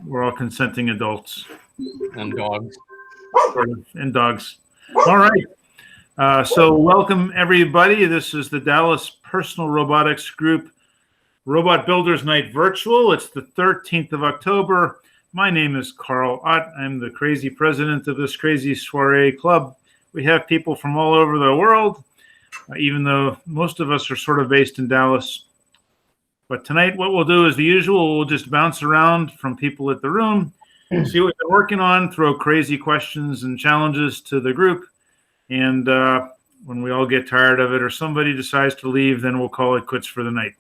We're all consenting adults. And dogs. And dogs. All right. So welcome, everybody. This is the Dallas Personal Robotics Group Robot Builders Night Virtual. It's the 13th of October. My name is Carl Ott. I'm the crazy president of this crazy soiree club. We have people from all over the world, even though most of us are sort of based in Dallas. But tonight, what we'll do is the usual. We'll just bounce around from people at the room, see what they're working on, throw crazy questions and challenges to the group. And when we all get tired of it or somebody decides to leave, then we'll call it quits for the night.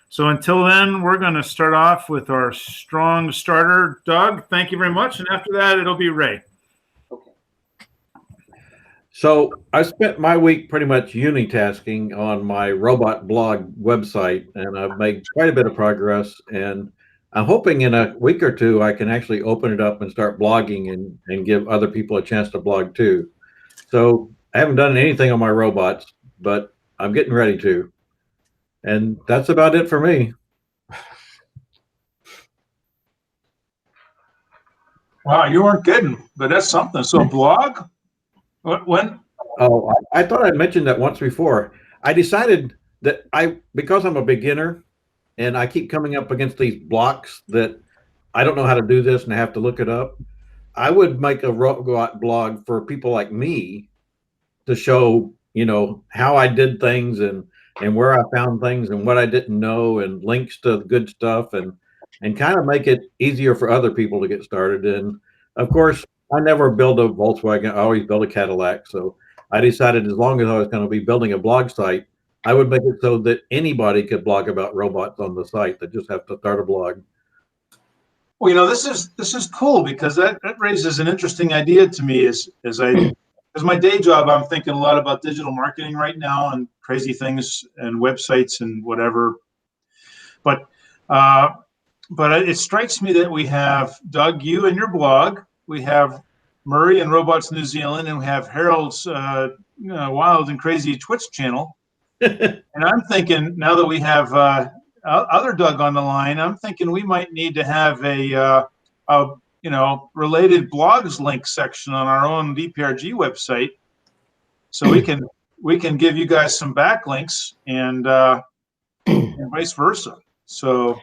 So until then, we're going to start off with our strong starter, Doug. Thank you very much. And after that, it'll be Ray. Okay. So I spent my week pretty much unitasking on my robot blog website, and I've made quite a bit of progress. And I'm hoping in a week or two, I can actually open it up and start blogging and give other people a chance to blog too. So I haven't done anything on my robots, but I'm getting ready to. And that's about it for me. Wow, you weren't kidding, but that's something. So blog? When? Oh, I thought I'd mentioned that once before. I decided that because I'm a beginner and I keep coming up against these blocks that I don't know how to do this and I have to look it up, I would make a robot blog for people like me to show, how I did things and where I found things and what I didn't know and links to good stuff and kind of make it easier for other people to get started. And of course, I never build a Volkswagen. I always build a Cadillac. So I decided as long as I was going to be building a blog site, I would make it so that anybody could blog about robots on the site. They just have to start a blog. Well, this is cool because that raises an interesting idea to me as my day job, I'm thinking a lot about digital marketing right now and crazy things and websites and whatever. But it strikes me that we have, Doug, you and your blog. We have Murray and Robots New Zealand, and we have Harold's Wild and Crazy Twitch channel. And I'm thinking now that we have other Doug on the line, I'm thinking we might need to have a related blogs link section on our own DPRG website, so we can give you guys some backlinks and vice versa. So.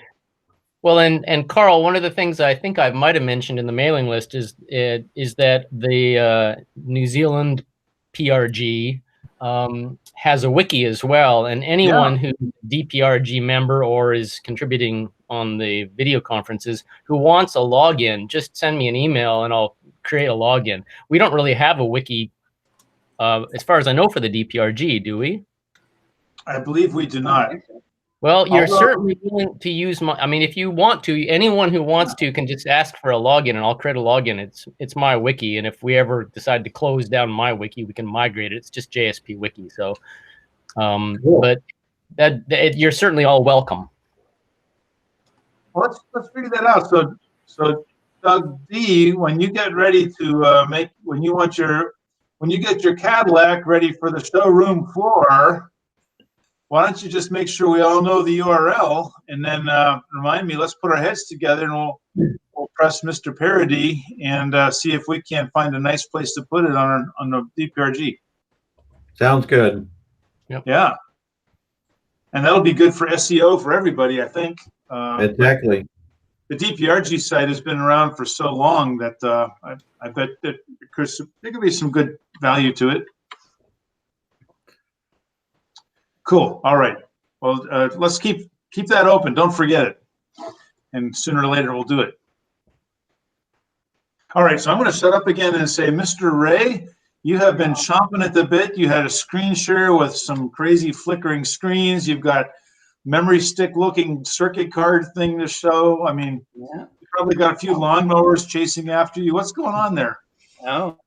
Well, and Carl, one of the things I think I might have mentioned in the mailing list is that the New Zealand PRG has a wiki as well, and anyone who's a DPRG member or is contributing on the video conferences who wants a login, just send me an email and I'll create a login. We don't really have a wiki, as far as I know, for the DPRG, do we? I believe we do not. Well, you're certainly willing to use my. I mean, if you want to, anyone who wants to can just ask for a login, and I'll create a login. It's my wiki, and if we ever decide to close down my wiki, we can migrate it. It's just JSP Wiki. So, Cool. But you're certainly all welcome. Well, let's figure that out. So Doug D, when you get ready to when you get your Cadillac ready for the showroom floor, why don't you just make sure we all know the URL and then remind me, let's put our heads together and we'll press Mr. Parody and see if we can't find a nice place to put it on the DPRG. Sounds good. Yep. Yeah. And that'll be good for SEO for everybody, I think. Exactly. The DPRG site has been around for so long that I bet that there could be some good value to it. Cool. All right. Well, let's keep that open. Don't forget it. And sooner or later, we'll do it. All right. So I'm going to shut up again and say, Mr. Ray, you have been chomping at the bit. You had a screen share with some crazy flickering screens. You've got memory stick looking circuit card thing to show. I mean, Yeah. you probably got a few lawnmowers chasing after you. What's going on there? Oh,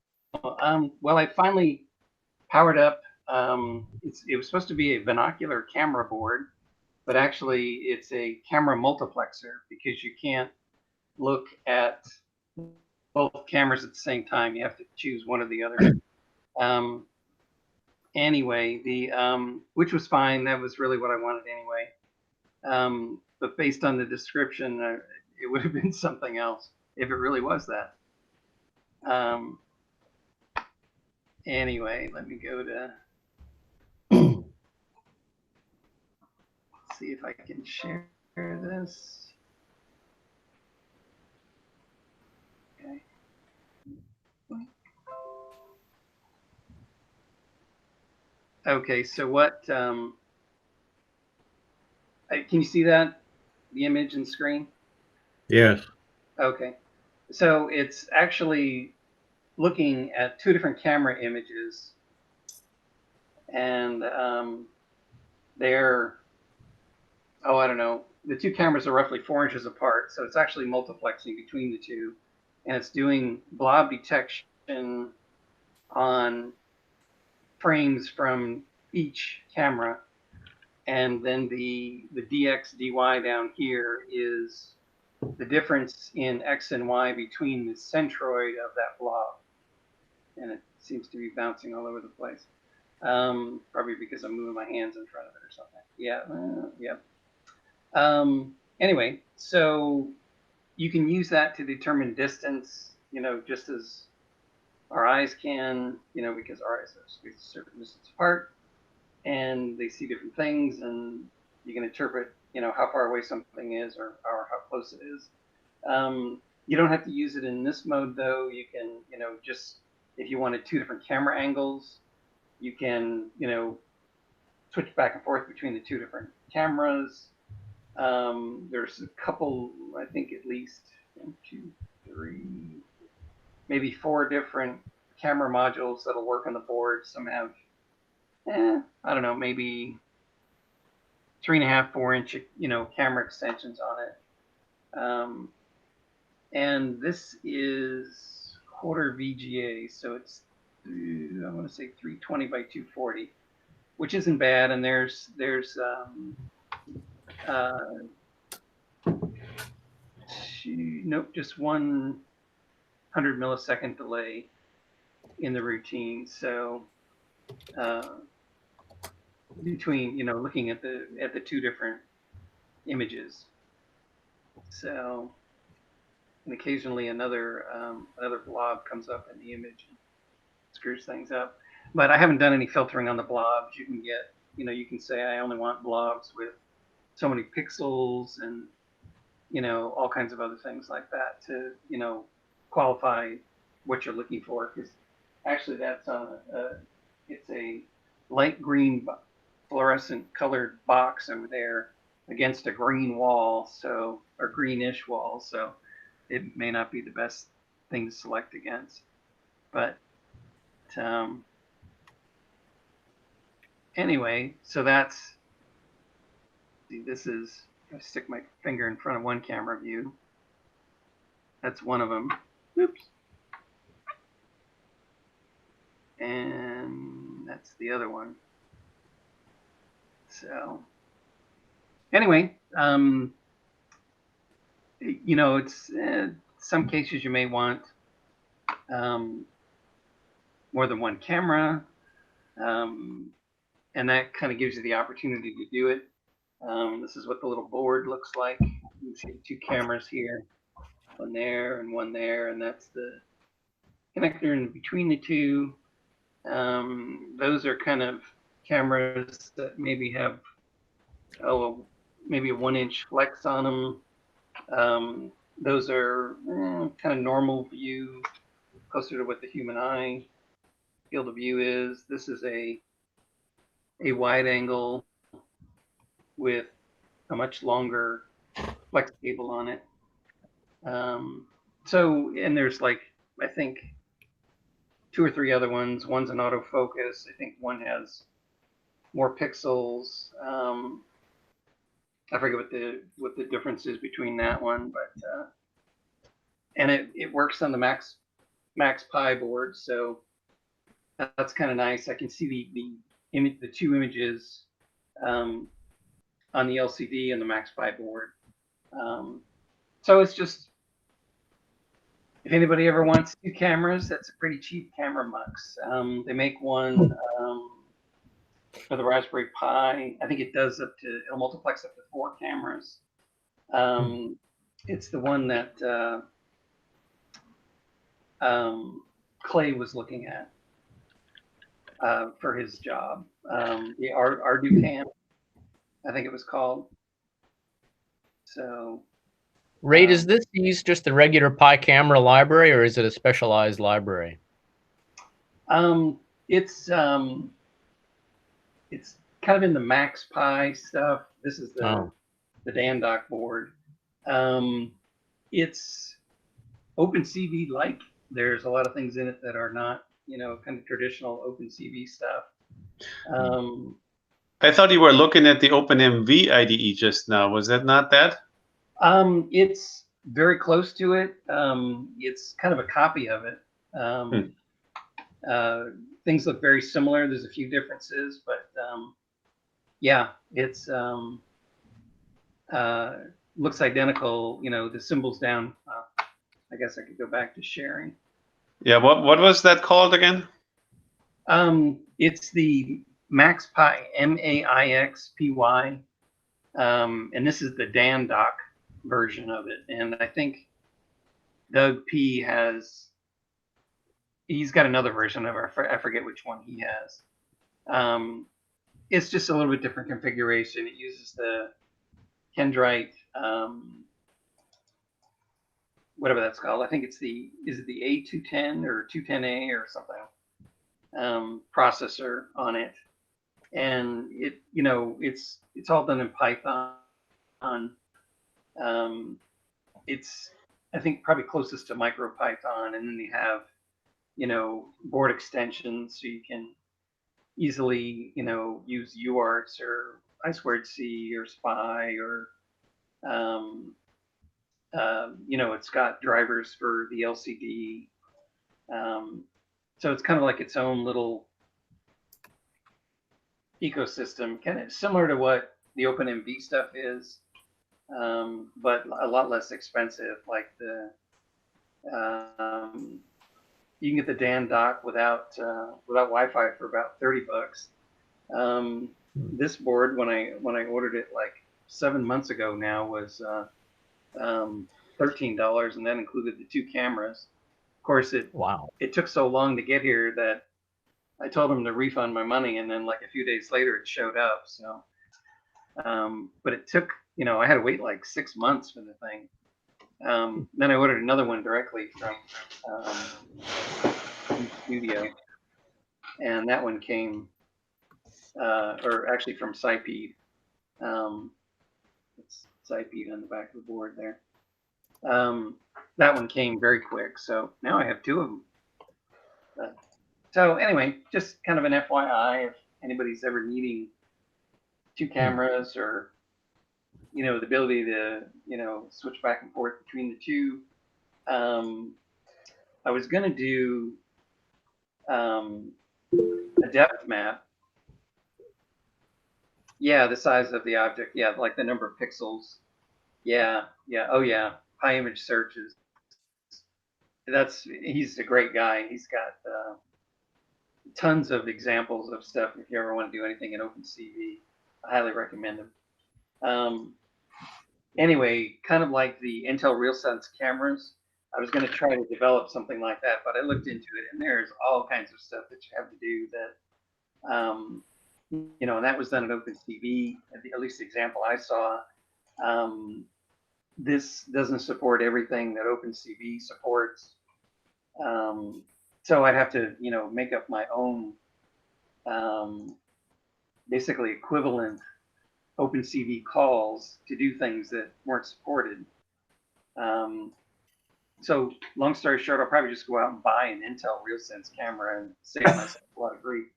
well, I finally powered up. It was supposed to be a binocular camera board, but actually it's a camera multiplexer because you can't look at both cameras at the same time. You have to choose one or the other. Anyway, which was fine. That was really what I wanted anyway. But based on the description, it would have been something else if it really was that. Anyway, let me go to see if I can share this. Okay. Okay, so what, can you see that? The image and screen? Yes. Okay. So it's actually looking at two different camera images, and they're, oh, I don't know, the two cameras are roughly 4 inches apart, so it's actually multiplexing between the two, and it's doing blob detection on frames from each camera, and then the dx dy down here is the difference in x and y between the centroid of that blob, and it seems to be bouncing all over the place. Probably because I'm moving my hands in front of it or something. Yeah, yeah. Anyway, so you can use that to determine distance, just as our eyes can, because our eyes are a certain distance apart, and they see different things, and you can interpret, how far away something is or how close it is. You don't have to use it in this mode, though. You can, just if you wanted two different camera angles, you can, switch back and forth between the two different cameras. There's a couple, I think at least 1, 2, 3, maybe 4 different camera modules that'll work on the board. Some have, I don't know, maybe 3.5, 4 inch, camera extensions on it. And this is 1/4 VGA, so it's, I want to say 320 by 240, which isn't bad. And there's nope, just 100 millisecond delay in the routine. So between, looking at the two different images. So, and occasionally another blob comes up in the image and screws things up. But I haven't done any filtering on the blobs. You can get, you can say I only want blobs with so many pixels and, all kinds of other things like that to, qualify what you're looking for. Because actually that's on it's a light green fluorescent colored box over there against a green wall, so, or greenish wall, so it may not be the best thing to select against. But anyway, so that's, see, this is, I stick my finger in front of one camera view. That's one of them. Oops. And that's the other one. So anyway, it's some cases you may want more than one camera, and that kind of gives you the opportunity to do it. This is what the little board looks like. You see 2 cameras here, one there and one there, and that's the connector in between the two. Those are kind of cameras that maybe have, maybe a 1 inch flex on them. Those are kind of normal view, closer to what the human eye field of view is. This is a wide angle with a much longer flex cable on it. So, and there's like, I think 2 or 3 other ones. One's an autofocus. I think one has more pixels. I forget what the difference is between that one, but and it works on the Max Pi board, so that's kind of nice. I can see the 2 images on the LCD and the Max Pi board. So it's just, if anybody ever wants 2 cameras, that's a pretty cheap camera mux. They make one for the Raspberry Pi. I think it does it'll multiplex up to 4 cameras. it's the one that Clay was looking at for his job. The Arducam, I think it was called. So, Ray, does this use just the regular Pi camera library, or is it a specialized library? it's kind of in the Max Pi stuff. This is the DanDoc board. It's OpenCV like. There's a lot of things in it that are not, kind of traditional OpenCV stuff. I thought you were looking at the OpenMV IDE just now. Was that not that? It's very close to it. It's kind of a copy of it. Things look very similar. There's a few differences, but yeah, it's looks identical. The symbols down. I guess I could go back to sharing. Yeah. What was that called again? It's the MaxPy, MAIXPY, and this is the DanDoc version of it. And I think Doug P he's got another version of it. I forget which one he has. It's just a little bit different configuration. It uses the Kendrite, whatever that's called. I think it's is it the A210 or 210A or something, processor on it. And it's all done in Python. It's, I think, probably closest to MicroPython, and then they have board extensions, so you can easily use UARTs or I2C or SPI, or it's got drivers for the LCD, so it's kind of like its own little ecosystem, kind of similar to what the OpenMV stuff is, but a lot less expensive. Like you can get the DanDoc without Wi-Fi for about $30. This board, when I ordered it like 7 months ago now, was $13, and that included the 2 cameras. Of course, it took so long to get here that I told them to refund my money, and then like a few days later it showed up. So, but it took, I had to wait like 6 months for the thing. Then I ordered another one directly from Studio, and that one came, or actually from Cypede. It's Cypede on the back of the board there. That one came very quick, so now I have 2 of them. So anyway, just kind of an FYI, if anybody's ever needing 2 cameras, or the ability to switch back and forth between the 2. I was going to do a depth map. Yeah, the size of the object. Yeah, like the number of pixels. Yeah. Oh yeah, high image searches. He's a great guy. He's got tons of examples of stuff. If you ever want to do anything in OpenCV, I highly recommend him. Anyway, kind of like the Intel RealSense cameras, I was going to try to develop something like that, but I looked into it, and there's all kinds of stuff that you have to do that, and that was done in OpenCV, at least the example I saw. This doesn't support everything that OpenCV supports. So I'd have to, make up my own, basically equivalent OpenCV calls to do things that weren't supported. So long story short, I'll probably just go out and buy an Intel RealSense camera and save myself a lot of grief.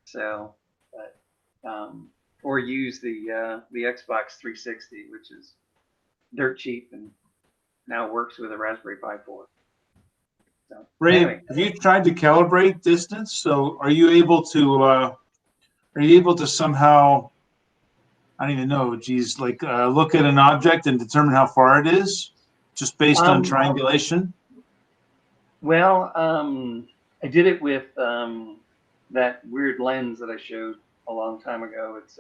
So, but, or use the Xbox 360, which is dirt cheap and now works with a Raspberry Pi 4. So, Ray, anyway. have you tried to calibrate distance? So are you able to somehow, I don't even know, geez, like look at an object and determine how far it is just based on triangulation? Well, I did it with that weird lens that I showed a long time ago. It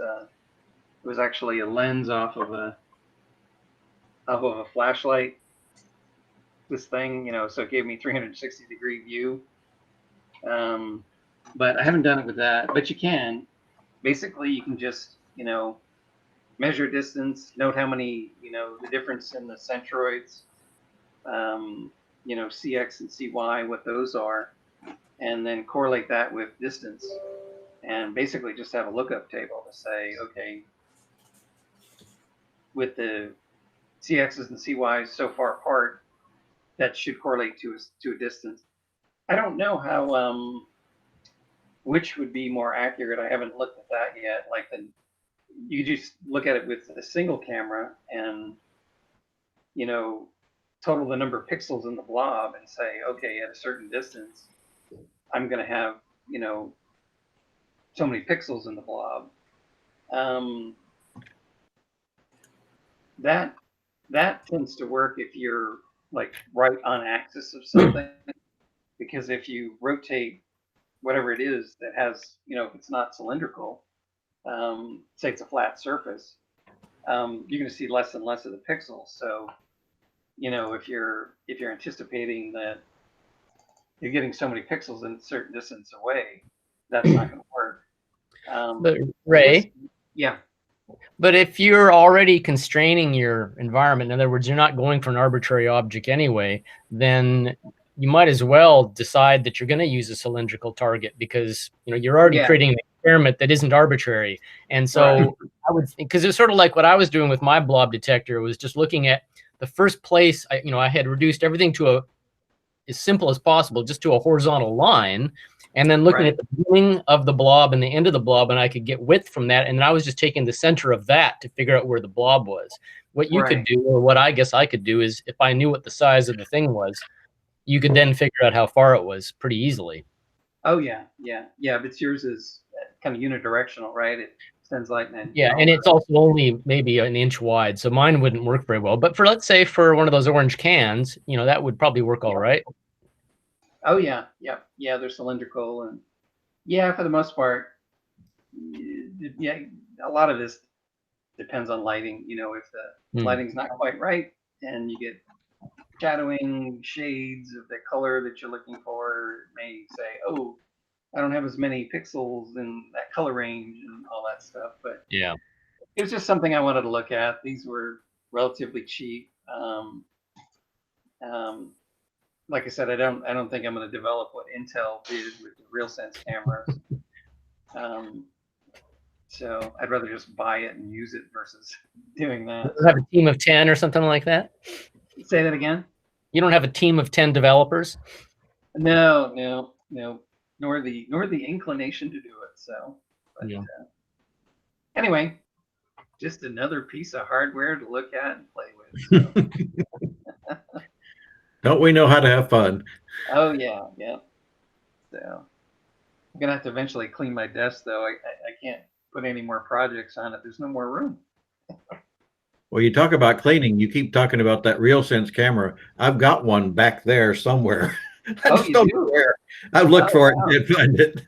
was actually a lens off of of a flashlight. This thing, so it gave me 360-degree view. But I haven't done it with that. But you can. Basically, you can just, measure distance, note how many, the difference in the centroids, CX and CY, what those are, and then correlate that with distance. And basically just have a lookup table to say, okay, with the CXs and CYs so far apart, that should correlate to a distance. I don't know how, which would be more accurate. I haven't looked at that yet. Like you just look at it with a single camera and, total the number of pixels in the blob and say, okay, at a certain distance, I'm going to have, so many pixels in the blob. That tends to work if you're like right on axis of something, because if you rotate whatever it is that has, if it's not cylindrical, say it's a flat surface, you're going to see less and less of the pixels. So, if you're anticipating that you're getting so many pixels in a certain distance away, that's not going to work. But Ray, yeah. But if you're already constraining your environment, in other words, you're not going for an arbitrary object anyway, then you might as well decide that you're going to use a cylindrical target, because you're already creating an experiment that isn't arbitrary. And so I would, because it's sort of like what I was doing with my blob detector, was just looking at the first place. I had reduced everything to as simple as possible, just to a horizontal line, and then looking at the beginning of the blob and the end of the blob, and I could get width from that. And then I was just taking the center of that to figure out where the blob was. What you could do, or what I guess I could do, is if I knew what the size of the thing was, you could then figure out how far it was pretty easily. Oh yeah. But yours is kind of unidirectional, right? It sends lightning. Yeah, and it's also only maybe an inch wide, so mine wouldn't work very well. But let's say for one of those orange cans, that would probably work all right. Oh yeah, they're cylindrical, and for the most part, a lot of this depends on lighting. If the lighting's not quite right, and you get shadowing, shades of the color that you're looking for, it may say, oh, I don't have as many pixels in that color range and all that stuff. But yeah, it was just something I wanted to look at. These were relatively cheap. Like I said, I don't think I'm going to develop what Intel did with the RealSense cameras. So I'd rather just buy it and use it versus doing that. You have a team of 10 or something like that? Say that again? You don't have a team of 10 developers? No. Nor the inclination to do it. So, but, anyway, just another piece of hardware to look at and play with. So. Don't we know how to have fun? Oh yeah. So I'm gonna have to eventually clean my desk, though. I can't put any more projects on it. There's no more room. Well, you talk about cleaning. You keep talking about that RealSense camera. I've got one back there somewhere. I just don't know where. I've looked for it and can't find it.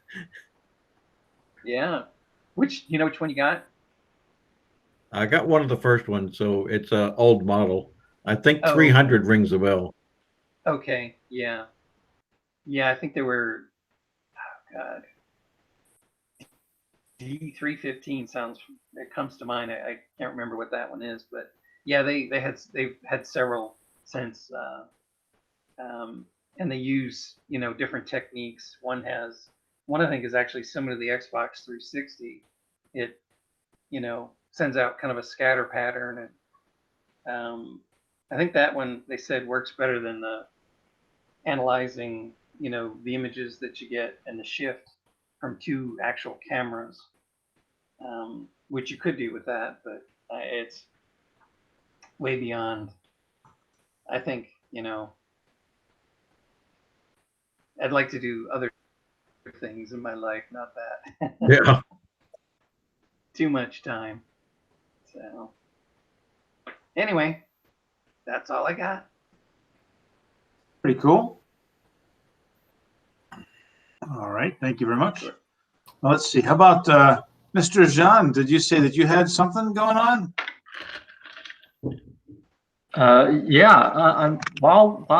Yeah. Which one you got? I got one of the first ones, so it's an old model. I think 300 rings a bell. Okay. Yeah. I think they were. Oh God. D315 sounds. It comes to mind. I can't remember what that one is, but yeah, they've had several since, and they use different techniques. One I think is actually similar to the Xbox 360. It sends out kind of a scatter pattern, and I think that one they said works better than the analyzing the images that you get and the shift from two actual cameras, which you could do with that, but it's way beyond. I think I'd like to do other things in my life, not that. Yeah. Too much time. So anyway, that's all I got. Pretty cool. All right, thank you very much. Well, let's see. How about Mr. Jean? Did you say that you had something going on? While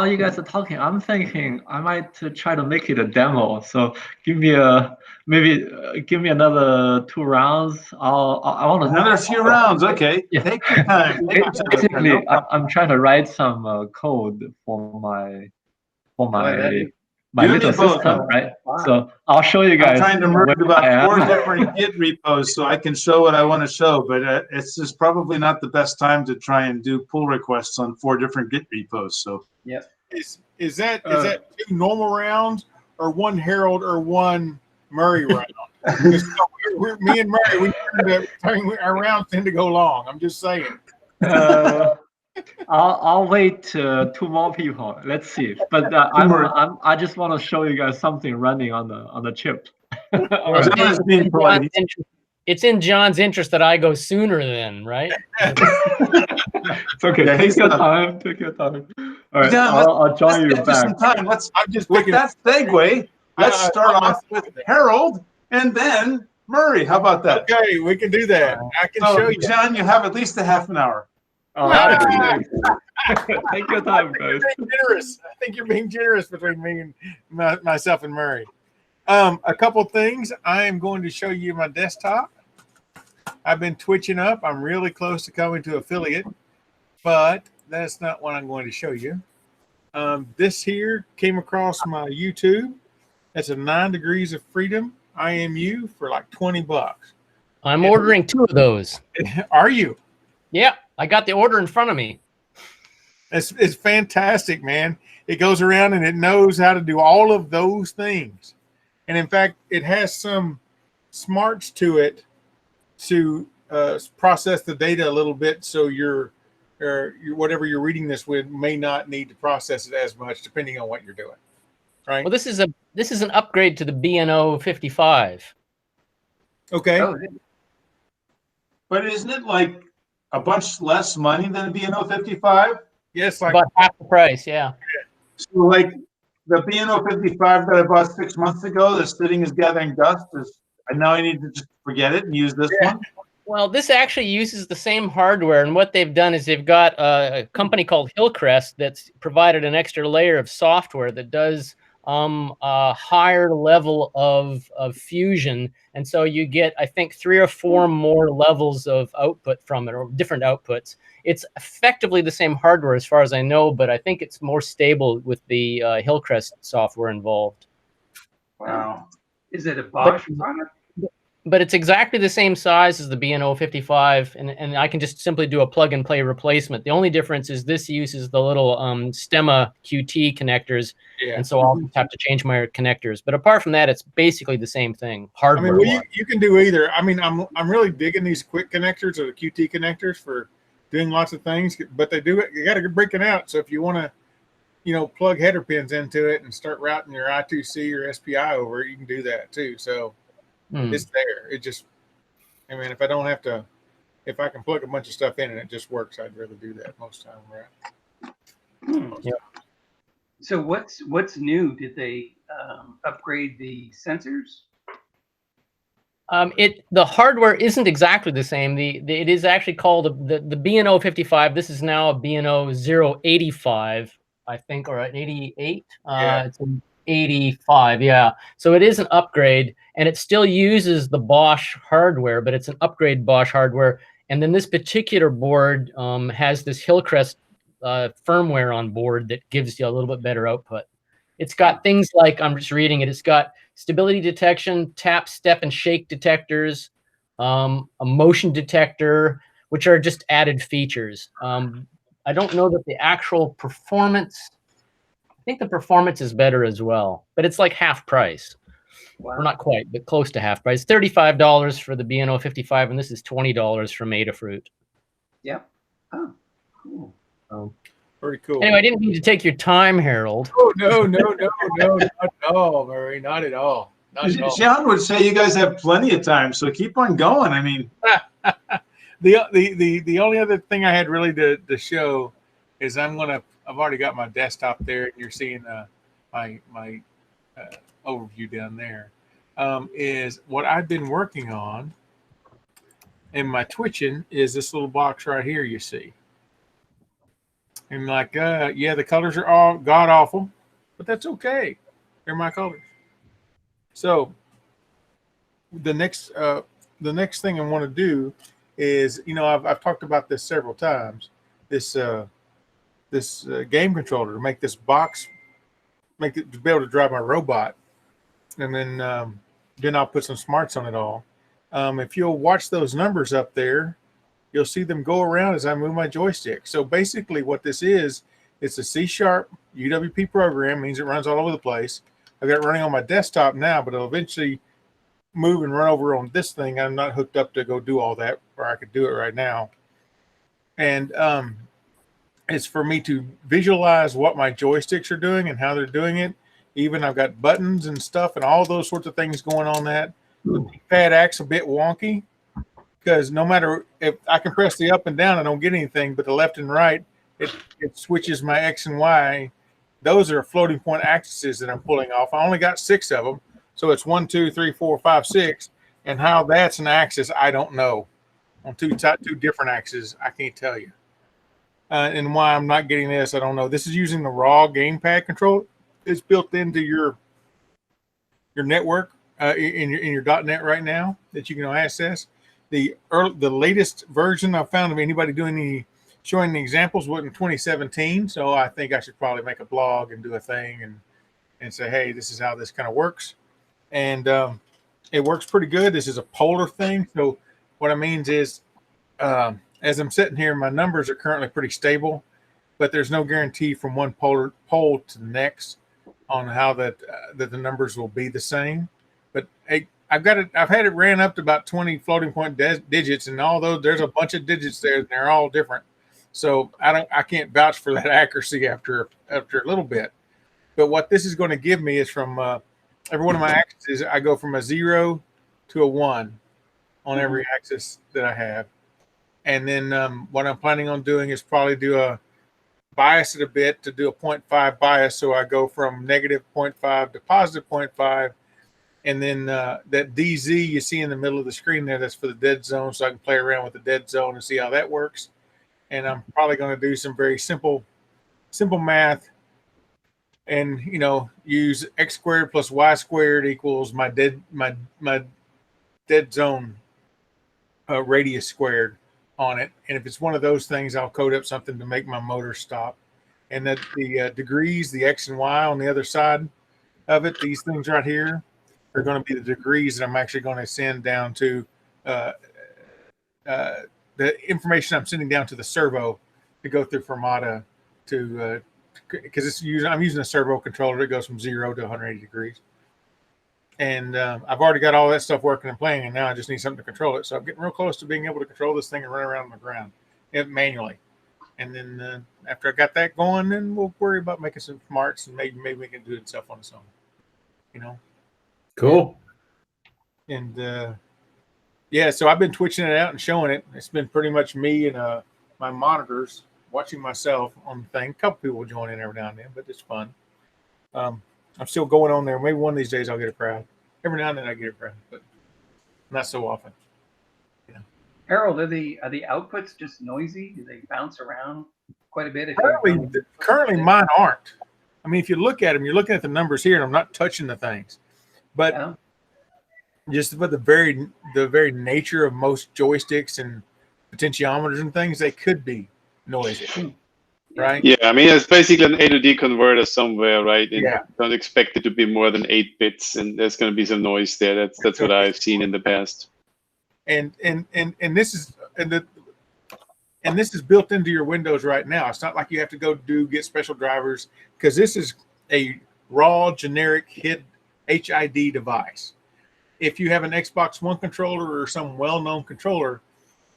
you guys are talking, I'm thinking I might try to make it a demo. So give me give me another 2 rounds. I want to Another few rounds. Okay. Yeah. Take your time. Take your time. Basically, No problem. I'm trying to write some code for my You and little me both. system, right? So I'll show you I'm guys. trying to merge where about I 4 am. different Git repos so I can show what I want to show, but it's just probably not the best time to try and do pull requests on 4 different Git repos. So Is that 2 normal rounds or 1 Harold or 1 Murray round? Me and Murray, our rounds tend to go long. I'm just saying. I'll wait 2 more people. Let's see. But I just want to show you guys something running on the chip. John is being polite. It's in John's interest that I go sooner then, right? It's okay. Yeah, Take your time. Take your time. All right. John, I'll join you get back. some time. With picking that segue, let's start off with Harold and then Murray. How about that? Okay, we can do that. I can show you. John, you have at least a half an hour. All right. Take your time, guys. Generous. I think you're being generous between me and myself and Murray. A couple things. I am going to show you my desktop. I've been twitching up. I'm really close to coming to affiliate, but that's not what I'm going to show you. This here came across my YouTube. That's a 9 Degrees of Freedom IMU for like $20. I'm ordering 2 of those. Are you? Yeah, I got the order in front of me. It's fantastic, man. It goes around and it knows how to do all of those things. And in fact, it has some smarts to it to process the data a little bit, so your whatever you're reading this with may not need to process it as much, depending on what you're doing. Right. Well, this is an upgrade to the BNO 55. Okay. Oh, But isn't it like a bunch less money than a BNO 55? Yes, like About half the price, yeah. So like the BNO 55 that I bought 6 months ago that's sitting is gathering dust, and now I need to just forget it and use this one? Well, this actually uses the same hardware, and what they've done is they've got a company called Hillcrest that's provided an extra layer of software that does a higher level of fusion, and so you get, I think, 3 or 4 more levels of output from it, or different outputs. It's effectively the same hardware as far as I know, but I think it's more stable with the Hillcrest software involved. Wow. is it a Bosch product? But it's exactly the same size as the BNO 55, and I can just simply do a plug-and-play replacement. The only difference is this uses the little Stemma QT connectors, and so I'll have to change my connectors. But apart from that, it's basically the same thing. Hardware. I mean, well, you can do either. I mean, I'm really digging these quick connectors or the QT connectors for doing lots of things, but they do it. You got to break it out. So if you want to, plug header pins into it and start routing your I2C or SPI over it, you can do that too. So. It's there. It just, I mean, if I can plug a bunch of stuff in and it just works, I'd rather do that most of the time, right? Yeah. So what's new? Did they upgrade the sensors? The hardware isn't exactly the same. It is actually called the BNO 55. This is now a BNO 085, I think, or an 88. It's an 85, yeah. So it is an upgrade, and it still uses the Bosch hardware, but it's an upgrade Bosch hardware. And then this particular board has this Hillcrest firmware on board that gives you a little bit better output. It's got things like, I'm just reading it, it's got stability detection, tap, step, and shake detectors, a motion detector, which are just added features. I don't know that the actual performance, I think the performance is better as well, but it's like half price. Wow. Well, not quite, but close to half price. $35 for the BNO 55, and this is $20 from Adafruit. Yep. Oh, cool. Pretty cool. Anyway, I didn't mean to take your time, Harold. Oh, no, not at all, Murray, not at all. Not at all. John would say you guys have plenty of time, so keep on going. I mean, the only other thing I had really to show is I've already got my desktop there, and you're seeing my overview down there. Is what I've been working on, and my twitching is this little box right here. You see, And like, yeah, the colors are all god awful, but that's okay. They're my colors. So the next thing I want to do is, I've talked about this several times. This game controller to make this box, make it to be able to drive my robot, and then I'll put some smarts on it all. If you'll watch those numbers up there, you'll see them go around as I move my joystick. So basically what this is, it's a C# UWP program, means it runs all over the place. I've got it running on my desktop now, but it'll eventually move and run over on this thing. I'm not hooked up to go do all that, or I could do it right now. And it's for me to visualize what my joysticks are doing and how they're doing it. Even I've got buttons and stuff and all those sorts of things going on that. The pad acts a bit wonky because no matter if I can press the up and down, I don't get anything, but the left and right, it switches my X and Y. Those are floating point axes that I'm pulling off. I only got 6 of them. So it's 1, 2, 3, 4, 5, 6. And how that's an axis, I don't know. On two different axes, I can't tell you. And why I'm not getting this, I don't know. This is using the raw gamepad control. It's built into your network in your .NET right now that you can access. The latest version I found of anybody showing the examples was in 2017. So I think I should probably make a blog and do a thing and say, hey, this is how this kind of works. And it works pretty good. This is a polar thing. So what I mean is, as I'm sitting here, my numbers are currently pretty stable, but there's no guarantee from one pole to the next on how that the numbers will be the same. But I've had it ran up to about 20 floating point digits, and although there's a bunch of digits there, and they're all different. So I can't vouch for that accuracy after a little bit. But what this is going to give me is from every one of my axes, I go from a 0 to a 1 on every axis that I have. And then what I'm planning on doing is probably bias it a bit to do a 0.5 bias. So I go from negative 0.5 to positive 0.5. And then that DZ you see in the middle of the screen there, that's for the dead zone. So I can play around with the dead zone and see how that works. And I'm probably going to do some very simple math and, use X squared plus Y squared equals my dead zone radius squared on it. And if it's one of those things, I'll code up something to make my motor stop. And that the degrees, the X and Y on the other side of it, these things right here are going to be the degrees that I'm actually going to send down to the information I'm sending down to the servo to go through Fermata because I'm using a servo controller that goes from 0 to 180 degrees. And I've already got all that stuff working and playing, and now I just need something to control it. So I'm getting real close to being able to control this thing and run around on the ground manually. And then after I got that going, then we'll worry about making some smarts, and maybe we can do it itself on its own. Cool. And yeah, so I've been twitching it out and showing it. It's been pretty much me and my monitors watching myself on the thing. A couple people will join in every now and then, but it's fun. I'm still going on there. Maybe one of these days I'll get a crowd. Every now and then I get a crowd, but not so often. Harold, are the outputs just noisy? Do they bounce around quite a bit? Currently mine aren't. I mean, if you look at them, you're looking at the numbers here, and I'm not touching the things. But just about the very nature of most joysticks and potentiometers and things, they could be noisy. Right? Yeah, I mean, it's basically an A to D converter somewhere, right? And yeah. Don't expect it to be more than 8 bits, and there's going to be some noise there. That's what I've seen in the past. And this is built into your Windows right now. It's not like you have to get special drivers, because this is a raw generic HID device. If you have an Xbox One controller or some well-known controller,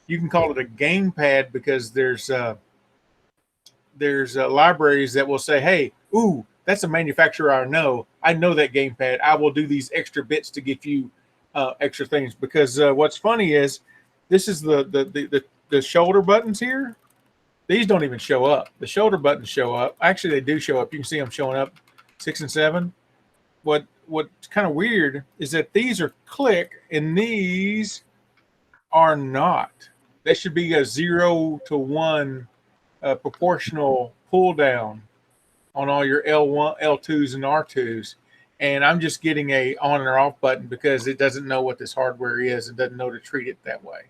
you can call it a gamepad, because there's libraries that will say, hey, ooh, that's a manufacturer I know that gamepad. I will do these extra bits to give you extra things. Because what's funny is this is the shoulder buttons here. These don't even show up. The shoulder buttons show up. Actually, they do show up. You can see them showing up 6 and 7. What's kind of weird is that these are click and these are not. They should be a 0 to 1 proportional pull down on all your L1, L2s and R2s. And I'm just getting a on or off button because it doesn't know what this hardware is and doesn't know to treat it that way.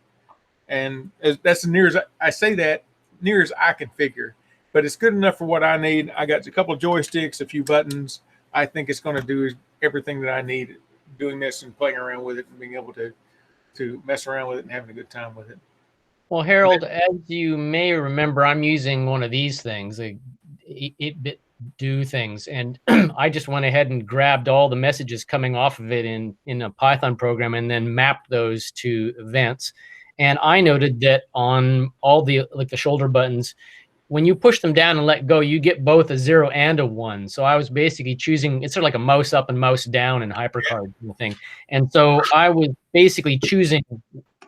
And that's as near as I say that, near as I can figure. But it's good enough for what I need. I got a couple of joysticks, a few buttons. I think it's going to do everything that I need doing this and playing around with it and being able to mess around with it and having a good time with it. Well, Harold, as you may remember, I'm using one of these things, a 8-bit do things, and I just went ahead and grabbed all the messages coming off of it in a Python program and then mapped those to events. And I noted that on all the the shoulder buttons, when you push them down and let go, you get both a 0 and a 1. So I was basically choosing, it's sort of like a mouse up and mouse down in HyperCard thing. And so I was basically choosing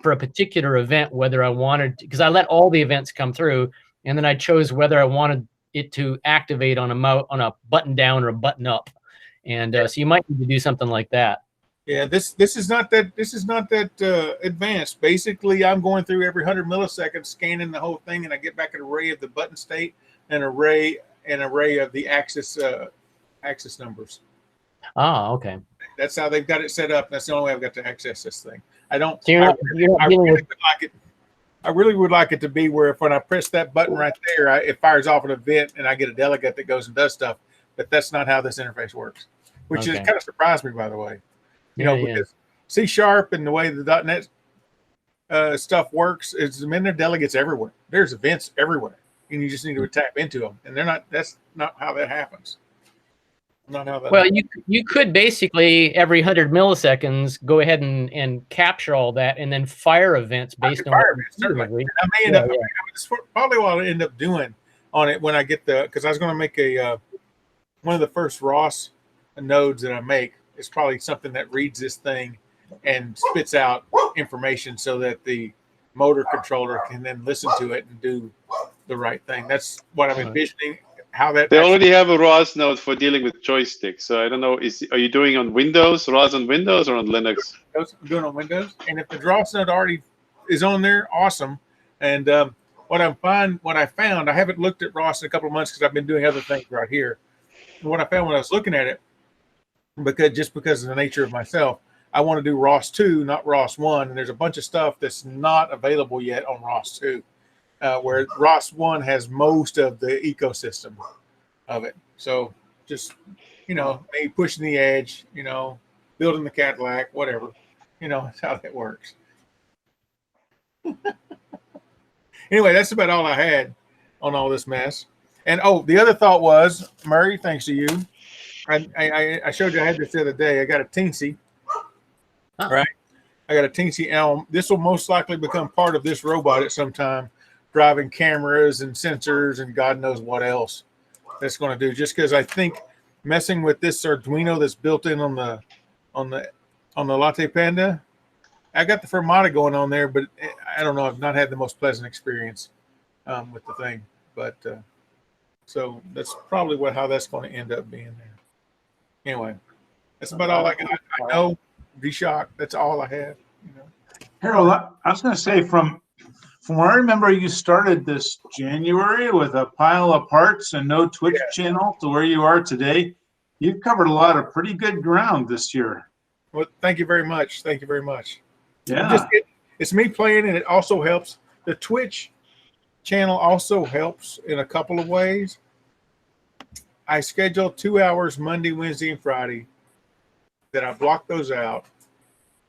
for a particular event whether I wanted, because I let all the events come through, and then I chose whether I wanted it to activate on a button down or a button up. And so you might need to do something like that. Yeah, this is not that advanced. Basically, I'm going through every 100 milliseconds, scanning the whole thing, and I get back an array of the button state, an array of the axis numbers. Ah, okay. That's how they've got it set up. That's the only way I've got to access this thing. I don't. So I really would like it to be where if when I press that button right there, it fires off an event and I get a delegate that goes and does stuff. But that's not how this interface works, which is kind of surprised me, by the way. Because C# and the way the .NET stuff works is there delegates everywhere. There's events everywhere, and you just need to tap into them. And that's not how that happens. Well, you could basically every 100 milliseconds go ahead and capture all that and then fire events based on certainly. I may end up that's probably what I'll end up doing on it when I get because I was going to make one of the first ROS nodes that I make. It's probably something that reads this thing and spits out information so that the motor controller can then listen to it and do the right thing. That's what I'm envisioning. How that they already have a ROS node for dealing with joysticks. So I don't know, are you doing on Windows, ROS on Windows, or on Linux? I'm doing on Windows. And if the ROS node already is on there, awesome. And what I found, I haven't looked at ROS in a couple of months because I've been doing other things right here. And what I found when I was looking at it, because of the nature of myself, I want to do ROS 2, not ROS 1. And there's a bunch of stuff that's not available yet on ROS 2. Where ROS 1 has most of the ecosystem of it. So just, maybe pushing the edge, building the Cadillac, whatever. That's how that works. Anyway, that's about all I had on all this mess. And, the other thought was, Murray, thanks to you, I showed you I had this the other day. I got a Teensy, right? I got a Teensy Elm. This will most likely become part of this robot at some time. Driving cameras and sensors and God knows what else that's going to do. Just because I think messing with this Arduino that's built in on the Latte Panda, I got the Fermata going on there, but I don't know. I've not had the most pleasant experience with the thing. But so that's probably how that's going to end up being there. Anyway, that's about all I got. I know D-Shock. That's all I have. Harold, I was going to say from what I remember, you started this January with a pile of parts and no Twitch channel to where you are today. You've covered a lot of pretty good ground this year. Well, thank you very much. Thank you very much. Yeah. It's me playing, and it also helps. The Twitch channel also helps in a couple of ways. I schedule 2 hours Monday, Wednesday, and Friday that I block those out.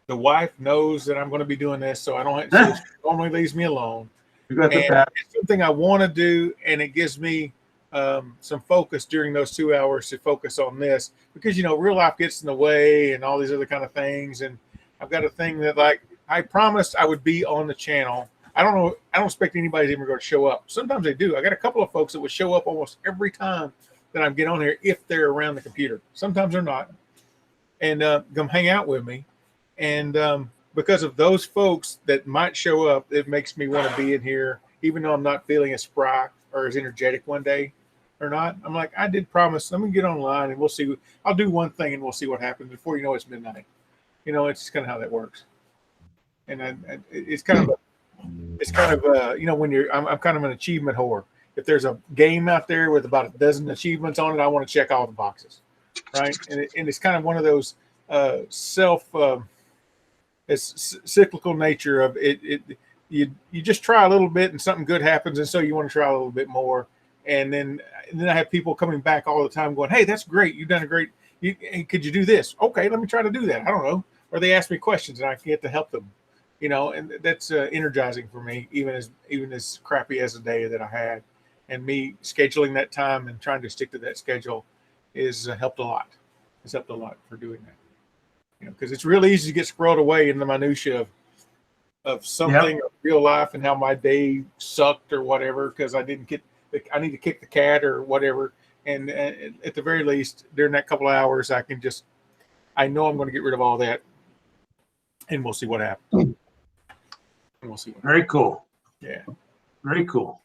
The wife knows that I'm going to be doing this, so I don't. So she normally leaves me alone. It's something I want to do, and it gives me some focus during those 2 hours to focus on this because real life gets in the way and all these other kind of things. And I've got a thing that I promised I would be on the channel. I don't know. I don't expect anybody to even going to show up. Sometimes they do. I got a couple of folks that would show up almost every time that I get on here if they're around the computer. Sometimes they're not, and come hang out with me. And because of those folks that might show up, it makes me want to be in here, even though I'm not feeling as spry or as energetic one day or not. I'm like, I did promise. Let me get online and we'll see. I'll do one thing and we'll see what happens before you know it's midnight. It's just kind of how that works. And it's kind of when I'm kind of an achievement whore. if there's a game out there with about a dozen achievements on it, I want to check all the boxes, right? And it's kind of one of those it's cyclical nature of it. You just try a little bit and something good happens, and so you want to try a little bit more. And then I have people coming back all the time going, "Hey, that's great. You've done a great. Could you do this? Okay, let me try to do that. I don't know." Or they ask me questions, and I get to help them. And that's energizing for me, even as crappy as the day that I had. And me scheduling that time and trying to stick to that schedule is helped a lot. It's helped a lot for doing that. Because it's real easy to get squirreled away in the minutia of something of real life and how my day sucked or whatever because I need to kick the cat or whatever. And at the very least, during that couple of hours, I know I'm going to get rid of all that, and we'll see what happens. Very cool. Yeah. Very cool.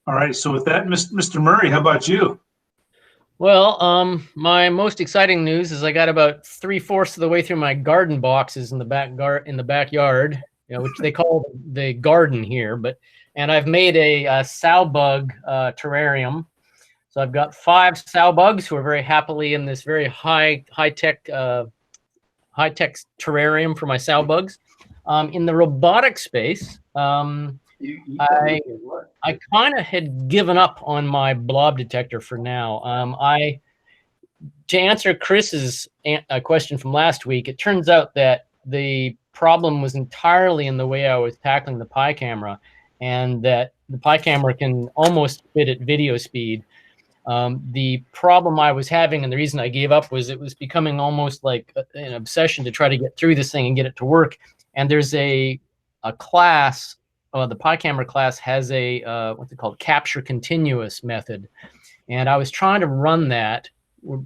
All right. So with that, Mr. Murray, how about you? Well, my most exciting news is I got about 3/4 of the way through my garden boxes in the backyard, which they call the garden here. And I've made a sow bug terrarium. So I've got 5 sow bugs who are very happily in this very high tech terrarium for my sow bugs. In the robotic space, I kind of had given up on my blob detector for now. To answer Chris's question from last week, it turns out that the problem was entirely in the way I was tackling the Pi camera, and that the Pi camera can almost fit at video speed. The problem I was having, and the reason I gave up, was it was becoming almost like an obsession to try to get through this thing and get it to work. And there's a class, the Pi camera class has a what's it called, capture continuous method, and I was trying to run that.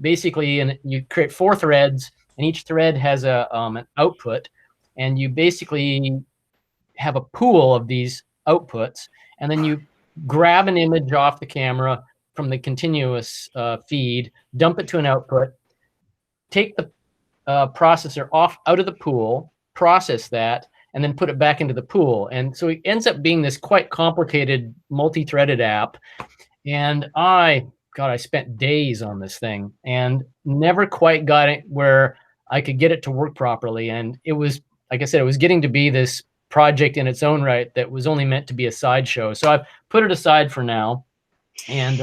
Basically, you create 4 threads, and each thread has an output, and you basically have a pool of these outputs, and then you grab an image off the camera from the continuous feed, dump it to an output, take the processor out of the pool, process that, and then put it back into the pool. And so it ends up being this quite complicated multi-threaded app. And I spent days on this thing and never quite got it where I could get it to work properly. And it was, like I said, it was getting to be this project in its own right that was only meant to be a sideshow. So I've put it aside for now. And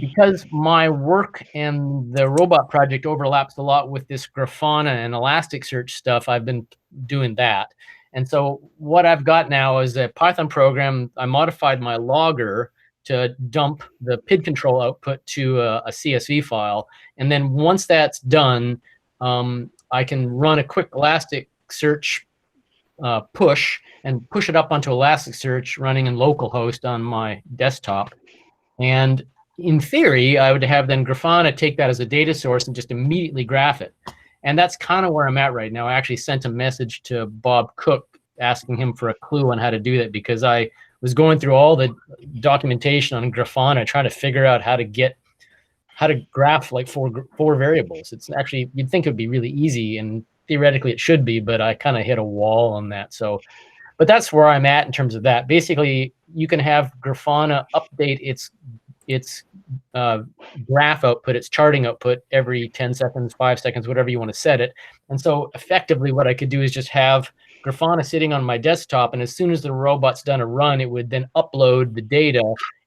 because my work and the robot project overlaps a lot with this Grafana and Elasticsearch stuff, I've been doing that. And so what I've got now is a Python program. I modified my logger to dump the PID control output to a CSV file. And then once that's done, I can run a quick Elasticsearch push and push it up onto Elasticsearch running in localhost on my desktop. And in theory, I would have then Grafana take that as a data source and just immediately graph it. And that's kind of where I'm at right now. I actually sent a message to Bob Cook asking him for a clue on how to do that, because I was going through all the documentation on Grafana trying to figure out how to graph like four variables. It's actually, you'd think it would be really easy, and theoretically it should be, but I kind of hit a wall on that. So, but that's where I'm at in terms of that. Basically, you can have Grafana update its graph output, its charting output every 10 seconds, 5 seconds, whatever you want to set it. And so effectively what I could do is just have Grafana sitting on my desktop, and as soon as the robot's done a run, it would then upload the data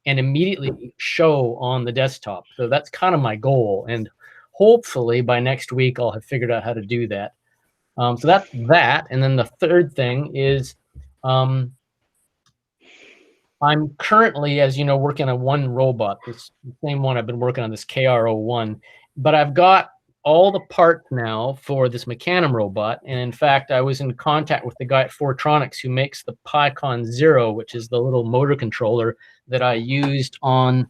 and immediately show on the desktop. So that's kind of my goal. And hopefully by next week, I'll have figured out how to do that. So that's that. And then the third thing is I'm currently, as you know, working on one robot, this same one I've been working on, this KR01, but I've got all the parts now for this Mecanum robot. And in fact, I was in contact with the guy at Fortronics who makes the PyCon 0, which is the little motor controller that I used on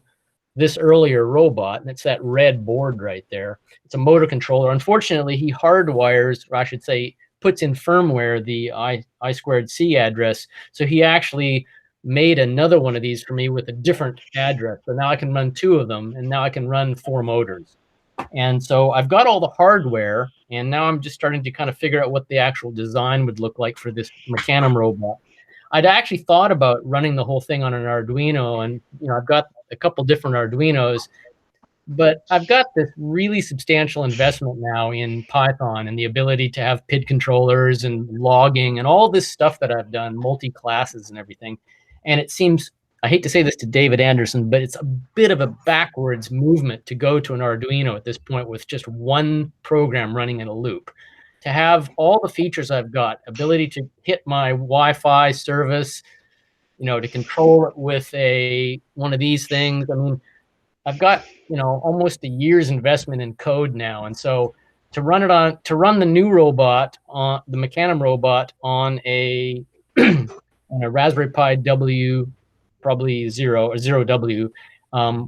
this earlier robot. And it's that red board right there. It's a motor controller. Unfortunately, he hardwires, or I should say, puts in firmware the I2C address. So he actually made another one of these for me with a different address. So now I can run 2 of them, and now I can run 4 motors. And so I've got all the hardware, and now I'm just starting to kind of figure out what the actual design would look like for this Mecanum robot. I'd actually thought about running the whole thing on an Arduino, and I've got a couple different Arduinos, but I've got this really substantial investment now in Python and the ability to have PID controllers and logging and all this stuff that I've done, multi-classes and everything. And it seems, I hate to say this to David Anderson, but it's a bit of a backwards movement to go to an Arduino at this point with just one program running in a loop. To have all the features I've got, ability to hit my Wi-Fi service, to control it with one of these things. I mean, I've got, almost a year's investment in code now. And so to run the new robot, on the Mecanum robot on a Raspberry Pi W, probably 0W,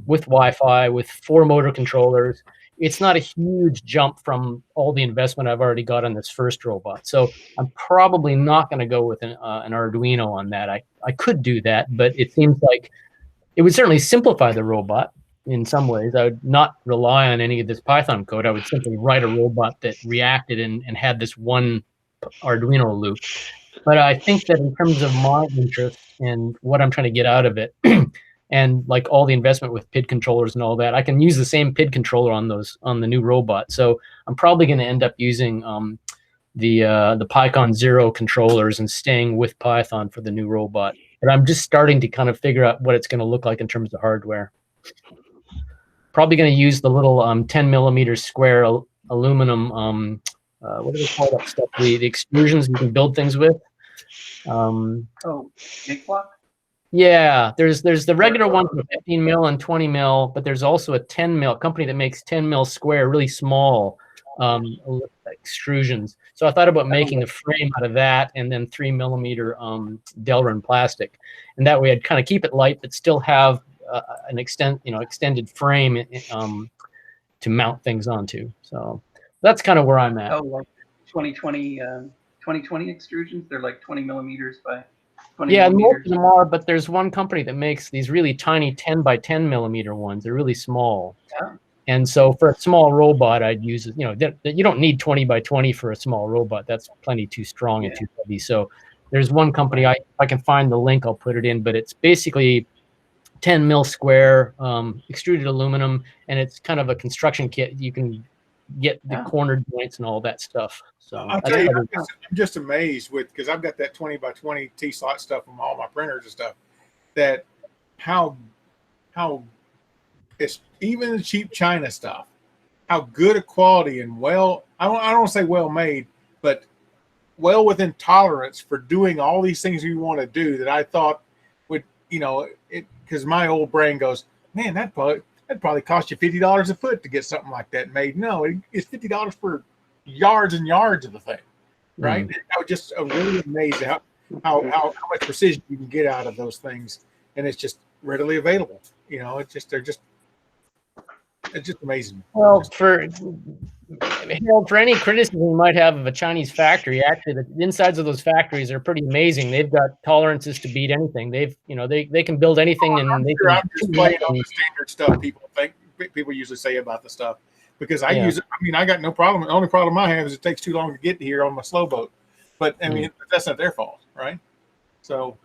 with Wi-Fi, with 4 motor controllers, it's not a huge jump from all the investment I've already got on this first robot. So I'm probably not going to go with an Arduino on that. I could do that, but it seems like it would certainly simplify the robot in some ways. I would not rely on any of this Python code. I would simply write a robot that reacted and had this one Arduino loop. But I think that in terms of my interest and what I'm trying to get out of it, and like all the investment with PID controllers and all that, I can use the same PID controller on the new robot. So I'm probably going to end up using the PyCon 0 controllers and staying with Python for the new robot. But I'm just starting to kind of figure out what it's going to look like in terms of hardware. Probably going to use the little 10 millimeter square aluminum, what do they call that stuff? The extrusions you can build things with. Big block? Yeah, there's the regular one for 15 mil and 20 mil, but there's also a 10 mil company that makes 10 mil square, really small extrusions. So I thought about making a frame out of that and then 3 millimeter Delrin plastic, and that way I'd kind of keep it light but still have an extended frame to mount things onto. So that's kind of where I'm at. Oh, like 2020 extrusions. They're like 20 millimeters by 20 yeah, millimeters. most of them are, but there's one company that makes these really tiny 10 by 10 millimeter ones. They're really small. Yeah. And so for a small robot, I'd use it. You don't need 20 by 20 for a small robot. That's plenty too strong and too heavy. So there's one company, if I can find the link, I'll put it in, but it's basically 10 mil square extruded aluminum, and it's kind of a construction kit. You can get the corner joints and all that stuff. So I'll tell you, I'm just amazed because I've got that 20 by 20 T-slot stuff on all my printers and stuff, that how it's even the cheap China stuff, how good a quality and I don't want to say well made, but well within tolerance for doing all these things you want to do, that I thought would, because my old brain goes, man, that'd probably cost you $50 a foot to get something like that made. No, it's $50 for yards and yards of the thing, right? I was just really amazed at how much precision you can get out of those things, and it's just readily available. It's just amazing. Well, for any criticism you might have of a Chinese factory, actually the insides of those factories are pretty amazing. They've got tolerances to beat anything. They can build anything, and I'm just playing on the standard stuff people usually say about the stuff, because I use it. I mean, I got no problem. The only problem I have is it takes too long to get here on my slow boat. But I mean, that's not their fault, right? So.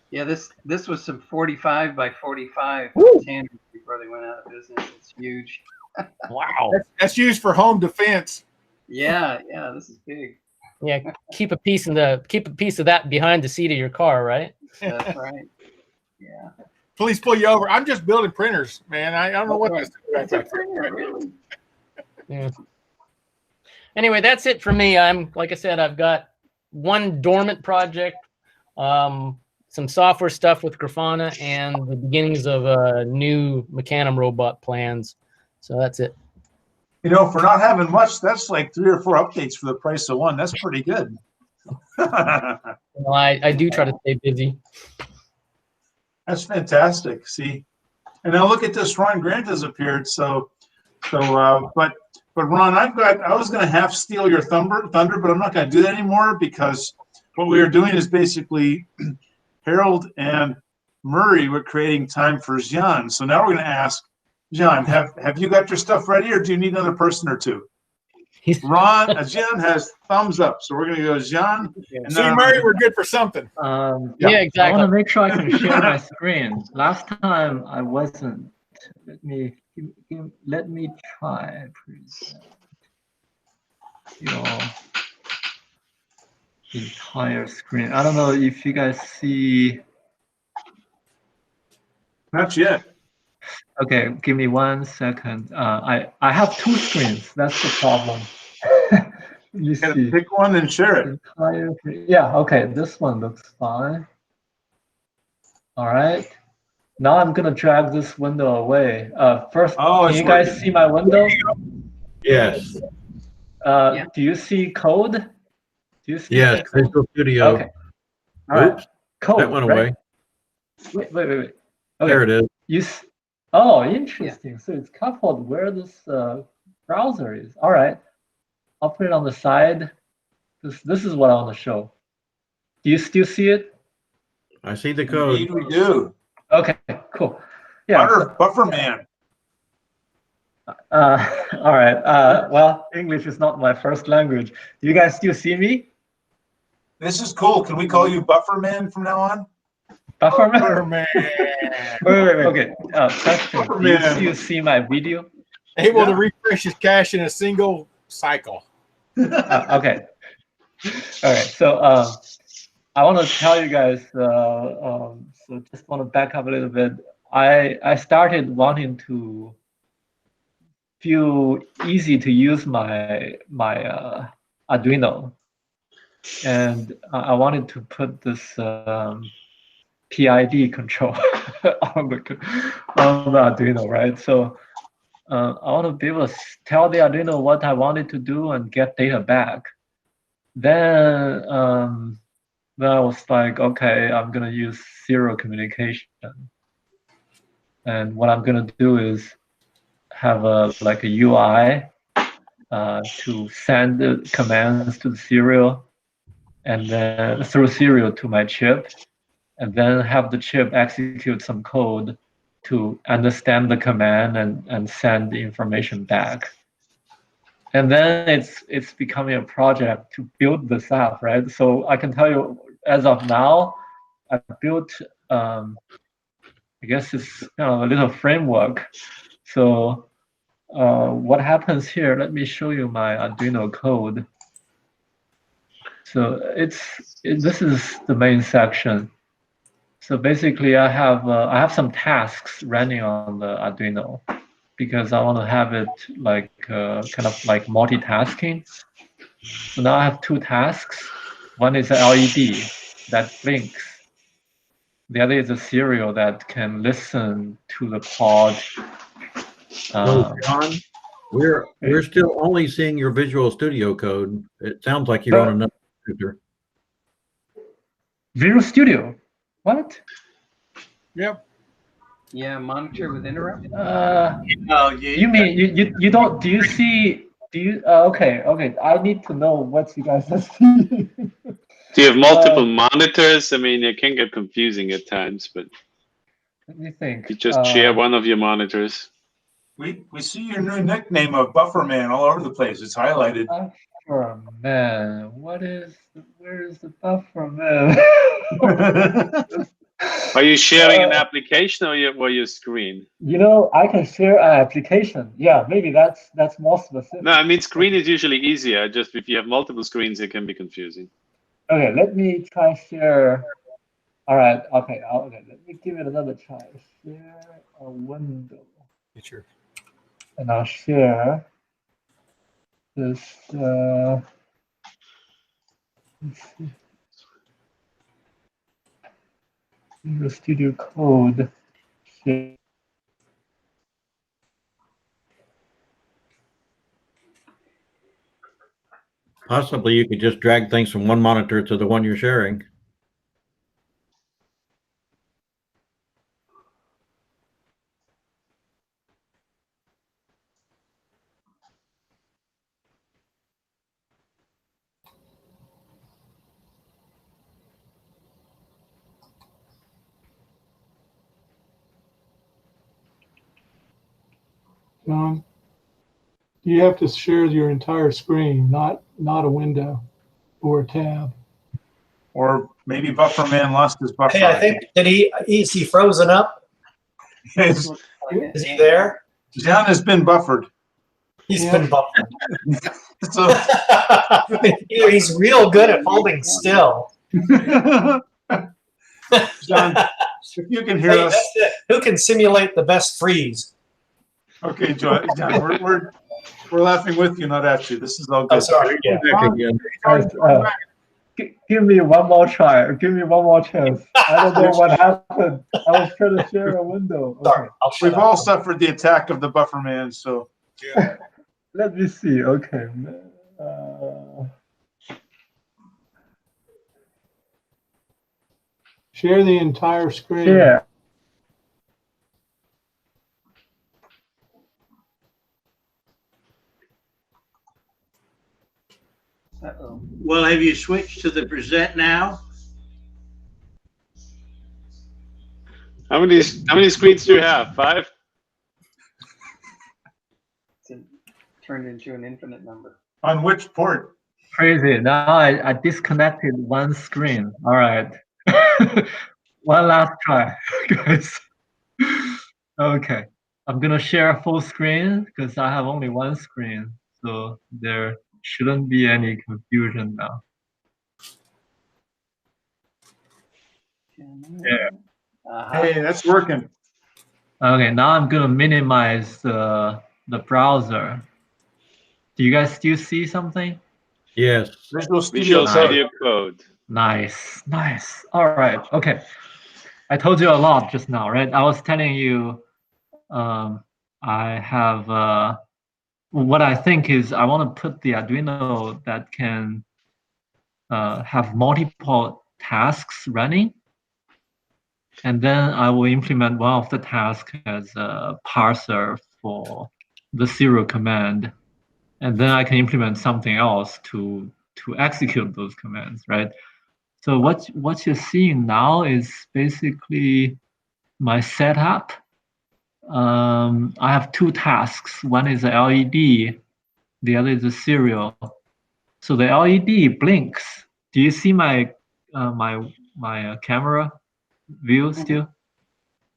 Yeah, this was some 45 by 45 standards before they went out of business. It's huge. Wow. That's used for home defense. Yeah, this is big. Yeah, keep a piece of that behind the seat of your car, right? That's right. Yeah. Police pull you over. I'm just building printers, man. I don't know what this is. That's a printer, really. Yeah. Anyway, that's it for me. Like I said, I've got one dormant project, some software stuff with Grafana, and the beginnings of a new Mecanum robot plans. So that's it. For not having much, that's like 3 or 4 updates for the price of one. That's pretty good. Well, I do try to stay busy. That's fantastic. See, and now look at this. Ron Grant has appeared. But Ron, I was going to half steal your thunder, but I'm not going to do that anymore, because what we are doing is basically Harold and Murray were creating time for Xian. So now we're going to ask Xian, have you got your stuff ready, or do you need another person or two? Jen has thumbs up, so we're gonna go Jen. And See, then Murray, we're good for something. Yeah, I exactly. want to make sure I can share my screen. Last time I wasn't. Let me try present your entire screen. I don't know if you guys see. not yet. Okay, give me 1 second. I have 2 screens. That's the problem. You Gotta see. pick one and share it. Entire. Yeah. Okay. This one looks fine. All right. Now I'm gonna drag this window away. First, Oh, can it's you guys working. see my window? Yes. Yeah. Do you see code? Do you see Yes. my code? Visual Studio. Okay. All right. Oops. Code. That went right? away. Wait. Okay. There it is. Oh, interesting. So it's coupled where this browser is. All right. I'll put it on the side. This is what I want to show. Do you still see it? I see the code. Indeed, we do. Okay. Cool. Yeah. Buffer man. All right. Well, English is not my first language. Do you guys still see me? This is cool. Can we call you Buffer Man from now on? Bufferman? Man. Wait. Okay. Question. Do you Bufferman. still see my video? Able to Yeah. refresh his cache in a single cycle. Okay. All right. So I want to tell you guys. So just want to back up a little bit. I started wanting to feel easy to use my Arduino, and I wanted to put this PID control on the Arduino, right? So I want to be able to tell the Arduino what I wanted to do and get data back. Then I was like, okay, I'm gonna use serial communication, and what I'm gonna do is have a UI to send the commands to the serial, and then through serial to my chip, and then have the chip execute some code to understand the command and send the information back. And then it's becoming a project to build this app, right? So I can tell you, as of now, I built, I guess it's a little framework. So what happens here? Let me show you my Arduino code. So this is the main section. So basically, I have some tasks running on the Arduino because I want to have it like kind of like multitasking. So now I have 2 tasks. One is an LED that blinks. The other is a serial that can listen to the pod. So, John, we're still only seeing your Visual Studio code. It sounds like you're on another computer. Visual Studio. What? Yep. Yeah, monitor with interrupt. You mean you don't? Do you see? Do you? Okay. I need to know what you guys are seeing. Do you have multiple monitors? I mean, it can get confusing at times, but Let me think. you just share one of your monitors. We see your new nickname of Buffer Man all over the place. It's highlighted. Buffer man. Where is the buffer man? Are you sharing an application or your screen? I can share an application. Yeah, maybe that's more specific. No, I mean screen is usually easier. Just if you have multiple screens, it can be confusing. Okay, let me try share. All right. Okay. Let me give it another try. Share a window. Sure. And I'll share this. Let's see. Visual Studio Code. Share. Possibly you could just drag things from one monitor to the one you're sharing. You have to share your entire screen, not a window or a tab. Or maybe Bufferman lost his buffer. Hey, I think, is he frozen up? Is Is he there? John has been buffered. He's been buffered. So He's real good at holding still. John, if you can hear Hey, us. that's it. Who can simulate the best freeze? Okay, John, we're laughing with you, not at you. This is all good. Oh, sorry. Yeah. Back again. Guys, give me one more try. Give me one more chance. I don't know what happened. I was trying to share a window. Okay. Sorry. I'll shut We've up. all suffered the attack of the buffer man, so Let me see. Okay. Share the entire screen. Yeah. Uh-oh. Well, have you switched to the present now? How many screens do you have? 5? It's turned into an infinite number. on which port? Crazy. Now I disconnected one screen. All right. One last try, guys. Okay. I'm going to share full screen because I have only one screen. So there shouldn't be any confusion now. Yeah. Hey, that's working. Okay, now I'm going to minimize the browser. Do you guys still see something? Yes. Visual Visual Studio Code. Nice, nice. All right, okay. I told you a lot just now, right? I was telling you I have, what I think is I want to put the Arduino that can have multiple tasks running. And then I will implement one of the tasks as a parser for the serial command. And then I can implement something else to execute those commands, right? So what you're seeing now is basically my setup. I have two tasks. One is a LED, the other is a serial. So the LED blinks. Do you see my my camera view still?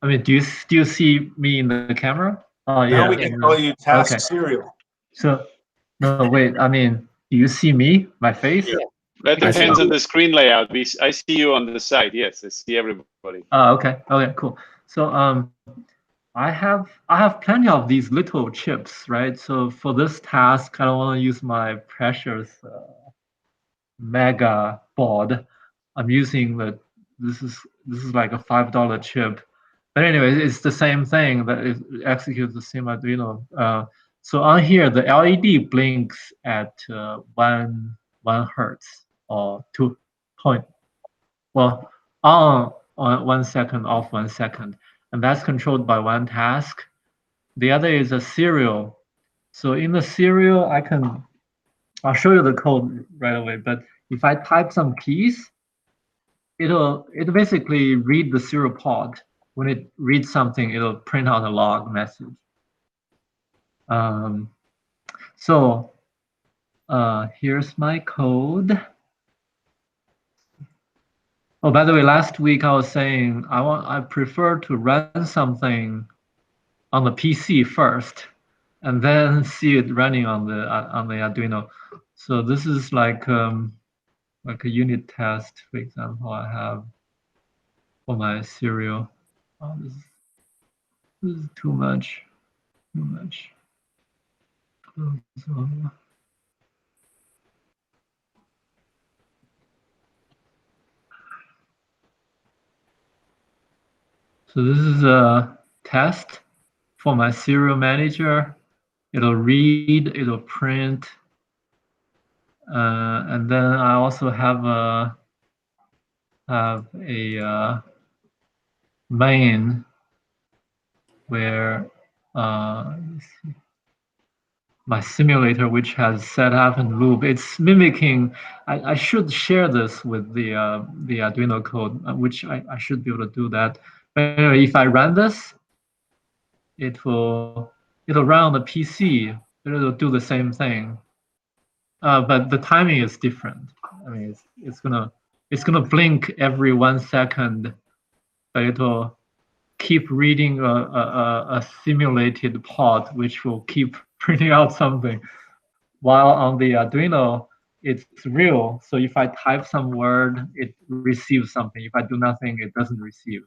I mean, do you still see me in the camera? Oh yeah. Now we can call you task serial. So no, wait. I mean, do you see me, my face? Yeah. That depends on the screen layout. I see you on the side. Yes, I see everybody. Okay. Okay. Cool. So I have plenty of these little chips, right? So for this task, I don't want to use my precious mega board. I'm using this is like a $5 chip. But anyway, it's the same thing that it executes the same Arduino. So on here, the LED blinks at 1 hertz or 2 point. Well, on 1 second, off 1 second, and that's controlled by one task. The other is a serial. So in the serial, I'll show you the code right away. But if I type some keys, it'll basically read the serial pod. When it reads something, it'll print out a log message. So here's my code. Oh, by the way, last week I was saying I prefer to run something on the PC first, and then see it running on the Arduino. So this is like a unit test, for example. I have for my serial. Oh, this is too much. Too much. So this is a test for my serial manager. It'll read, it'll print, and then I also have a main where my simulator, which has setup and loop, it's mimicking. I should share this with the Arduino code, which I should be able to do that. But anyway, if I run this, it'll run on the PC it'll do the same thing. But the timing is different. I mean, it's gonna blink every 1 second, but it'll keep reading a simulated pod, which will keep printing out something. While on the Arduino, it's real. So if I type some word, it receives something. If I do nothing, it doesn't receive.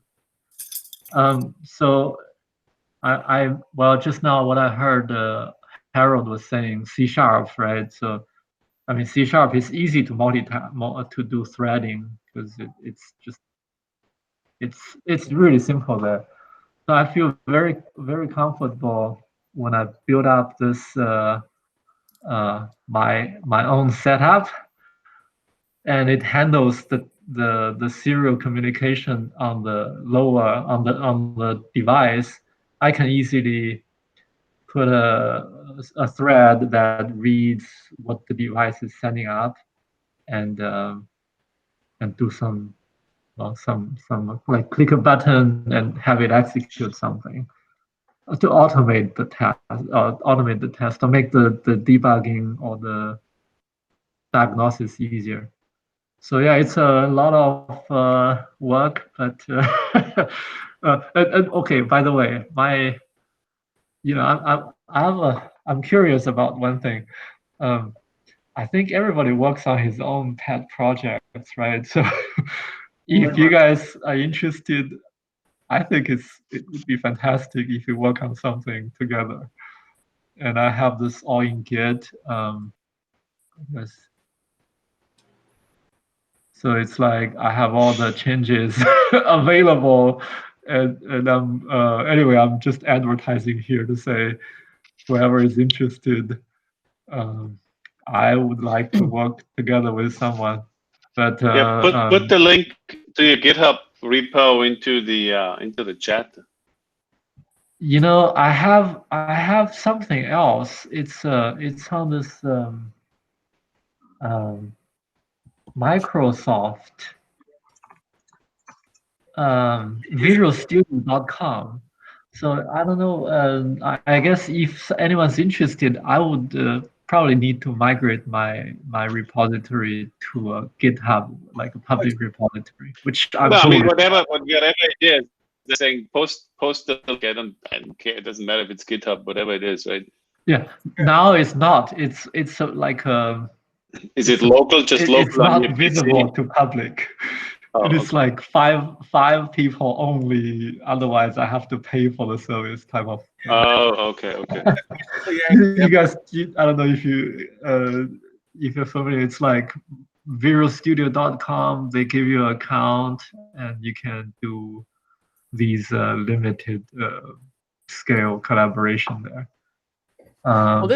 So well, just now what I heard Harold was saying, C#, right? So I mean, C# is easy to multitask, to do threading, because it's really simple there. So I feel very, very comfortable when I build up this my own setup, and it handles the serial communication on the device. I can easily put a thread that reads what the device is sending up, and do some like click a button and have it execute something to automate the test, or make the debugging or the diagnosis easier. So yeah, it's a lot of work, but and okay. By the way, I'm curious about one thing. I think everybody works on his own pet projects, right? So if you guys are interested, I think it would be fantastic if we work on something together. And I have this all in Git. Yes. So it's like I have all the changes available, and anyway, I'm just advertising here to say, whoever is interested, I would like to work together with someone. But yeah, put the link to your GitHub repo into the chat. You know, I have something else. It's on this Microsoft VisualStudio.com. So I don't know. I guess if anyone's interested, I would probably need to migrate my repository to a GitHub, like a public repository, which I'm No, I mean, totally whatever it is, they're saying post the link. I don't care. It doesn't matter if it's GitHub, whatever it is, right? Yeah. Now it's not. It's like a. Is it local? Just local? It's not visible to public. Oh, it is like five people only. Otherwise, I have to pay for the service type of. Oh, okay. You guys, I don't know if you're familiar. It's like VisualStudio.com. They give you an account, and you can do these limited scale collaboration there. Well,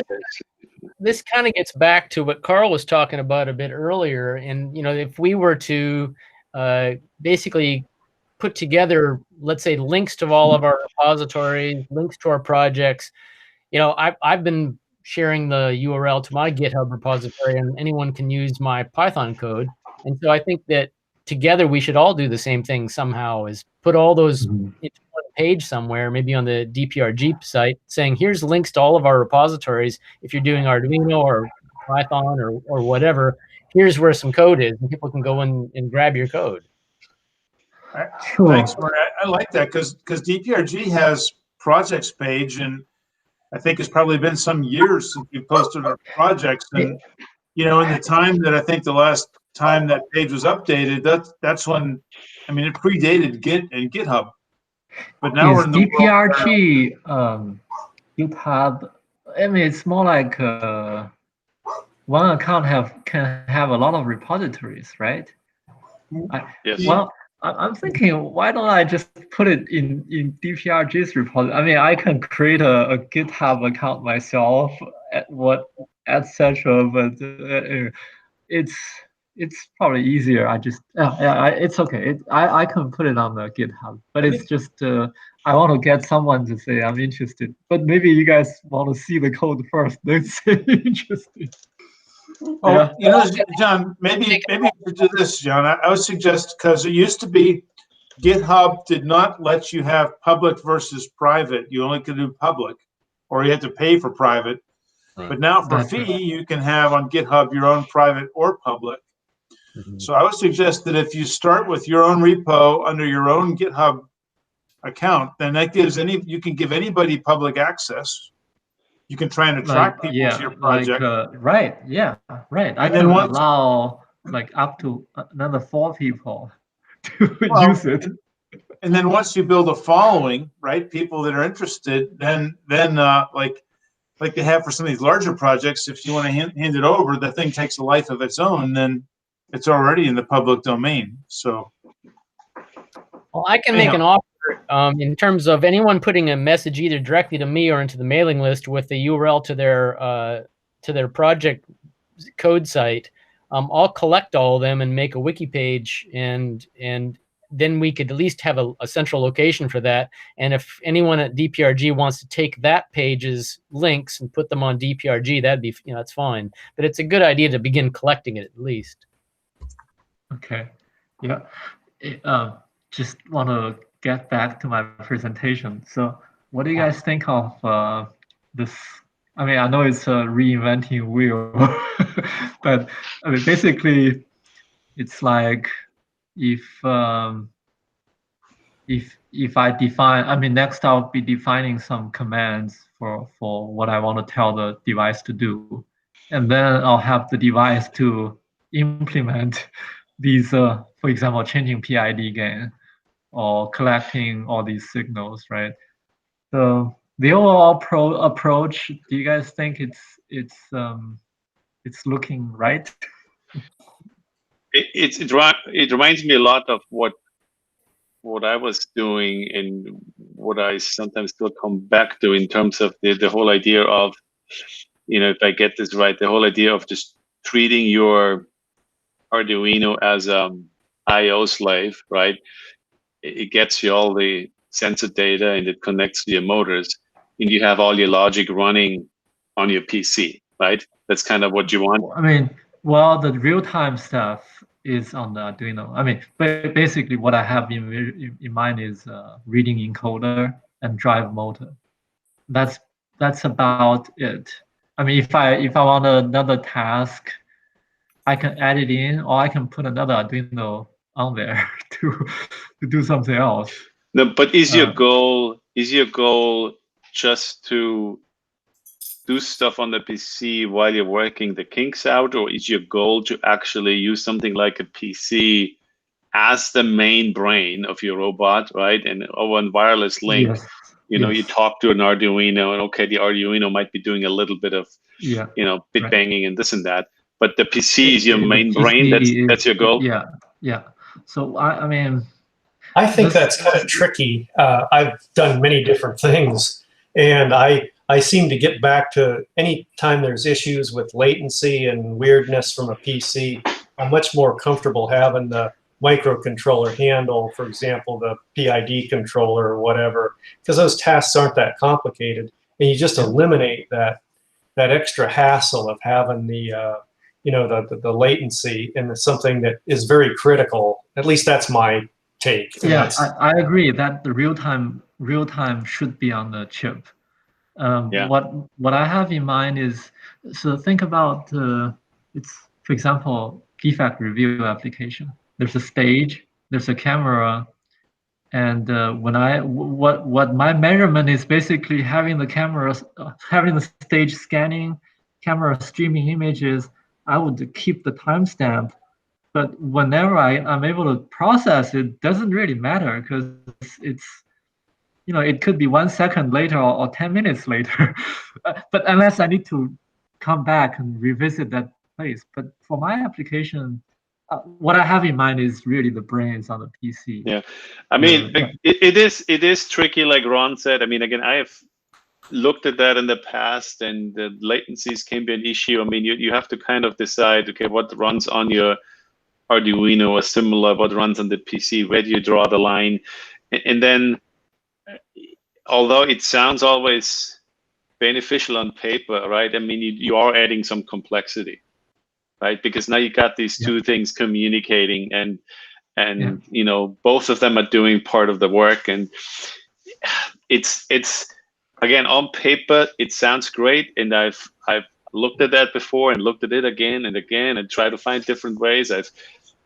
this kind of gets back to what Carl was talking about a bit earlier. And, you know, if we were to basically put together, let's say, links to all of our repositories, links to our projects, you know, I've been sharing the URL to my GitHub repository, and anyone can use my Python code. And so I think that together we should all do the same thing somehow, is put all those into one page somewhere, maybe on the DPRG site, saying here's links to all of our repositories. If you're doing Arduino or Python or whatever, here's where some code is, and people can go in and grab your code. Sure. Thanks, Mark. I like that because DPRG has projects page, and I think it's probably been some years since we posted our projects. And you know, in the time that I think the last time that page was updated, that's when, I mean, it predated Git and GitHub. But now we're in the DPRG GitHub. I mean, it's more like one account can have a lot of repositories, right? Yes. Well, I'm thinking, why don't I just put it in DPRG's repository? I mean, I can create a GitHub account myself, etc. But it's probably easier. It's okay. I can put it on the GitHub, but it's just I want to get someone to say I'm interested. But maybe you guys want to see the code first, then say interested. Oh, yeah. You know, John, maybe we could do this, John. I would suggest, because it used to be GitHub did not let you have public versus private. You only could do public, or you had to pay for private. But now for fee, you can have on GitHub your own private or public. So I would suggest that if you start with your own repo under your own GitHub account, then that gives you can give anybody public access. You can try and attract people to your project. Right. Yeah. Right. I can allow like up to another 4 people to use it. And then once you build a following, right, people that are interested, then like they have for some of these larger projects, if you want to hand it over, the thing takes a life of its own, then it's already in the public domain. So, well, I can make an offer in terms of anyone putting a message either directly to me or into the mailing list with the URL to their project code site. I'll collect all of them and make a wiki page, and then we could at least have a central location for that. And if anyone at DPRG wants to take that page's links and put them on DPRG, that'd be, that's fine. But it's a good idea to begin collecting it at least. Okay. Yeah. Just want to get back to my presentation. So what do you guys think of this? I mean, I know it's a reinventing wheel, but I mean, basically it's like, if I define, I mean, next I'll be defining some commands for what I want to tell the device to do, and then I'll have the device to implement these, for example, changing PID gain or collecting all these signals, right? So the overall approach, do you guys think it's looking right? It reminds me a lot of what I was doing and what I sometimes still come back to in terms of the whole idea of, if I get this right, the whole idea of just treating your Arduino as IO slave, right? It gets you all the sensor data and it connects to your motors, and you have all your logic running on your PC, right? That's kind of what you want. I mean, well, the real-time stuff is on the Arduino. I mean, basically what I have in mind is reading encoder and drive motor. That's about it. I mean, if I want another task, I can add it in, or I can put another Arduino on there to do something else. No, but is your goal just to do stuff on the PC while you're working the kinks out, or is your goal to actually use something like a PC as the main brain of your robot, right? And over a wireless link, yes. You talk to an Arduino, and okay, the Arduino might be doing a little bit of, bit banging and this and that, but the PC is your main brain. That's your goal. Yeah. So I mean, I think that's kind of tricky. I've done many different things, and I seem to get back to any time there's issues with latency and weirdness from a PC, I'm much more comfortable having the microcontroller handle, for example, the PID controller or whatever, because those tasks aren't that complicated, and you just eliminate that extra hassle of having the the latency into something that is very critical. At least that's my take. Yeah, I agree that the real time should be on the chip. What I have in mind is, so think about it's, for example, defect review application. There's a stage, there's a camera, and what my measurement is basically having the cameras, having the stage scanning, camera streaming images. I would keep the timestamp, but whenever I'm able to process it, doesn't really matter, because it's, it could be 1 second later or 10 minutes later, but unless I need to come back and revisit that place. But for my application, what I have in mind is really the brains on the PC. Yeah, I mean, it is tricky, like Ron said. I mean, again, I have looked at that in the past, and the latencies can be an issue. I mean, you have to kind of decide, okay, what runs on your Arduino or similar, what runs on the PC, where do you draw the line? And then, although it sounds always beneficial on paper, right? I mean, you are adding some complexity, right? Because now you got these two things communicating, and both of them are doing part of the work, and it's again, on paper, it sounds great, and I've looked at that before and looked at it again and again and tried to find different ways.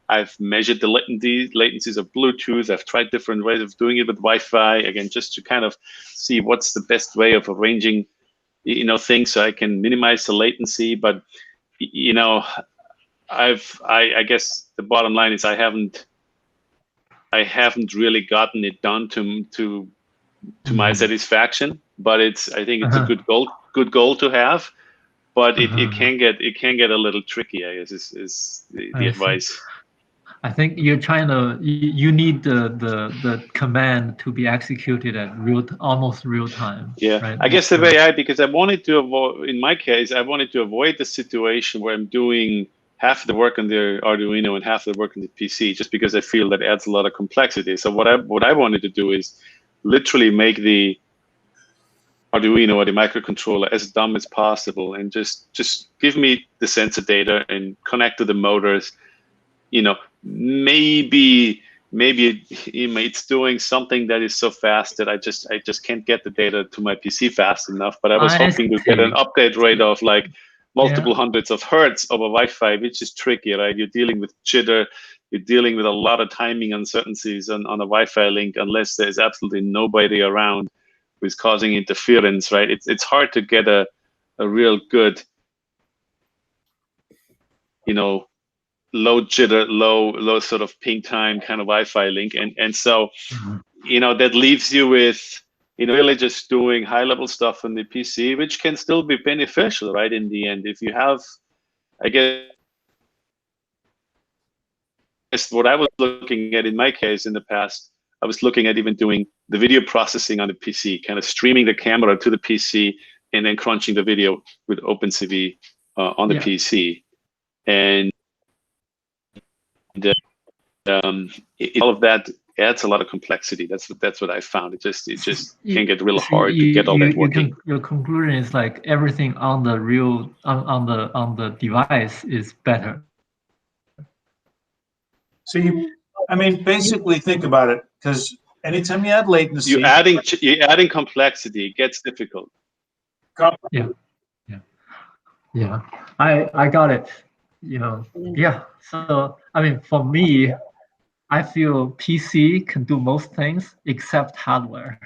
I've measured the latencies of Bluetooth. I've tried different ways of doing it with Wi-Fi, again, just to kind of see what's the best way of arranging, things so I can minimize the latency. But, I guess the bottom line is I haven't really gotten it done to my satisfaction. But I think it's a good goal to have. But it can get a little tricky, I guess, is the advice. I think you're trying to, you need the command to be executed at almost real time. Yeah, right? I guess because I wanted to avoid, in my case, I wanted to avoid the situation where I'm doing half the work on the Arduino and half the work on the PC, just because I feel that adds a lot of complexity. So what I wanted to do is literally make the Arduino or the microcontroller as dumb as possible, and just give me the sensor data and connect to the motors. Maybe it's doing something that is so fast that I just can't get the data to my PC fast enough. But I was hoping to get an update rate of like multiple hundreds of hertz over Wi-Fi, which is tricky, right? You're dealing with jitter, you're dealing with a lot of timing uncertainties on a Wi-Fi link, unless there's absolutely nobody around who's causing interference, right? It's hard to get a real good, low jitter, low sort of ping time kind of Wi-Fi link, and so that leaves you with really just doing high level stuff on the PC, which can still be beneficial, right? In the end, if you have, I guess what I was looking at in my case in the past, I was looking at even doing the video processing on the PC, kind of streaming the camera to the PC and then crunching the video with OpenCV on the PC, and all of that adds a lot of complexity. That's what I found. It just can get real hard to get all that working. Your conclusion is like everything on the on the device is better. So basically think about it, because anytime you add latency, you're adding complexity. It gets difficult. Yeah. I got it. Yeah. So for me, I feel PC can do most things except hardware.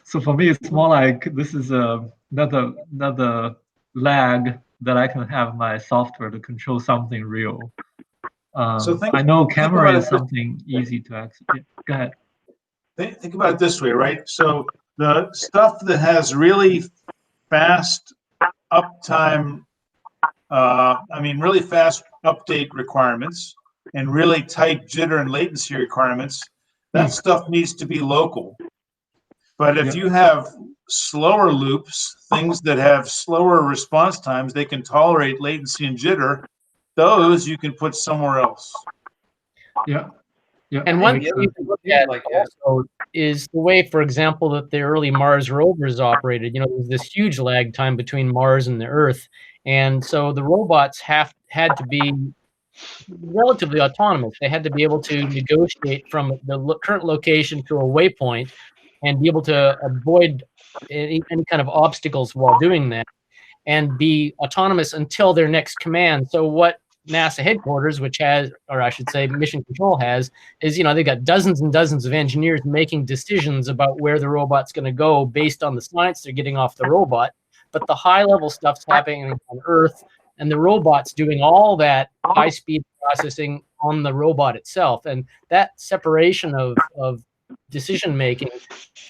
So for me, it's more like this is another lag that I can have my software to control something real. I know camera is something easy to execute. Go ahead. Think about it this way, right? So the stuff that has really fast uptime, really fast update requirements and really tight jitter and latency requirements, that stuff needs to be local. But if you have slower loops, things that have slower response times, they can tolerate latency and jitter, those you can put somewhere else. Yeah. And one thing you can look at also is the way, for example, that the early Mars rovers operated. There's this huge lag time between Mars and the Earth. And so the robots had to be relatively autonomous. They had to be able to negotiate from the current location to a waypoint and be able to avoid any kind of obstacles while doing that, and be autonomous until their next command. So what NASA headquarters, which has, or I should say Mission Control has, is, they've got dozens and dozens of engineers making decisions about where the robot's going to go based on the science they're getting off the robot. But the high level stuff's happening on Earth, and the robot's doing all that high speed processing on the robot itself. And that separation of decision making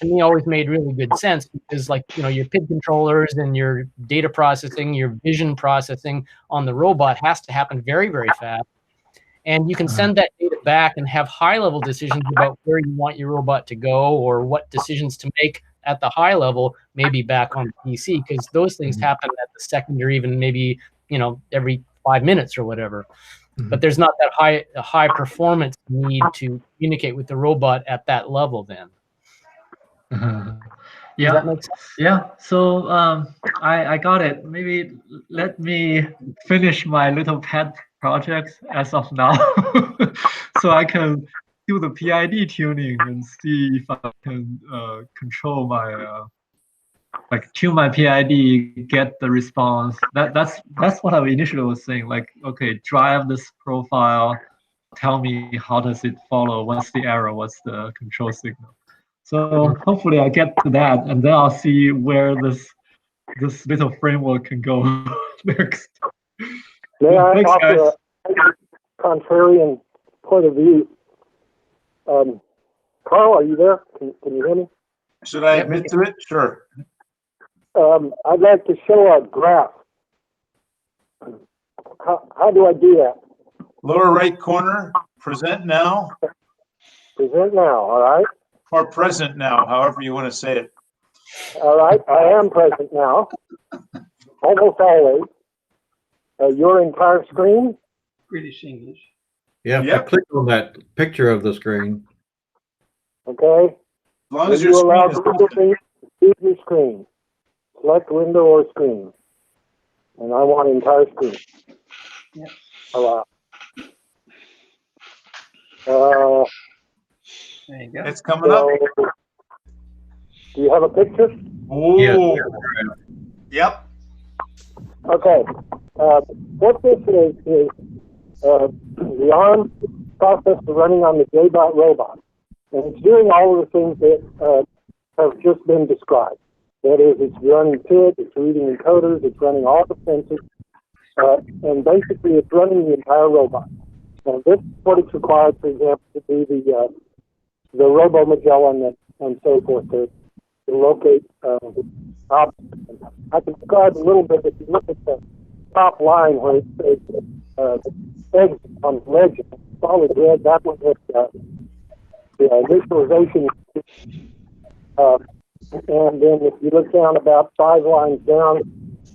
to me always made really good sense, because your PID controllers and your data processing, your vision processing on the robot has to happen very, very fast. And you can send that data back and have high level decisions about where you want your robot to go, or what decisions to make at the high level, maybe back on the PC, because those things happen at the second, or even maybe, every 5 minutes or whatever. But there's not that high performance need to communicate with the robot at that level then. Yeah. Does that make sense? Yeah. So I got it. Maybe let me finish my little pet project as of now, so I can do the PID tuning and see if I can control my like tune my PID, get the response. That's what I initially was saying. Like, okay, drive this profile, tell me how does it follow, what's the error, what's the control signal. So hopefully I get to that, and then I'll see where this little framework can go next. May I Thanks, offer guys. a contrarian point of view? Carl, are you there? Can you hear me? Should I admit to it? Sure. I'd like to show a graph. How do I do that? Lower right corner, present now, Present now, all right? or present now, however you want to say it. All right, I am present now, almost always. Your entire screen? British English. Yeah, Yep. I clicked on that picture of the screen. Okay. As long When as your you allow screen is Google open. Meet, choose your screen. Select window or screen. And I want entire screen. Yeah. Allow. There you go. It's coming up. So, do you have a picture? Oh, yep. Okay. What this is the ARM processor running on the JBot robot. And it's doing all of the things that have just been described. That is, it's running PID, it's reading encoders, it's running all the sensors, and basically it's running the entire robot. And this is what it's required, for example, to do the Robo Magellan and so forth to locate objects. I can describe a little bit if you look at the top line where it says exit on the legend, solid red, that one has the initialization. And then if you look down about 5 lines down,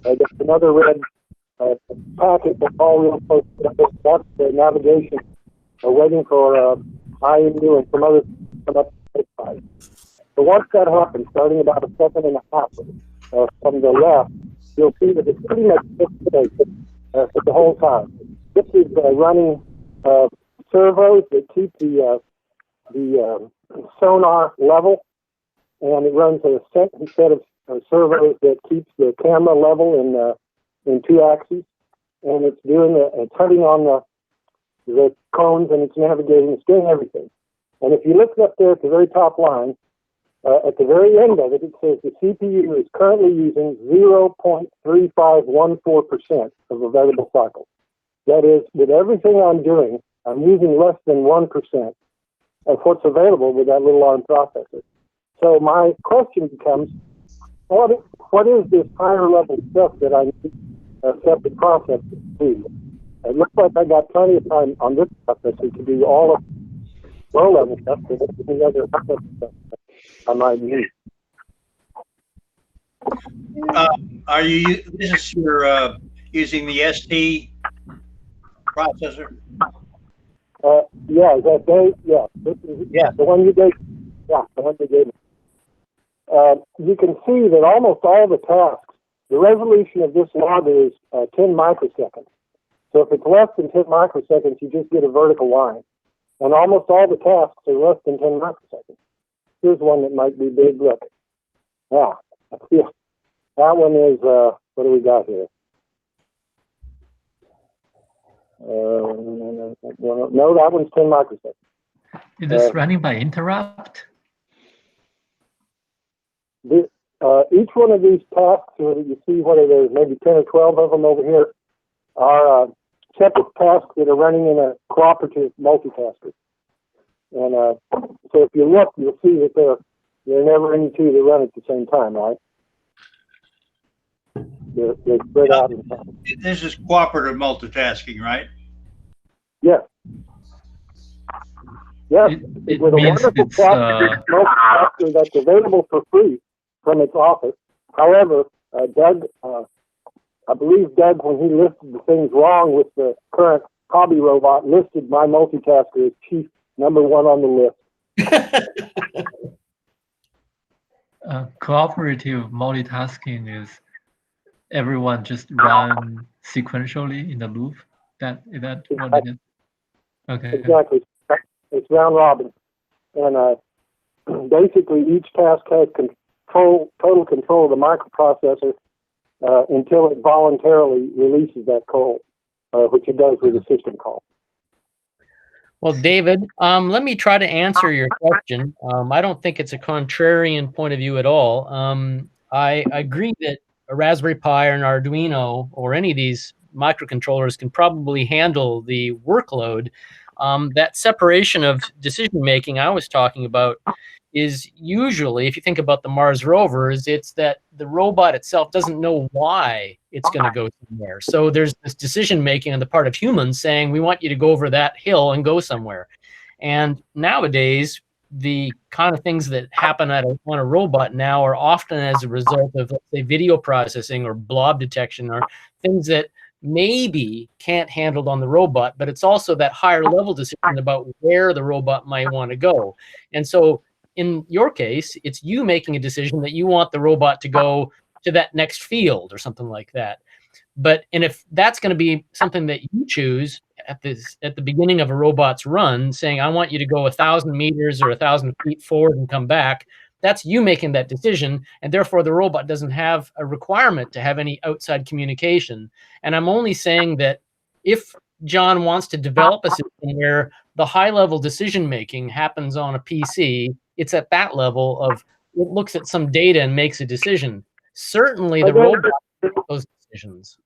there's another red packet that's all real close to that. That's the navigation, waiting for IMU and some other come up to the side. So once that happens, starting about a second and a half from the left, you'll see that it's pretty much for the whole time. This is running servos that keep the sonar level, and it runs a second set of servos that keeps the camera level in 2 axes, and it's doing it's hunting on the cones, and it's navigating, it's doing everything. And if you look up there at the very top line, at the very end of it, it says the CPU is currently using 0.3514% of available cycles. That is, with everything I'm doing, I'm using less than 1% of what's available with that little ARM processor. So my question becomes, what is this higher level stuff that I need a separate processor to do? It looks like I got plenty of time on this processor to do all of low level stuff, but any other high level stuff I might need. Are you, this is your, using the ST processor? Yeah, is that they? Yeah, this is, Yeah. the one you gave. Yeah, the one you gave me. You can see that almost all the tasks, the resolution of this log is 10 microseconds. So if it's less than 10 microseconds, you just get a vertical line. And almost all the tasks are less than 10 microseconds. Here's one that might be big. Look. Yeah. That one is, what do we got here? No, that one's 10 microseconds. Is this running by interrupt? Each one of these tasks, you see what it is, maybe 10 or 12 of them over here, are separate tasks that are running in a cooperative multitasker. And so if you look, you'll see that there are never any 2 that run at the same time, right? They're spread out in time. This is cooperative multitasking, right? Yes. Yes. It With a means wonderful it's cooperative multitasker that's available for free from its office. However, Doug, I believe Doug, when he listed the things wrong with the current hobby robot, listed my multitasker as chief number 1 on the list. Cooperative multitasking is everyone just run sequentially in the loop. Is that what it is? Okay. Exactly. It's round robin. And basically each task has total control of the microprocessor until it voluntarily releases that code, which it does with a system call. Well, David, let me try to answer your question. I don't think it's a contrarian point of view at all. I agree that a Raspberry Pi or an Arduino or any of these microcontrollers can probably handle the workload. That separation of decision making I was talking about is usually, if you think about the Mars rovers, it's that the robot itself doesn't know why it's going to go somewhere. So there's this decision making on the part of humans saying, we want you to go over that hill and go somewhere. And nowadays, the kind of things that happen on a robot now are often as a result of, let's say, video processing or blob detection or things that maybe can't handled on the robot, but it's also that higher level decision about where the robot might want to go. And so in your case, it's you making a decision that you want the robot to go to that next field or something like that. And if that's going to be something that you choose at the beginning of a robot's run, saying, I want you to go 1,000 meters or 1,000 feet forward and come back, that's you making that decision. And therefore, the robot doesn't have a requirement to have any outside communication. And I'm only saying that if John wants to develop a system where the high-level decision-making happens on a PC, it's at that level of it looks at some data and makes a decision. Certainly, the robot makes those decisions.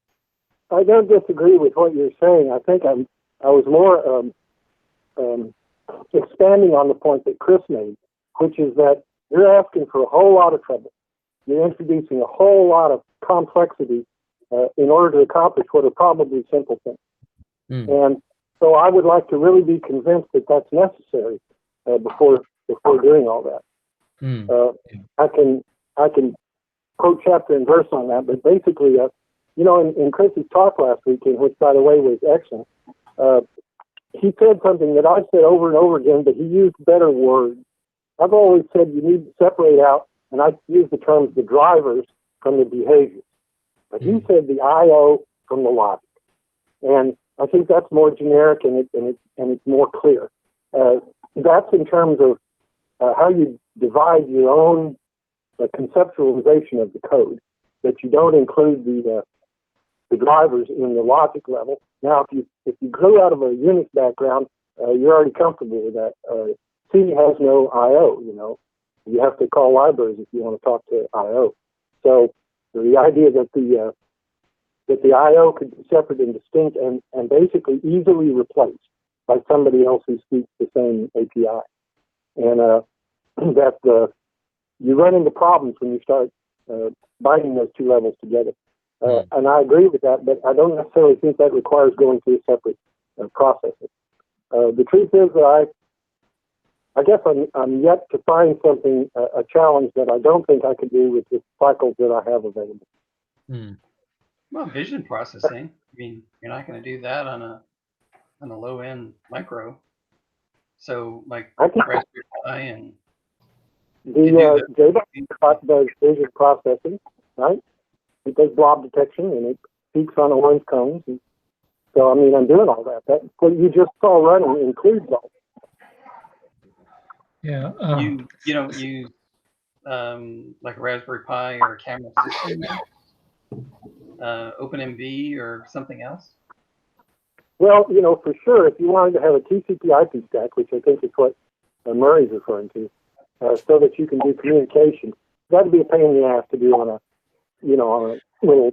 I don't disagree with what you're saying. I think I was more expanding on the point that Chris made, which is that you're asking for a whole lot of trouble. You're introducing a whole lot of complexity in order to accomplish what are probably simple things. And so I would like to really be convinced that that's necessary before doing all that. I can quote chapter and verse on that, but basically, in Chris's talk last weekend, which by the way was excellent, he said something that I've said over and over again, but he used better words. I've always said you need to separate out, and I use the terms the drivers from the behaviors. But he said the I/O from the logic, and I think that's more generic and it's more clear. That's in terms of how you divide your own conceptualization of the code, that you don't include the drivers in the logic level. Now, if you grew out of a Unix background, you're already comfortable with that. C has no I/O. You have to call libraries if you want to talk to I/O. So the idea that the I/O could be separate and distinct and basically easily replaced by somebody else who speaks the same API, and that you run into problems when you start binding those two levels together. And I agree with that, but I don't necessarily think that requires going through a separate processor. The truth is that I guess I'm yet to find something, a challenge that I don't think I could do with the cycles that I have available. Well, vision processing. I mean, you're not going to do that on a low-end micro. So, like Raspberry Pi and the JBoss does vision processing, right? It does blob detection and it peaks on orange cones. And so, I mean, I'm doing all that. That what you just saw running includes all. Yeah. You don't use like a Raspberry Pi or a camera system, OpenMV or something else? Well, for sure, if you wanted to have a TCP/IP stack, which I think is what Murray's referring to, so that you can do communication, that'd be a pain in the ass to do on a little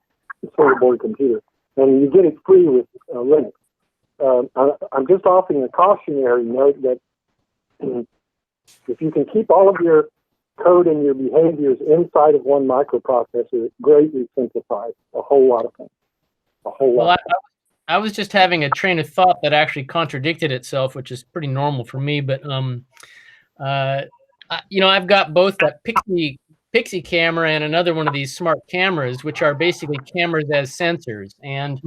single board computer, and you get it free with Linux. I'm just offering a cautionary note that if you can keep all of your code and your behaviors inside of one microprocessor, it greatly simplifies a whole lot of things. I was just having a train of thought that actually contradicted itself, which is pretty normal for me. But I've got both that Pixie camera and another one of these smart cameras, which are basically cameras as sensors. And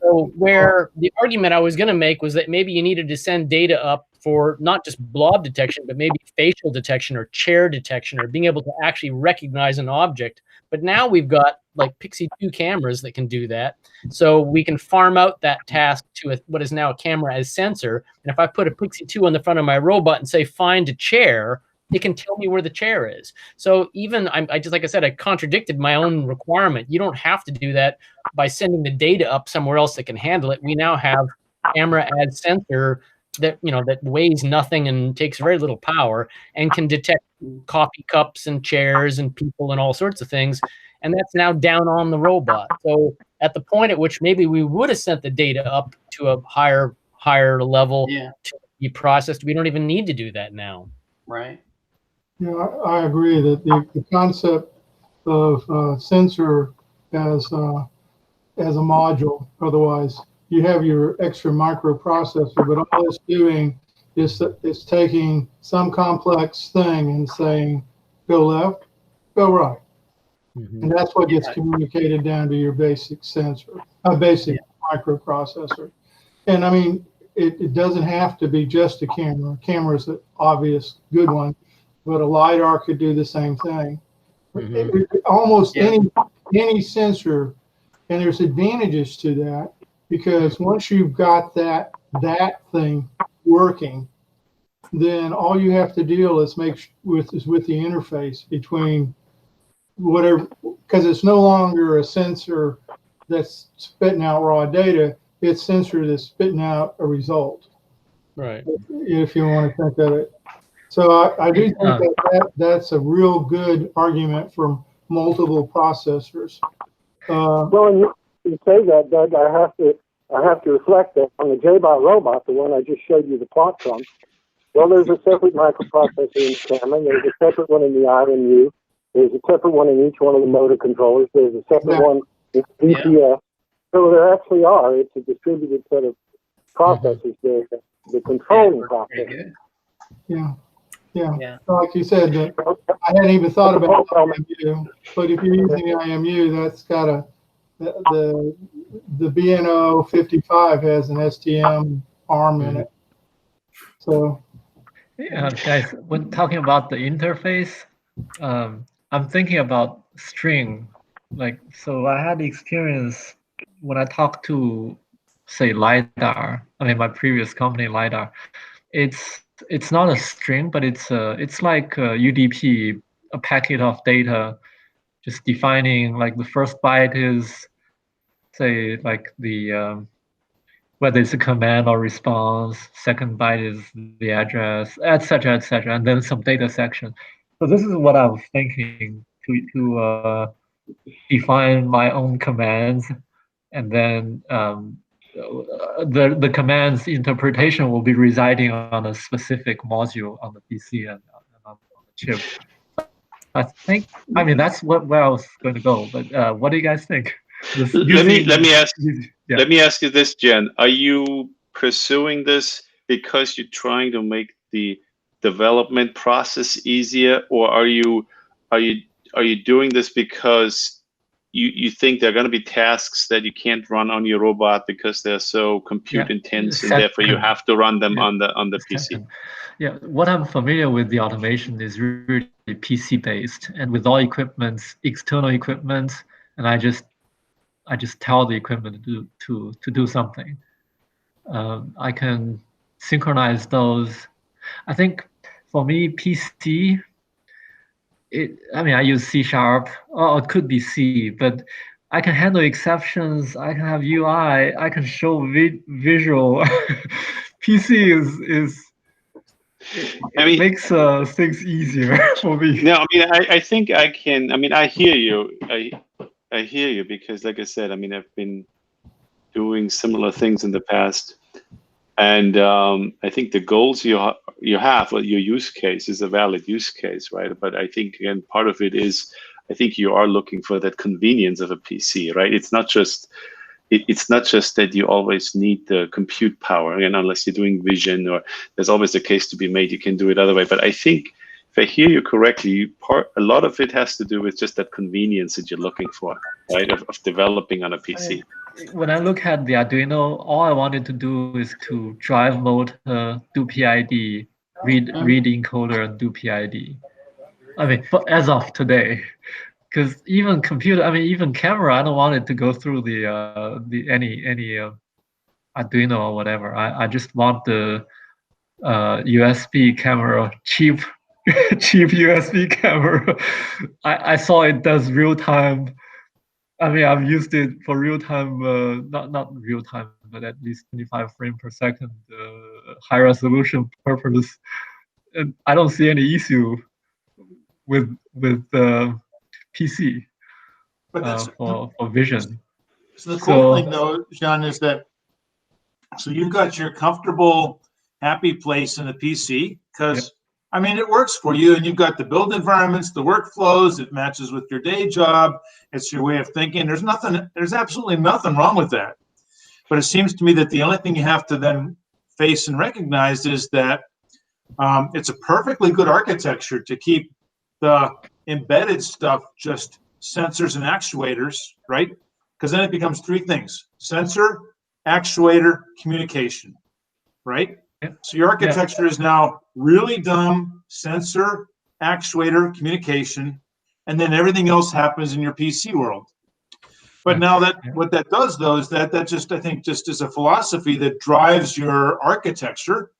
so where the argument I was going to make was that maybe you needed to send data up for not just blob detection, but maybe facial detection or chair detection or being able to actually recognize an object. But now we've got like Pixie 2 cameras that can do that. So we can farm out that task to what is now a camera as sensor. And if I put a Pixie 2 on the front of my robot and say, find a chair, it can tell me where the chair is. So even I just, like I said, I contradicted my own requirement. You don't have to do that by sending the data up somewhere else that can handle it. We now have camera add sensor that, you know, that weighs nothing and takes very little power and can detect coffee cups and chairs and people and all sorts of things. And that's now down on the robot. So at the point at which maybe we would have sent the data up to a higher level to be processed, we don't even need to do that now. Right. Yeah, I agree that the concept of sensor as a module, otherwise you have your extra microprocessor, but all it's doing is it's taking some complex thing and saying, go left, go right. And that's what gets communicated down to your basic sensor, a basic microprocessor. And I mean, it doesn't have to be just a camera. A camera is an obvious good one, but a LiDAR could do the same thing. Almost any sensor, and there's advantages to that, because once you've got that thing working, then all you have to deal is with the interface between whatever, because it's no longer a sensor that's spitting out raw data, it's sensor that's spitting out a result. Right. If you want to think of it. So I do think that's a real good argument for multiple processors. Well, and you say that, Doug, I have to reflect that on the JBot robot, the one I just showed you the plot from. Well, there's a separate microprocessor in the camera. There's a separate one in the IMU. There's a separate one in each one of the motor controllers. There's a separate one in DPS. So there actually are. It's a distributed set of processors there, the controlling processors. Yeah. So like you said, I hadn't even thought about IMU, but if you're using the IMU, that's got the BNO 55 has an STM arm in it. So. Guys, when talking about the interface, I'm thinking about string. So I had the experience when I talked to, say, LiDAR. I mean, my previous company, LiDAR. It's not a string, but it's like a UDP, a packet of data, just defining like the first byte is, say, like the whether it's a command or response. Second byte is the address, etc., and then some data section. So this is what I was thinking to define my own commands, and then the command's interpretation will be residing on a specific module on the PC and on the chip. I think, I mean, that's where I was going to go. But what do you guys think? Let me ask you this, Jen. Are you pursuing this because you're trying to make the development process easier, or are you doing this because you think there are going to be tasks that you can't run on your robot because they're so compute intense, and therefore you have to run them on the PC? Yeah, what I'm familiar with the automation is really PC based, and with all equipments, external equipment, and I just tell the equipment to do something. I can synchronize those. I think for me, PC, I mean, I use C#, or it could be C, but I can handle exceptions. I can have UI. I can show visual. PC makes things easier for me. No, I mean, I think I can. I mean, I hear you. I hear you, because, like I said, I mean, I've been doing similar things in the past, and I think the goals you have, or your use case, is a valid use case, right? But I think, again, part of it is, I think you are looking for that convenience of a PC, right? It's not just that you always need the compute power, and unless you're doing vision, or there's always a case to be made, you can do it other way. But I think, if I hear you correctly, a lot of it has to do with just that convenience that you're looking for, right? Of developing on a PC. When I look at the Arduino, all I wanted to do is to drive motor, do PID, read encoder, and do PID. I mean, as of today, because even computer, I mean, even camera, I don't want it to go through any Arduino or whatever. I just want the USB camera, cheap cheap USB camera. I saw it does real time. I mean, I've used it for real time, not real time, but at least 25 frames per second, high resolution purpose. And I don't see any issue with PC But for vision. so the cool thing though, John, is that so you've got your comfortable, happy place in the PC because I mean it works for you, and you've got the build environments, the workflows, it matches with your day job, it's your way of thinking. There's absolutely nothing wrong with that. But it seems to me that the only thing you have to then face and recognize is that it's a perfectly good architecture to keep the embedded stuff just sensors and actuators, right? Because then it becomes three things: sensor, actuator, communication, right? So your architecture is now really dumb: sensor, actuator, communication, and then everything else happens in your PC world. But now that what that does though is that just, I think, just is a philosophy that drives your architecture.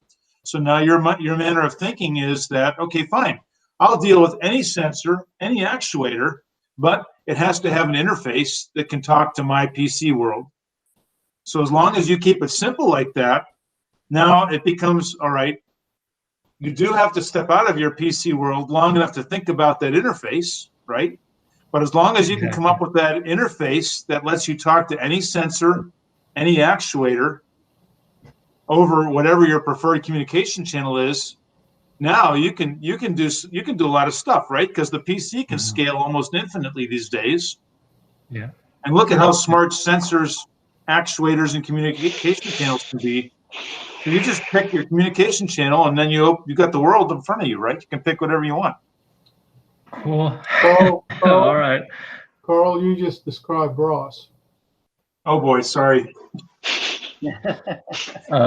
So now your manner of thinking is that, okay, fine, I'll deal with any sensor, any actuator, but it has to have an interface that can talk to my PC world. So as long as you keep it simple like that, now it becomes, all right, you do have to step out of your PC world long enough to think about that interface, right? But as long as you can come up with that interface that lets you talk to any sensor, any actuator over whatever your preferred communication channel is, now you can do a lot of stuff, right? Because the PC can scale almost infinitely these days. Yeah. And look at how smart sensors, actuators, and communication channels can be. So you just pick your communication channel, and then you got the world in front of you, right? You can pick whatever you want. Cool. Carl, All right. Carl, you just described ROS. Oh boy, sorry.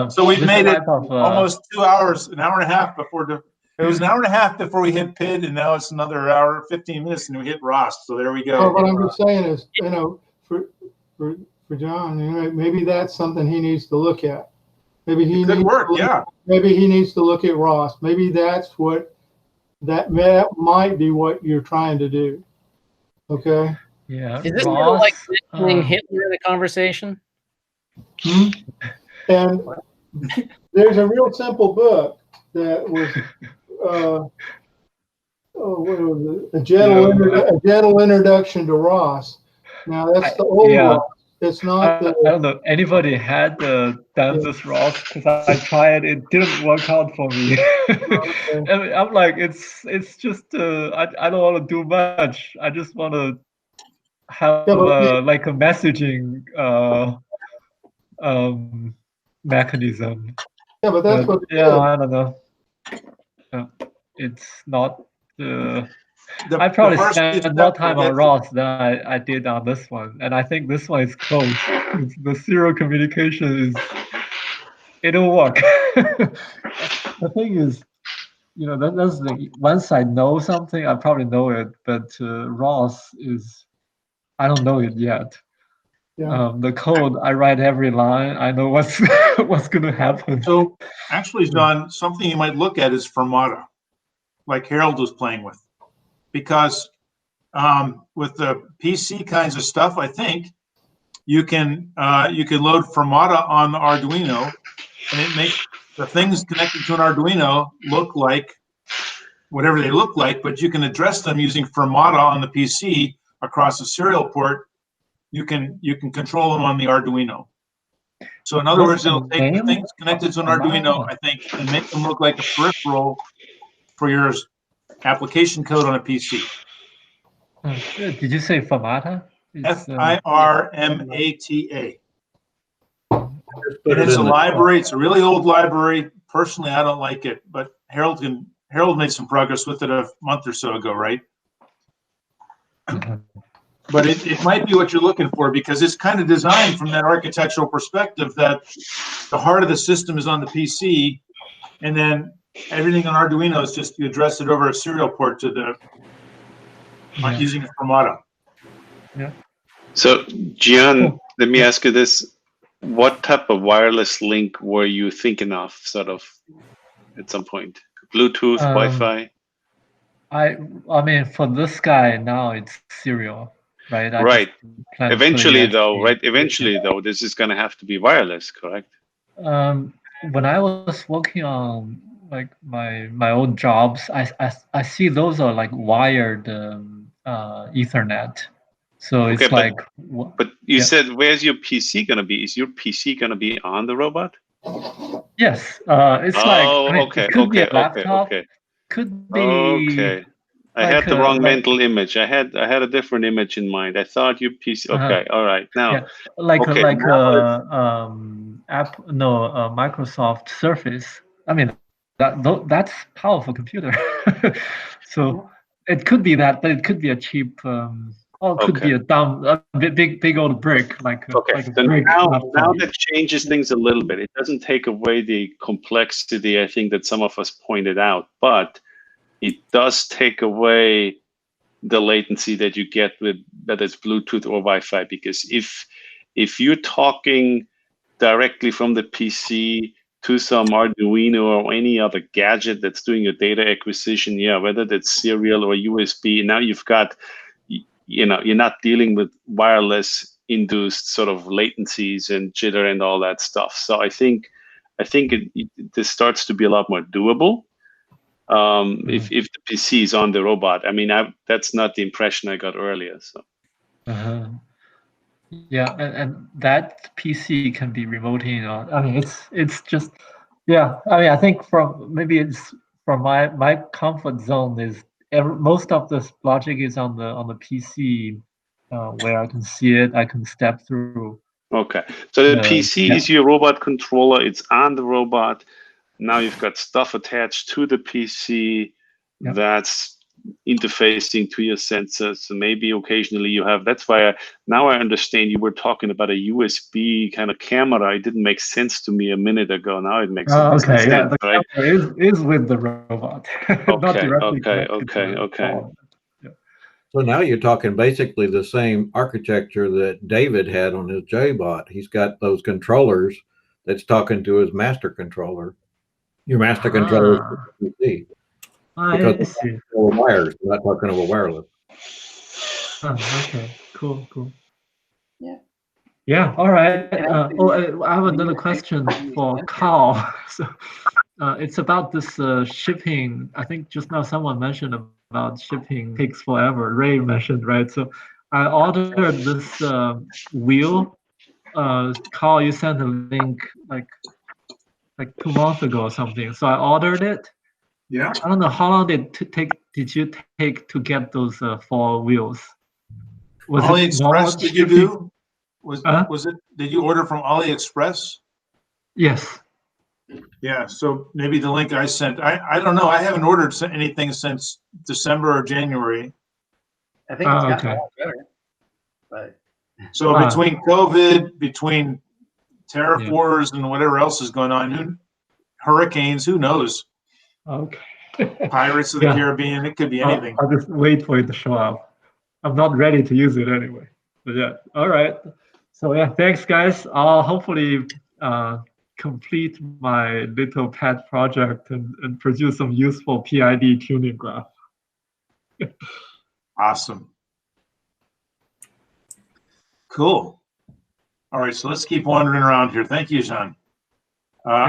So we've made it almost 2 hours, an hour and a half before it was an hour and a half before we hit PID, and now it's another hour, 15 minutes, and we hit ROS. So there we go. Well, what I'm just saying is, you know, for John, you know, maybe that's something he needs to look at. Maybe he needs work, to look, yeah. Maybe he needs to look at ROS. Maybe that's what that might be what you're trying to do. Okay. Yeah. Is this sort of like mentioning Hitler in the conversation? And there's a real simple book that was what was it? A gentle introduction to ROS. Now that's the old ROS. It's not I don't know. Anybody had done this ROS? Because I tried, it didn't work out for me. And I'm like, it's just I don't want to do much. I just want to have like a messaging mechanism. Yeah, but that's what. Yeah, I don't know. It's not. I probably spent more time on ROS than I did on this one, and I think this one is close. The serial communication it'll work. The thing is, you know, that's the once I know something, I probably know it, but ROS is I don't know it yet. Yeah. The code I write every line, I know what's what's going to happen. So actually, John, something you might look at is Fermata, like Harold was playing with. Because with the PC kinds of stuff, I think you can load Fermata on the Arduino, and it makes the things connected to an Arduino look like whatever they look like, but you can address them using Fermata on the PC across a serial port. You can control them on the Arduino. So in other words, it'll take the things connected to an Arduino, I think, and make them look like a peripheral for your application code on a PC. Did you say Fermata? Firmata. It's a library. It's a really old library. Personally, I don't like it, but Harold made some progress with it a month or so ago, right? But it might be what you're looking for, because it's kind of designed from that architectural perspective that the heart of the system is on the PC, and then everything on Arduino is just you address it over a serial port to the using Fermata. Yeah. So, Gian, let me ask you this: what type of wireless link were you thinking of, sort of, at some point? Bluetooth, Wi-Fi? I mean, for this guy now it's serial, right? I Right. just plan to put Eventually, it though, in. right? Eventually, though, this is going to have to be wireless, correct? When I was working on like my old jobs, I see those are like wired Ethernet. So Okay, it's like, but you yeah. said, where's your PC going to be? Is your PC going to be on the robot? Yes, it's like, I mean, okay, it could be a okay, laptop, okay. could be Okay. I like had the wrong like, mental image. I had a different image in mind. I thought your PC. Okay, all right. Now, yeah, like okay, Microsoft Surface. I mean, that's powerful computer. So it could be that, but it could be a cheap, or it could be a big old brick, like a so brick now laptop. that changes things a little bit. It doesn't take away the complexity, I think, that some of us pointed out, but it does take away the latency that you get with whether it's Bluetooth or Wi-Fi. Because if you're talking directly from the PC to some Arduino or any other gadget that's doing your data acquisition, yeah, whether that's serial or USB, now you've got, you know, you're not dealing with wireless induced sort of latencies and jitter and all that stuff. So I think this starts to be a lot more doable. If the PC is on the robot. I mean, that's not the impression I got earlier. So. Yeah, and that PC can be remoting on. I mean, it's just, yeah. I mean, I think maybe it's from my comfort zone is most of the logic is on the PC, where I can see it, I can step through. Okay, so the PC is your robot controller. It's on the robot. Now you've got stuff attached to the PC that's interfacing to your sensors. So maybe occasionally you have, that's why now I understand you were talking about a USB kind of camera. It didn't make sense to me a minute ago. Now it makes sense, yeah, the right? camera is with the robot. Not directly okay. So now you're talking basically the same architecture that David had on his JBot. He's got those controllers that's talking to his master controller. Your master controller is PC. Because it's over wires, we're not talking over wireless. Okay, cool. Yeah. Yeah, all right. I have another question for Carl. So, it's about this shipping. I think just now someone mentioned about shipping takes forever. Ray mentioned, right? So I ordered this wheel. Carl, you sent a link like 2 months ago or something. So I ordered it. Yeah. I don't know how long did you take to get those 4 wheels? Was AliExpress? Did you do? Was it? Did you order from AliExpress? Yes. Yeah. So maybe the link I sent. I don't know. I haven't ordered anything since December or January. I think it's gotten a lot better. But so between COVID, between tariff wars, and whatever else is going on, hurricanes, who knows? Okay. Pirates of the Caribbean. It could be anything. I'll just wait for it to show up. I'm not ready to use it anyway. But yeah, all right. So yeah, thanks guys. I'll hopefully complete my little pet project and produce some useful PID tuning graph. Awesome. Cool. All right, so let's keep wandering around here. Thank you, John.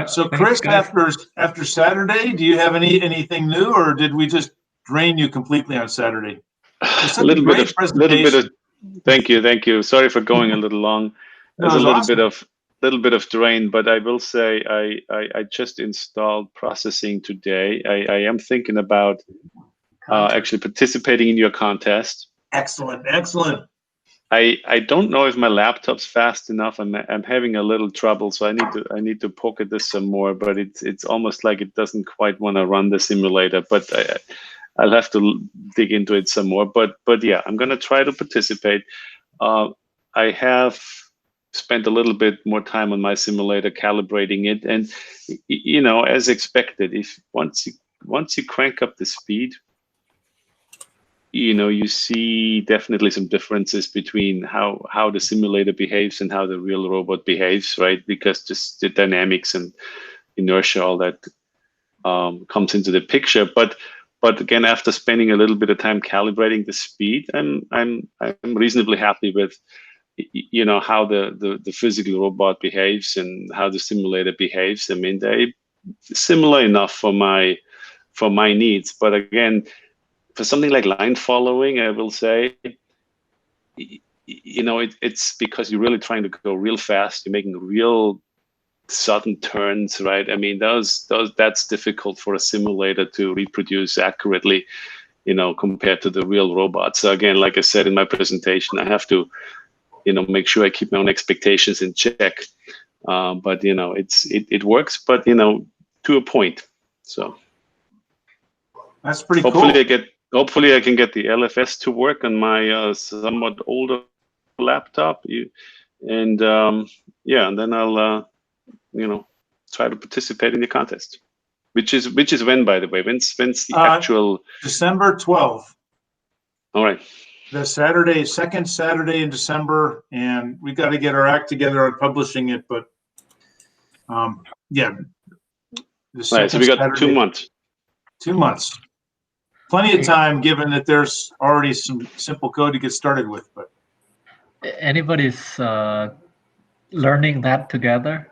So Chris, after Saturday, do you have anything new, or did we just drain you completely on Saturday? A little bit of. Thank you. Sorry for going a little long. There's a little bit of drain, but I will say I just installed processing today. I am thinking about actually participating in your contest. Excellent. I don't know if my laptop's fast enough. I'm having a little trouble, so I need to poke at this some more. But it's almost like it doesn't quite want to run the simulator. But I'll have to dig into it some more. But yeah, I'm gonna try to participate. I have spent a little bit more time on my simulator calibrating it, and you know, as expected, if once you crank up the speed, you know, you see definitely some differences between how the simulator behaves and how the real robot behaves, right? Because just the dynamics and inertia, all that comes into the picture. But but again, after spending a little bit of time calibrating the speed, I'm reasonably happy with, you know, how the physical robot behaves and how the simulator behaves. I mean, they similar enough for my needs. But again, for something like line following, I will say, you know, it's because you're really trying to go real fast. You're making real sudden turns, right? I mean, that's difficult for a simulator to reproduce accurately, you know, compared to the real robot. So again, like I said in my presentation, I have to, you know, make sure I keep my own expectations in check. But you know, it works, but you know, to a point. So That's pretty hopefully cool. Hopefully I can get the LFS to work on my somewhat older laptop. And then I'll you know, try to participate in the contest. Which is when, by the way? When's the actual? December 12th. All right. The second Saturday in December, and we got to get our act together on publishing it. But yeah, Right. So we got Saturday, 2 months. 2 months. Plenty of time, given that there's already some simple code to get started with. But anybody's learning that together?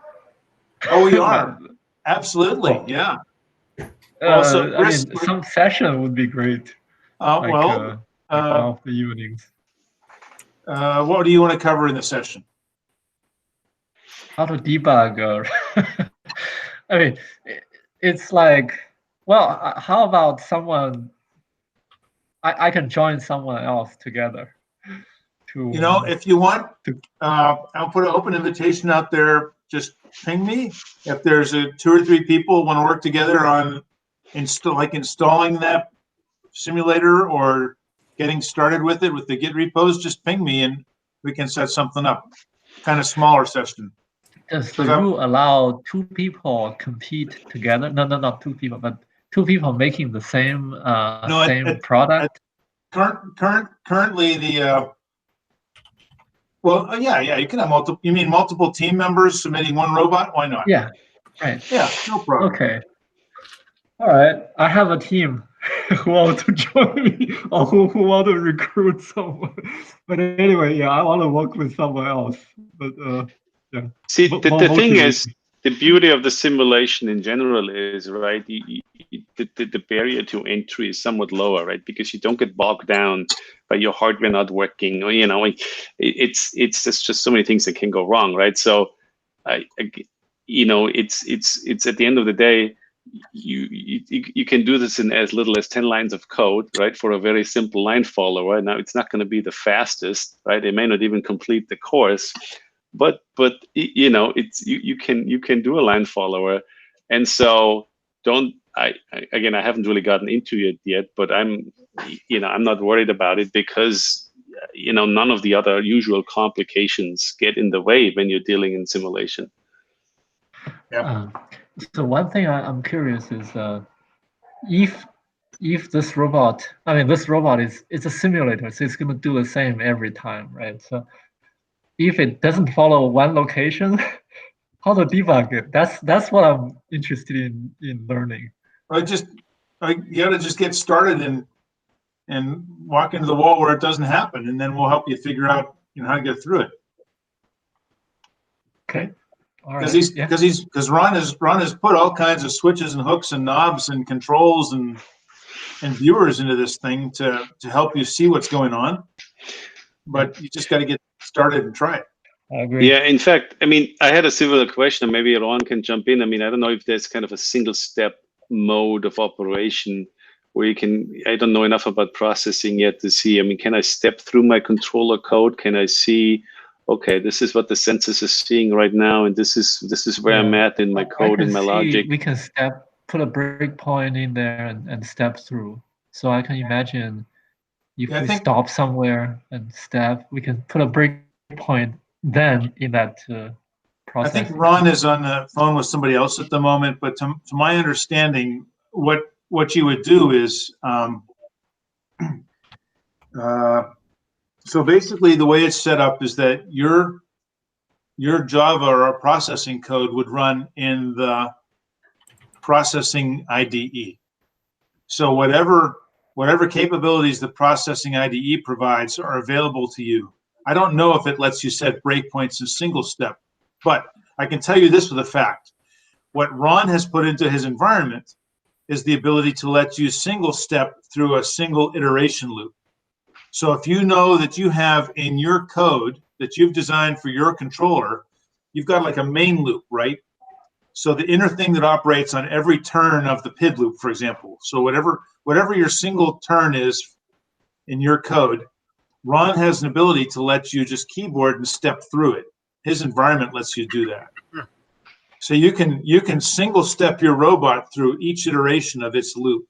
Oh, we are. Absolutely. Yeah. Also, I mean, some session would be great. Like of the evenings. What do you want to cover in the session? How to debug. I mean, it's like, well, how about someone? I can join someone else together. You know, if you want, I'll put an open invitation out there. Just ping me if there's 2 or 3 people want to work together on installing that simulator or getting started with it with the Git repos. Just ping me and we can set something up. Kind of smaller session. Does the rule allow 2 people compete together? No, not 2 people, but 2 people making the same product. Currently, the yeah, you can have multiple. You mean multiple team members submitting one robot? Why not? Yeah, right. Yeah, no problem. Okay. All right. I have a team who want to join me or who want to recruit someone. But anyway, yeah, I want to work with someone else. But yeah. See, the thing is, the beauty of the simulation in general is, right, the barrier to entry is somewhat lower, right? Because you don't get bogged down by your hardware not working, or, you know, it's just so many things that can go wrong, right? So, you know, it's at the end of the day, you can do this in as little as 10 lines of code, right, for a very simple line follower. Now, it's not going to be the fastest, right? It may not even complete the course. But you know, it's you can do a line follower, and so I haven't really gotten into it yet, but I'm not worried about it because, you know, none of the other usual complications get in the way when you're dealing in simulation. Yeah. So one thing I'm curious is if this robot, I mean, this robot it's a simulator, so it's going to do the same every time, right? So if it doesn't follow one location, how to debug it? That's what I'm interested in learning. You got to just get started and walk into the wall where it doesn't happen, and then we'll help you figure out, you know, how to get through it. Okay. Because Ron has put all kinds of switches and hooks and knobs and controls and viewers into this thing to help you see what's going on. But you just got to get started and try it. I agree. Yeah, in fact, I mean, I had a similar question. Maybe Ron can jump in. I mean, I don't know if there's kind of a single step mode of operation where you can, I don't know enough about processing yet to see, I mean, can I step through my controller code? Can I see, okay, this is what the census is seeing right now, and this is where I'm at in my code and my logic. We can put a breakpoint in there and step through. So I can imagine if we stop somewhere and step, we can put a breakpoint then in that process. I think Ron is on the phone with somebody else at the moment, but to my understanding, what you would do is, so basically the way it's set up is that your Java or processing code would run in the processing IDE. So whatever capabilities the processing IDE provides are available to you. I don't know if it lets you set breakpoints in single step, but I can tell you this with a fact. What Ron has put into his environment is the ability to let you single step through a single iteration loop. So if you know that you have in your code that you've designed for your controller, you've got like a main loop, right? So the inner thing that operates on every turn of the PID loop, for example. So whatever your single turn is in your code, Ron has an ability to let you just keyboard and step through it. His environment lets you do that. So you can single step your robot through each iteration of its loop.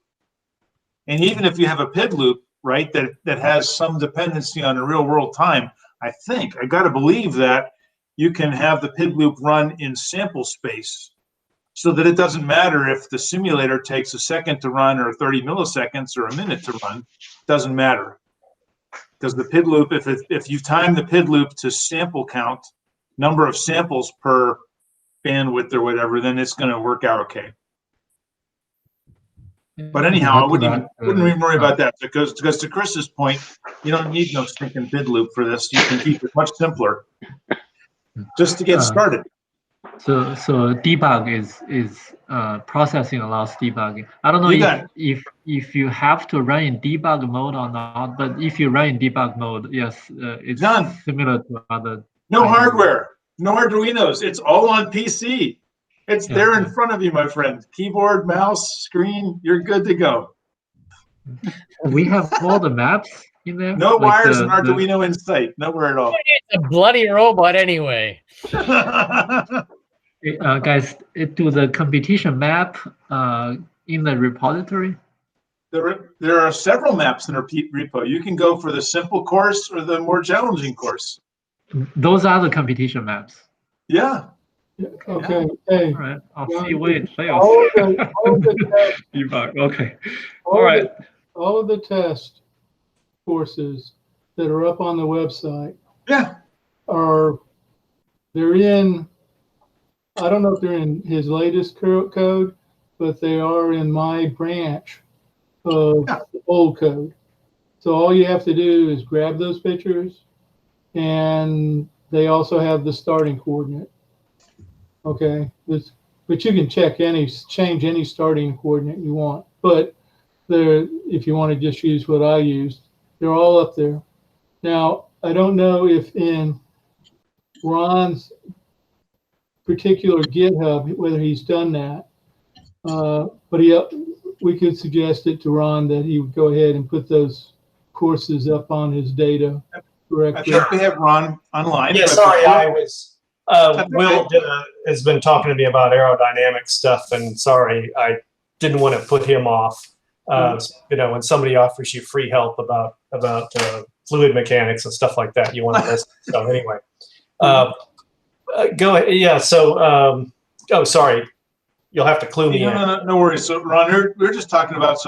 And even if you have a PID loop, right, that has some dependency on a real world time, I got to believe that you can have the PID loop run in sample space so that it doesn't matter if the simulator takes a second to run or 30 milliseconds or a minute to run, it doesn't matter. Because the PID loop, if you time the PID loop to sample count, number of samples per bandwidth or whatever, then it's going to work out okay. But anyhow, I wouldn't even worry about that because to Chris's point, you don't need no stinking PID loop for this. You can keep it much simpler just to get started. So debug is processing allows debugging. I don't know if you have to run in debug mode or not, but if you run in debug mode, yes, it's similar to other. No hardware, no Arduinos. It's all on PC. It's there in front of you, my friend. Keyboard, mouse, screen. You're good to go. We have all the maps in there. No wires and Arduino in sight. Nowhere at all. It's a bloody robot anyway. Guys, do the competition map in the repository? There are several maps in our repo. You can go for the simple course or the more challenging course. Those are the competition maps. Yeah. Okay. Hey. All right. I'll see where it fails. All of the test, debug. Okay. All right. All of the test courses that are up on the website. Yeah. They're in. I don't know if they're in his latest code, but they are in my branch of the old code. So all you have to do is grab those pictures, and they also have the starting coordinate. Okay, but you can change any starting coordinate you want. But if you want to just use what I used, they're all up there. Now, I don't know if in Ron's particular GitHub, whether he's done that, but we could suggest it to Ron that he would go ahead and put those courses up on his data directly. I think we have Ron online. Yeah, sorry, I was. Will has been talking to me about aerodynamic stuff, and sorry, I didn't want to put him off. When somebody offers you free help about fluid mechanics and stuff like that, you want to listen. So anyway. Go ahead. Yeah. So, sorry. You'll have to clue me in. No worries. So, Ron, we're just talking about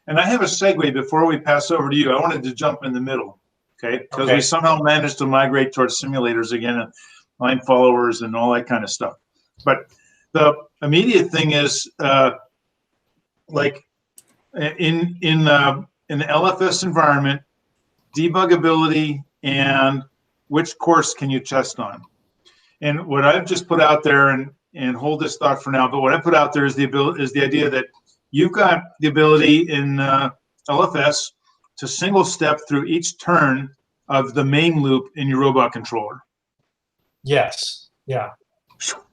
and I have a segue before we pass over to you. I wanted to jump in the middle, okay? Because we somehow managed to migrate towards simulators again and line followers and all that kind of stuff. But the immediate thing is, like in the LFS environment, debuggability and which course can you test on? And what I've just put out there, and hold this thought for now, but what I put out there is the idea that you've got the ability in LFS to single step through each turn of the main loop in your robot controller. Yes. Yeah.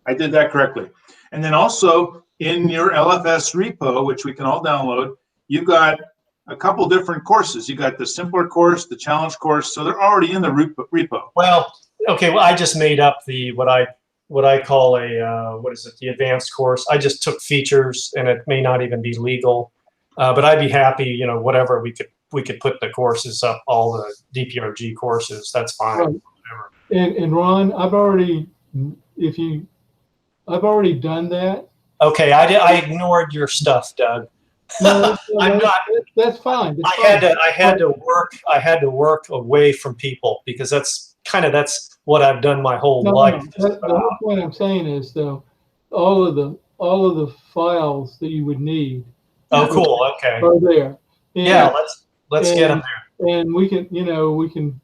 I did that correctly. And then also in your LFS repo, which we can all download, you've got a couple different courses. You got the simpler course, the challenge course, so they're already in the repo. Well, okay. Well, I just made up what I call the advanced course. I just took features, and it may not even be legal, but I'd be happy, whatever we could put the courses up, all the DPRG courses. That's fine. Right. And Ron, I've already done that. Okay, I ignored your stuff, Doug. No, that's fine. I had to work away from people because that's what I've done my whole life. The whole point I'm saying is, though, all of the files that you would need Oh, cool. Okay. Are there. And, Yeah, let's get them there. And we can,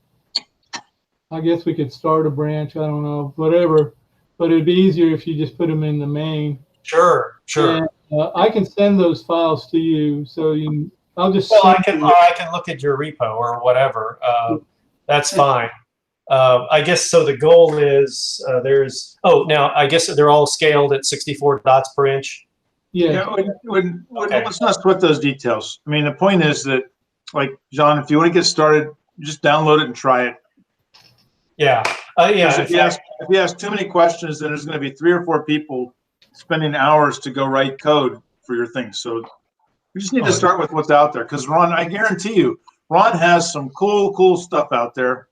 I guess we could start a branch. I don't know, whatever. But it'd be easier if you just put them in the main. Sure. And, I can send those files to you, so I'll just. Well, I can look at your repo or whatever. That's fine. I guess so. The goal is now I guess they're all scaled at 64 dots per inch. Yeah. Let's not sweat those details. I mean, the point is that, like, John, if you want to get started, just download it and try it. Yeah. If you ask too many questions, then there's going to be 3 or 4 people spending hours to go write code for your thing. So we just need to start with what's out there. Because Ron, I guarantee you, Ron has some cool stuff out there.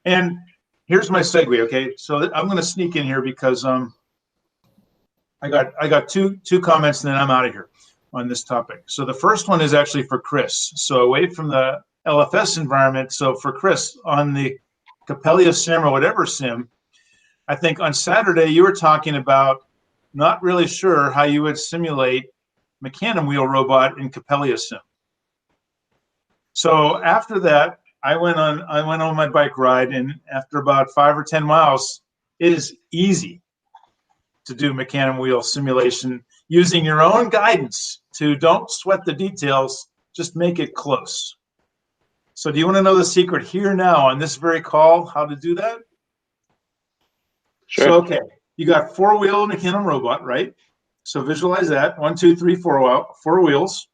And here's my segue. Okay, so I'm going to sneak in here because I got two comments, and then I'm out of here on this topic. So the first one is actually for Chris. So away from the LFS environment. So for Chris on the Capella sim or whatever sim, I think on Saturday you were talking about not really sure how you would simulate Mecanum wheel robot in Capella sim. So after that, I went on my bike ride, and after about 5 or 10 miles, it is easy to do Mecanum wheel simulation using your own guidance. To don't sweat the details, just make it close. So do you want to know the secret here now on this very call, how to do that? Sure. So, okay, you got 4-wheel Mecanum robot, right? So visualize that, 1, 2, 3, 4 wheels.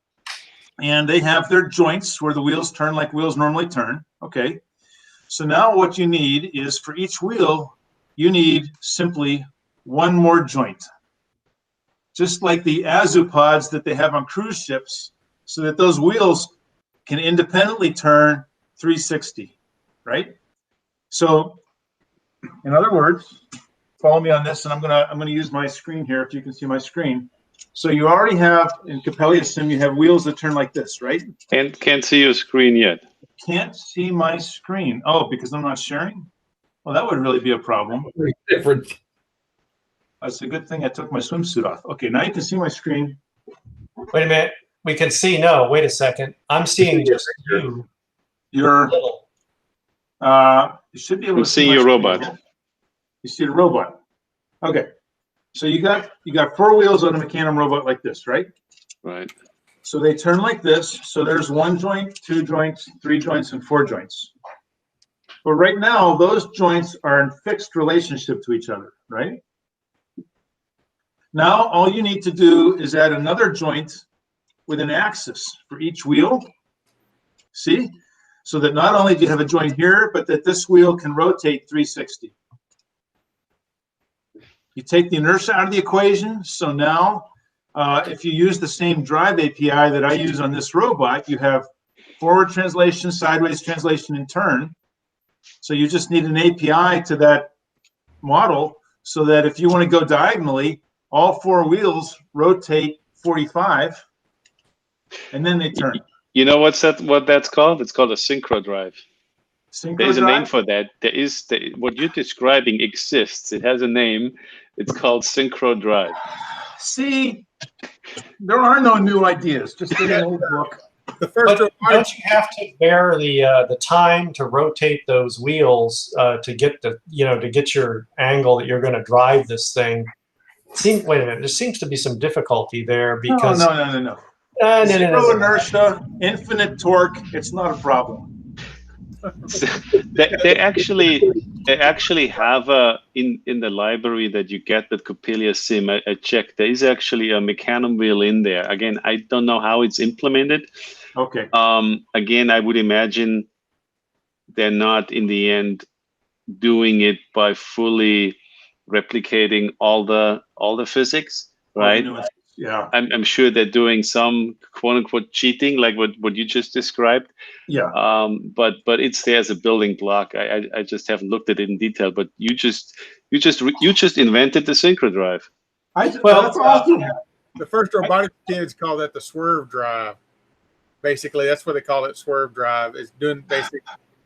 And they have their joints where the wheels turn like wheels normally turn. Okay. So now what you need is, for each wheel, you need simply one more joint. Just like the azupods that they have on cruise ships, so that those wheels can independently turn 360, right? So in other words, follow me on this, and I'm gonna use my screen here if you can see my screen. So you already have, in Capella sim, you have wheels that turn like this, right? Can't see your screen yet. Can't see my screen. Oh, because I'm not sharing? Well, that would really be a problem. Very different. It's a good thing I took my swimsuit off. Okay, now you can see my screen. Wait a minute. We can see. No, wait a second. I'm seeing just you. You should be able to see your screen. robot. You see the robot. Okay. So you got 4 wheels on a Mecanum robot like this, right? Right. So they turn like this. So there's 1 joint, 2 joints, 3 joints, and 4 joints. But right now, those joints are in fixed relationship to each other, right? Now, all you need to do is add another joint with an axis for each wheel. See? So that not only do you have a joint here, but that this wheel can rotate 360. You take the inertia out of the equation. So now, if you use the same drive API that I use on this robot, you have forward translation, sideways translation, and turn. So you just need an API to that model, so that if you want to go diagonally, all 4 wheels rotate 45, and then they turn. You know what that's called? It's called a synchro drive. There's a name for that. What you're describing exists. It has a name. It's called synchro drive. See, there are no new ideas. Just get an old book. The first don't you have to bear the time to rotate those wheels to get your angle that you're going to drive this thing? Wait a minute. There seems to be some difficulty there because no. Zero inertia, infinite torque. It's not a problem. They actually have in the library that you get with Capella sim. I checked. There is actually a Mecanum wheel in there. Again, I don't know how it's implemented. Okay. Again, I would imagine they're not in the end doing it by fully replicating all the physics, right? Yeah. I'm sure they're doing some quote unquote cheating, like what you just described. Yeah. But it's there as a building block. I just haven't looked at it in detail. But you just invented the synchro drive. That's awesome. The first robotics kids call that the swerve drive. Basically, that's what they call it. Swerve drive is doing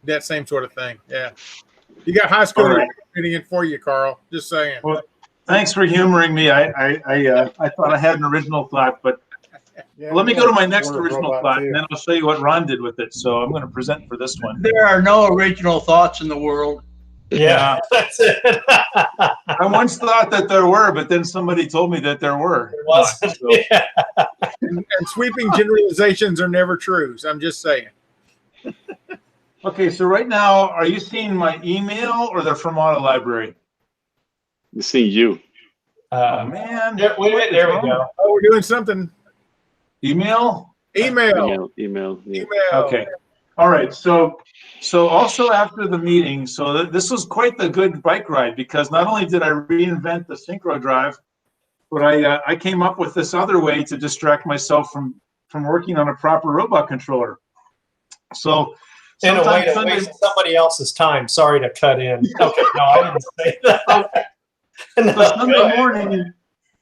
that same sort of thing. Yeah. You got high school reading it for you, Carl. Just saying. Well, thanks for humoring me. I thought I had an original thought, but Yeah, Let me go to my next Word original robot thought, too. and then I'll show you what Ron did with it. So I'm going to present for this one. There are no original thoughts in the world. Yeah, that's it. I once thought that there were, but then somebody told me that there were. There wasn't. So- Yeah. And sweeping generalizations are never true. So I'm just saying. Okay, so right now, are you seeing my email or the Fermata library? I'm seeing you. Oh man! Wait a minute, there we go. Oh, we're doing something. Email. Email. Yeah. Okay. All right. So also after the meeting, so this was quite the good bike ride because not only did I reinvent the synchro drive, but I came up with this other way to distract myself from working on a proper robot controller. So In a way sometime to waste somebody else's time. Sorry to cut in. Okay, no, I didn't say that. No, So Sunday morning,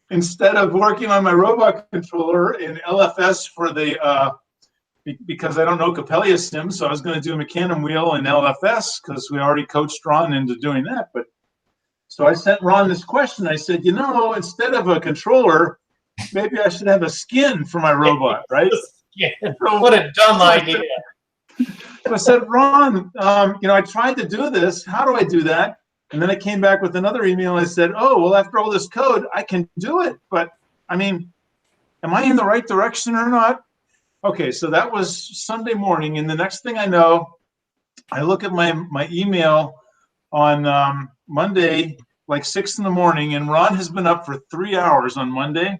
instead of working on my robot controller in LFS for the because I don't know Capella Sim, so I was going to do a Mecanum wheel in LFS because we already coached Ron into doing that. But so I sent Ron this question. I said, you know, instead of a controller, maybe I should have a skin for my robot, right? Yeah. What a dumb idea. So I said, Ron, you know, I tried to do this. How do I do that? And then I came back with another email. I said, oh, well, after all this code, I can do it. But I mean, am I in the right direction or not? Okay, so that was Sunday morning. And the next thing I know, I look at my email on Monday, like 6 in the morning, and Ron has been up for 3 hours on Monday.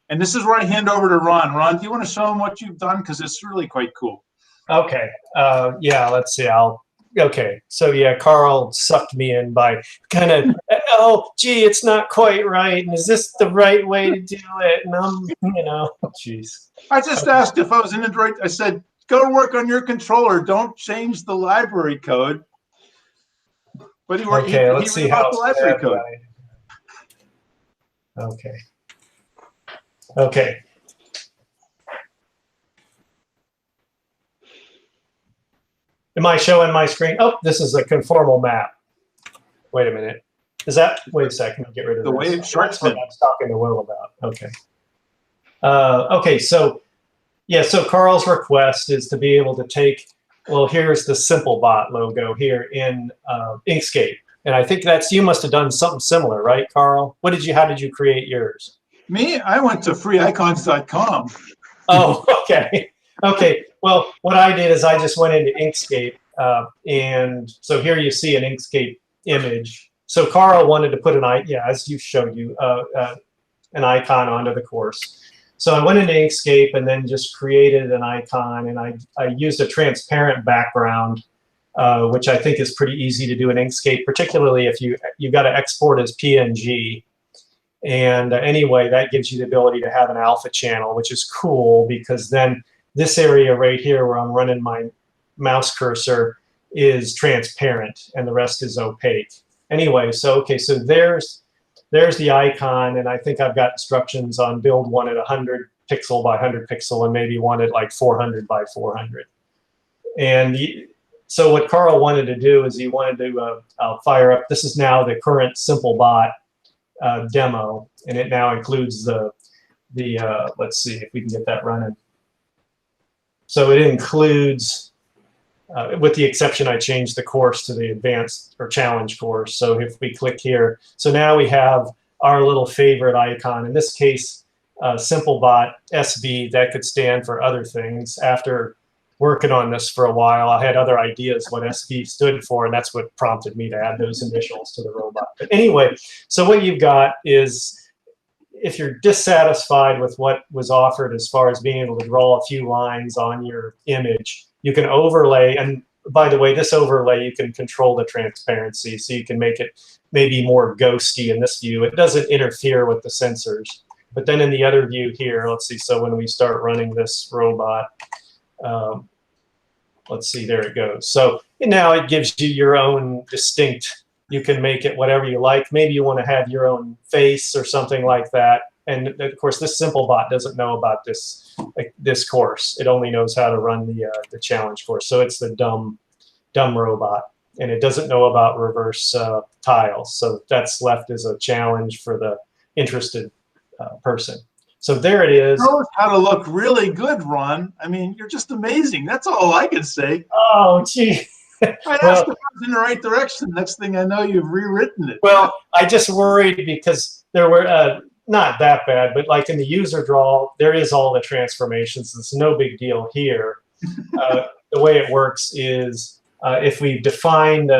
And this is where I hand over to Ron. Ron, do you want to show him what you've done? Because it's really quite cool. Okay. Yeah, let's see. Okay. So yeah, Carl sucked me in by kind of, oh, gee, it's not quite right. And is this the right way to do it? And I'm, you know, geez. I just asked if I was in the right. I said, go work on your controller. Don't change the library code. But he worked. Okay, let's see how the library savvy code. Okay. Okay. Am I showing my screen? Oh, this is a conformal map. Wait a minute. Is that? Wait a second. Get rid of The this. way That's what I was talking to Will about. Okay. Okay. So, yeah. So Carl's request is to be able to take. Well, here's the SimpleBot logo here in Inkscape, and I think that's you must have done something similar, right, Carl? What did you? How did you create yours? Me, I went to freeicons.com. Oh, okay. Okay. Well, what I did is I just went into Inkscape, and so here you see an Inkscape image. So Carl wanted to put as you showed you, an icon onto the course. So I went into Inkscape and then just created an icon, and I used a transparent background, which I think is pretty easy to do in Inkscape, particularly if you've got to export as PNG. And anyway, that gives you the ability to have an alpha channel, which is cool because then this area right here where I'm running my mouse cursor is transparent and the rest is opaque. Anyway, so there's the icon, and I think I've got instructions on build one at 100 pixel by 100 pixel and maybe one at like 400 by 400. And so what Carl wanted to do is he wanted to fire up, this is now the current SimpleBot demo, and it now includes the let's see if we can get that running. So it includes, with the exception I changed the course to the advanced or challenge course. So if we click here, so now we have our little favorite icon. In this case, SimpleBot SB, that could stand for other things. After working on this for a while, I had other ideas what SB stood for, and that's what prompted me to add those initials to the robot. But anyway, so what you've got is, if you're dissatisfied with what was offered as far as being able to draw a few lines on your image, you can overlay, and by the way, this overlay, you can control the transparency, so you can make it maybe more ghosty in this view. It doesn't interfere with the sensors. But then in the other view here, let's see, so when we start running this robot, let's see, there it goes. So now it gives you your own distinct, you can make it whatever you like. Maybe you want to have your own face or something like that. And of course, this SimpleBot doesn't know about this course. It only knows how to run the challenge course. So it's the dumb robot, and it doesn't know about reverse tiles. So that's left as a challenge for the interested person. So there it is. Knows how to look really good, Ron. I mean, you're just amazing. That's all I can say. Oh, gee. I asked if I was in the right direction. Next thing I know, you've rewritten it. Well, I just worried because there were not that bad, but like in the user draw, there is all the transformations. It's no big deal here. The way it works is if we define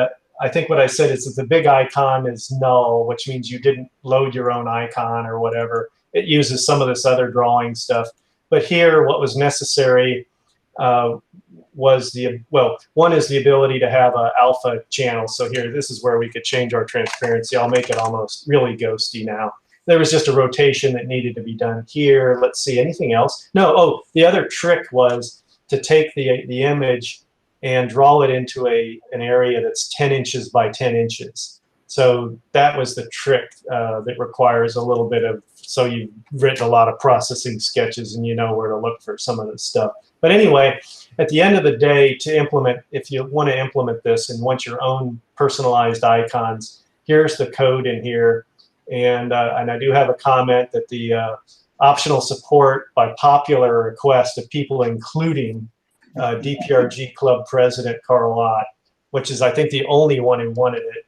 I think what I said is that the big icon is null, which means you didn't load your own icon or whatever. It uses some of this other drawing stuff. But here, what was necessary was one is the ability to have an alpha channel. So here, this is where we could change our transparency. I'll make it almost really ghosty now. There was just a rotation that needed to be done here. Let's see, anything else? No, the other trick was to take the image and draw it into an area that's 10 inches by 10 inches. So that was the trick that requires a little bit of, so you've written a lot of processing sketches and you know where to look for some of this stuff. But anyway, at the end of the day, to implement, if you want to implement this and want your own personalized icons, here's the code in here. And I do have a comment that the optional support by popular request of people including DPRG Club President Carl Ott, which is, I think, the only one who wanted it.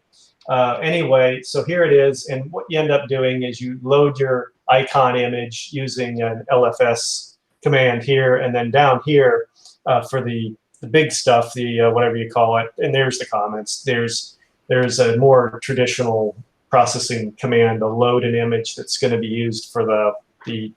Anyway, so here it is. And what you end up doing is you load your icon image using an LFS command here, and then down here for the big stuff, the whatever you call it, and there's the comments. There's a more traditional processing command to load an image that's going to be used for the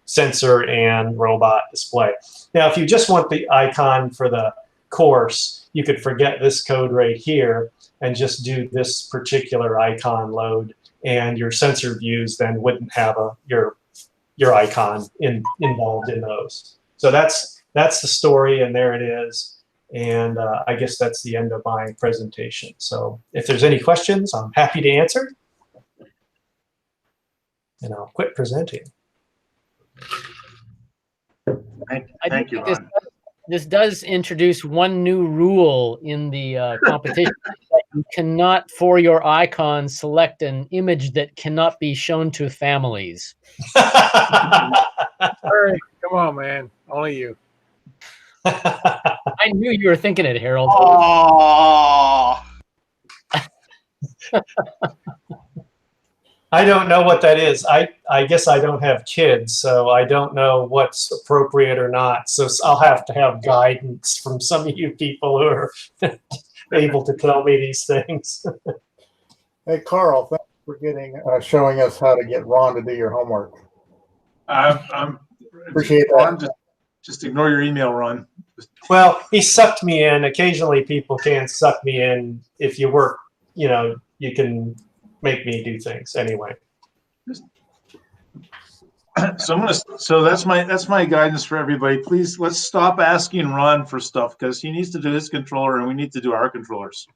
sensor and robot display. Now, if you just want the icon for the course, you could forget this code right here and just do this particular icon load, and your sensor views then wouldn't have your icon involved in those. So that's the story, and there it is. And I guess that's the end of my presentation. So if there's any questions, I'm happy to answer. And I'll quit presenting. Thank you, Ron. This does introduce one new rule in the competition. You cannot, for your icon, select an image that cannot be shown to families. Hurry, come on, man. Only you. I knew you were thinking it, Harold. Oh. I don't know what that is. I guess I don't have kids, so I don't know what's appropriate or not. So I'll have to have guidance from some of you people who are able to tell me these things. Hey, Carl, thanks for showing us how to get Ron to do your homework. Appreciate that. Ron, just ignore your email, Ron. Well, he sucked me in. Occasionally people can suck me in. If you work, you can make me do things anyway. So that's my guidance for everybody. Please, let's stop asking Ron for stuff because he needs to do his controller and we need to do our controllers.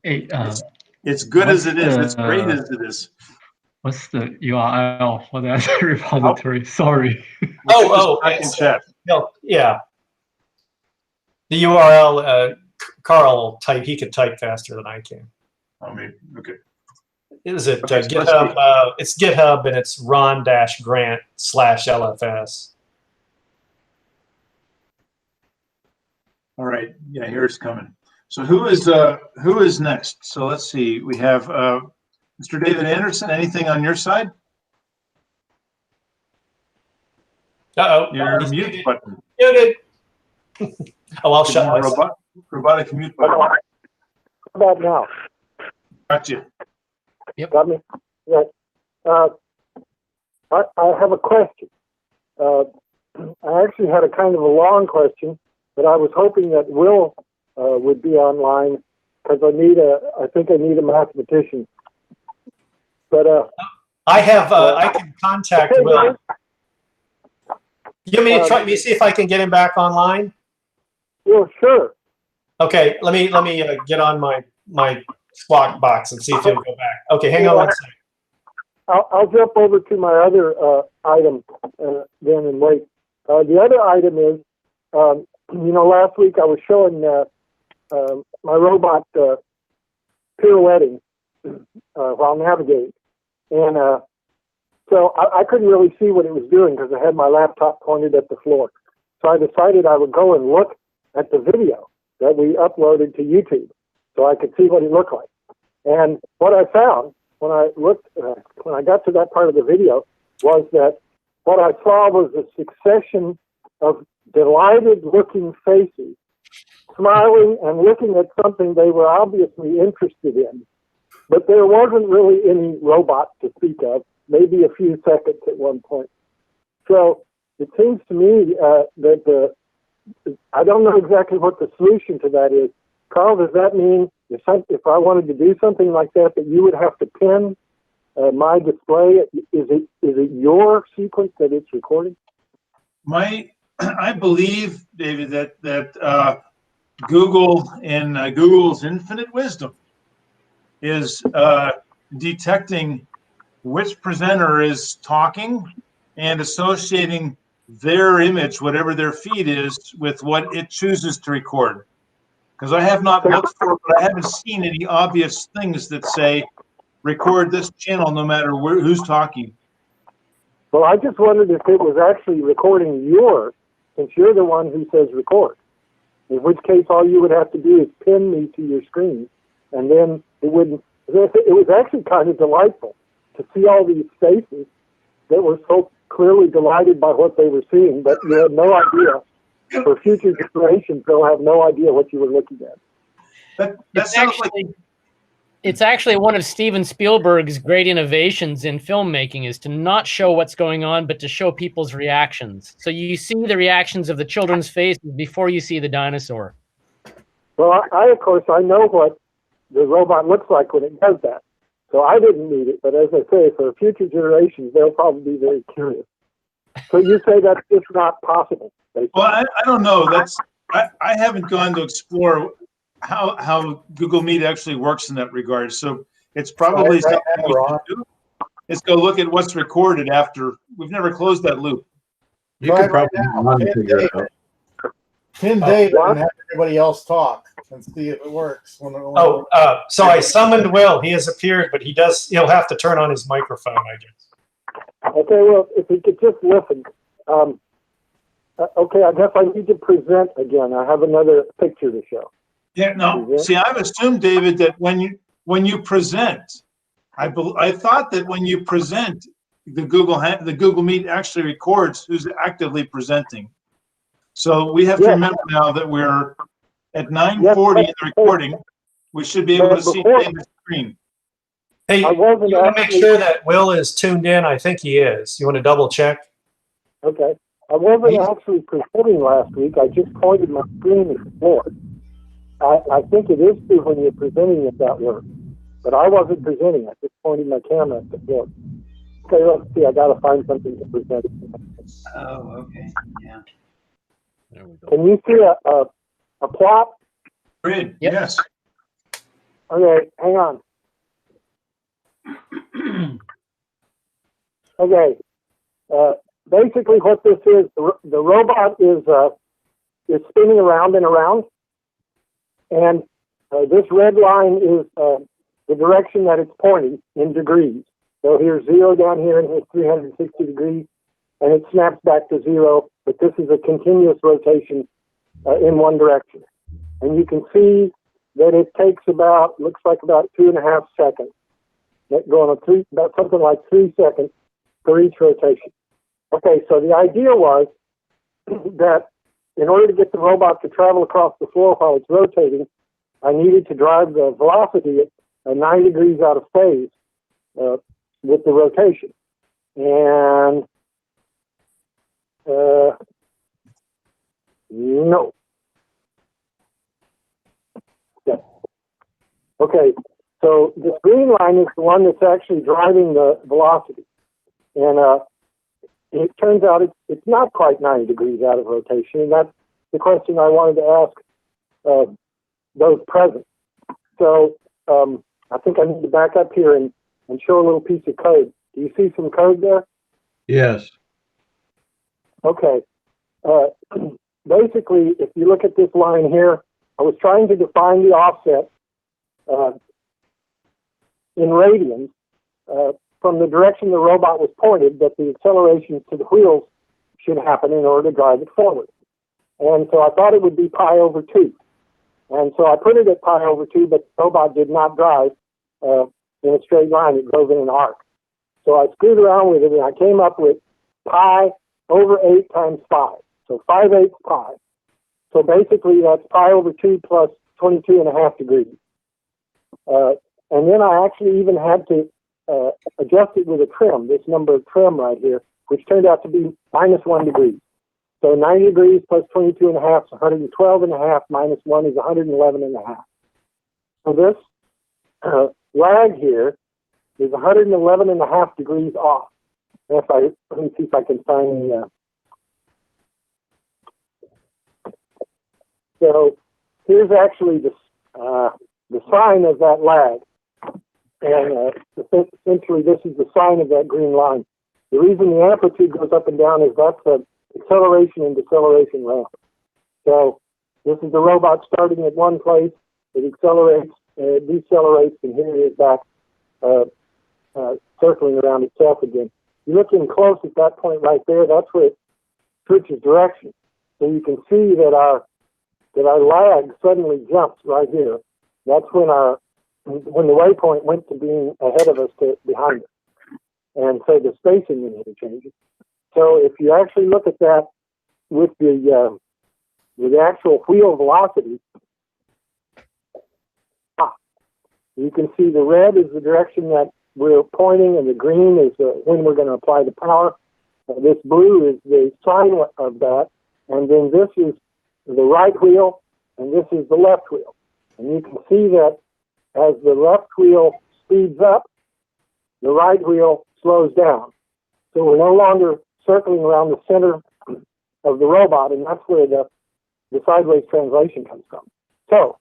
Hey, it's good as it is. It's great as it is. What's the URL for that repository? Sorry. I can chat. Yeah. The URL, Carl he could type faster than I can. Oh, maybe. Okay. Is it GitHub? It's GitHub and it's ron-grant/LFS. All right. Yeah, here it's coming. So who is next? So let's see. We have Mr. David Anderson. Anything on your side? Uh-oh. Your mute button. Muted. Oh, I'll shut myself. Robotic mute button. How about now? Gotcha. Yep. Got me? Yeah. I have a question. I actually had a kind of a long question, but I was hoping that Will would be online because I think I need a mathematician. But I can contact Will. You want me to try? See if I can get him back online? Well, sure. Okay, let me get on my Squawk box and see if he'll go back. Okay, hang on one second. I'll jump over to my other item then and wait. The other item is, last week I was showing my robot pirouetting while navigating, and So I couldn't really see what it was doing because I had my laptop pointed at the floor. So I decided I would go and look at the video that we uploaded to YouTube so I could see what it looked like. And what I found when I looked, when I got to that part of the video, was that what I saw was a succession of delighted-looking faces, smiling and looking at something they were obviously interested in. But there wasn't really any robot to speak of, maybe a few seconds at one point. So it seems to me that I don't know exactly what the solution to that is. Carl, does that mean if I wanted to do something like that, that you would have to pin my display? Is it your sequence that it's recording? I believe, David, that Google in Google's infinite wisdom is detecting which presenter is talking and associating their image, whatever their feed is, with what it chooses to record. Because I have not looked for it, but I haven't seen any obvious things that say record this channel no matter who's talking. Well, I just wondered if it was actually recording yours, since you're the one who says record. In which case, all you would have to do is pin me to your screen, and then it wouldn't. It was actually kind of delightful to see all these faces that were so clearly delighted by what they were seeing, but you had no idea. For future generations, they'll have no idea what you were looking at. It's actually one of Steven Spielberg's great innovations in filmmaking is to not show what's going on, but to show people's reactions. So you see the reactions of the children's faces before you see the dinosaur. Well, of course, I know what the robot looks like when it does that. So I didn't need it, but as I say, for future generations, they'll probably be very curious. So you say that's just not possible? Basically. Well, I don't know. I haven't gone to explore how Google Meet actually works in that regard. So it's probably something we should do. Is go look at what's recorded after. We've never closed that loop. You can probably figure it out. Pin David and have everybody else talk and see if it works. So I summoned Will. He has appeared, but he'll have to turn on his microphone, I guess. Okay, well, if he could just listen. Okay, I guess I need to present again. I have another picture to show. Yeah, no. See, I've assumed, David, that when you present, I thought that when you present, the Google Meet actually records who's actively presenting. So we have to remember now that we're at 9:40 in the recording. We should be able to see David's screen. Hey, you want to make sure that Will is tuned in? I think he is. You want to double check? Okay. I wasn't actually presenting last week. I just pointed my screen at the floor. I think it is true when you're presenting it that way. But I wasn't presenting. I just pointed my camera at the floor. Okay, let's see. I got to find something to present. Oh, okay. Yeah. There we go. Can you see a plot? Grid, yes. Okay, hang on. Okay. Basically, what this is, the robot is spinning around and around, and this red line is the direction that it's pointing in degrees. So here's 0 down here, and here's 360 degrees, and it snaps back to 0. But this is a continuous rotation in one direction, and you can see that it takes looks like about 2.5 seconds. Going about something like 3 seconds for each rotation. Okay, so the idea was that in order to get the robot to travel across the floor while it's rotating, I needed to drive the velocity at 9 degrees out of phase with the rotation. And no. Yeah. Okay, so this green line is the one that's actually driving the velocity. And it turns out it's not quite 9 degrees out of rotation, and that's the question I wanted to ask those present. So I think I need to back up here and show a little piece of code. Do you see some code there? Yes. Okay. Basically, if you look at this line here, I was trying to define the offset in radians from the direction the robot was pointed that the acceleration to the wheels should happen in order to drive it forward. And so I thought it would be pi over 2. And so I put it at pi over 2, but the robot did not drive in a straight line. It drove in an arc. So I screwed around with it, and I came up with pi over 8 times 5. So 5/8 pi. So basically, that's pi over 2 plus 22.5 degrees. And then I actually even had to adjust it with a trim, this number of trim right here, which turned out to be -1 degree. So 90 degrees plus 22.5 is 112.5, minus 1 is 111.5. So this lag here is 111.5 degrees off. Let me see if I can find the. So here's actually the sign of that lag, and essentially this is the sign of that green line. The reason the amplitude goes up and down is that's the acceleration and deceleration ramp. So this is the robot starting at one place, it accelerates, it decelerates, and here it is back circling around itself again. You look in close at that point right there, that's where it switches direction. So you can see that our lag suddenly jumps right here. That's when the waypoint went to being ahead of us to behind us. And so the spacing in here changes. So if you actually look at that with the actual wheel velocity, you can see the red is the direction that we're pointing, and the green is when we're going to apply the power. This blue is the sign of that, and then this is the right wheel, and this is the left wheel. And you can see that as the left wheel speeds up, the right wheel slows down. So we're no longer circling around the center of the robot, and that's where the sideways translation comes from. So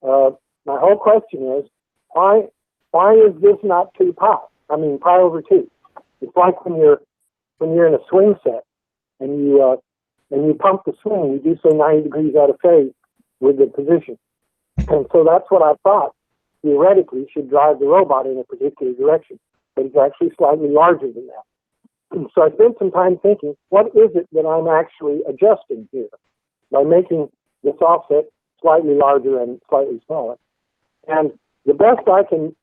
my whole question is, why is this not 2 pi? I mean, pi over 2. It's like when you're in a swing set and you pump the swing, you do so 90 degrees out of phase with the position. And so that's what I thought theoretically should drive the robot in a particular direction, but it's actually slightly larger than that. And so I spent some time thinking, what is it that I'm actually adjusting here by making this offset slightly larger and slightly smaller? And the best I can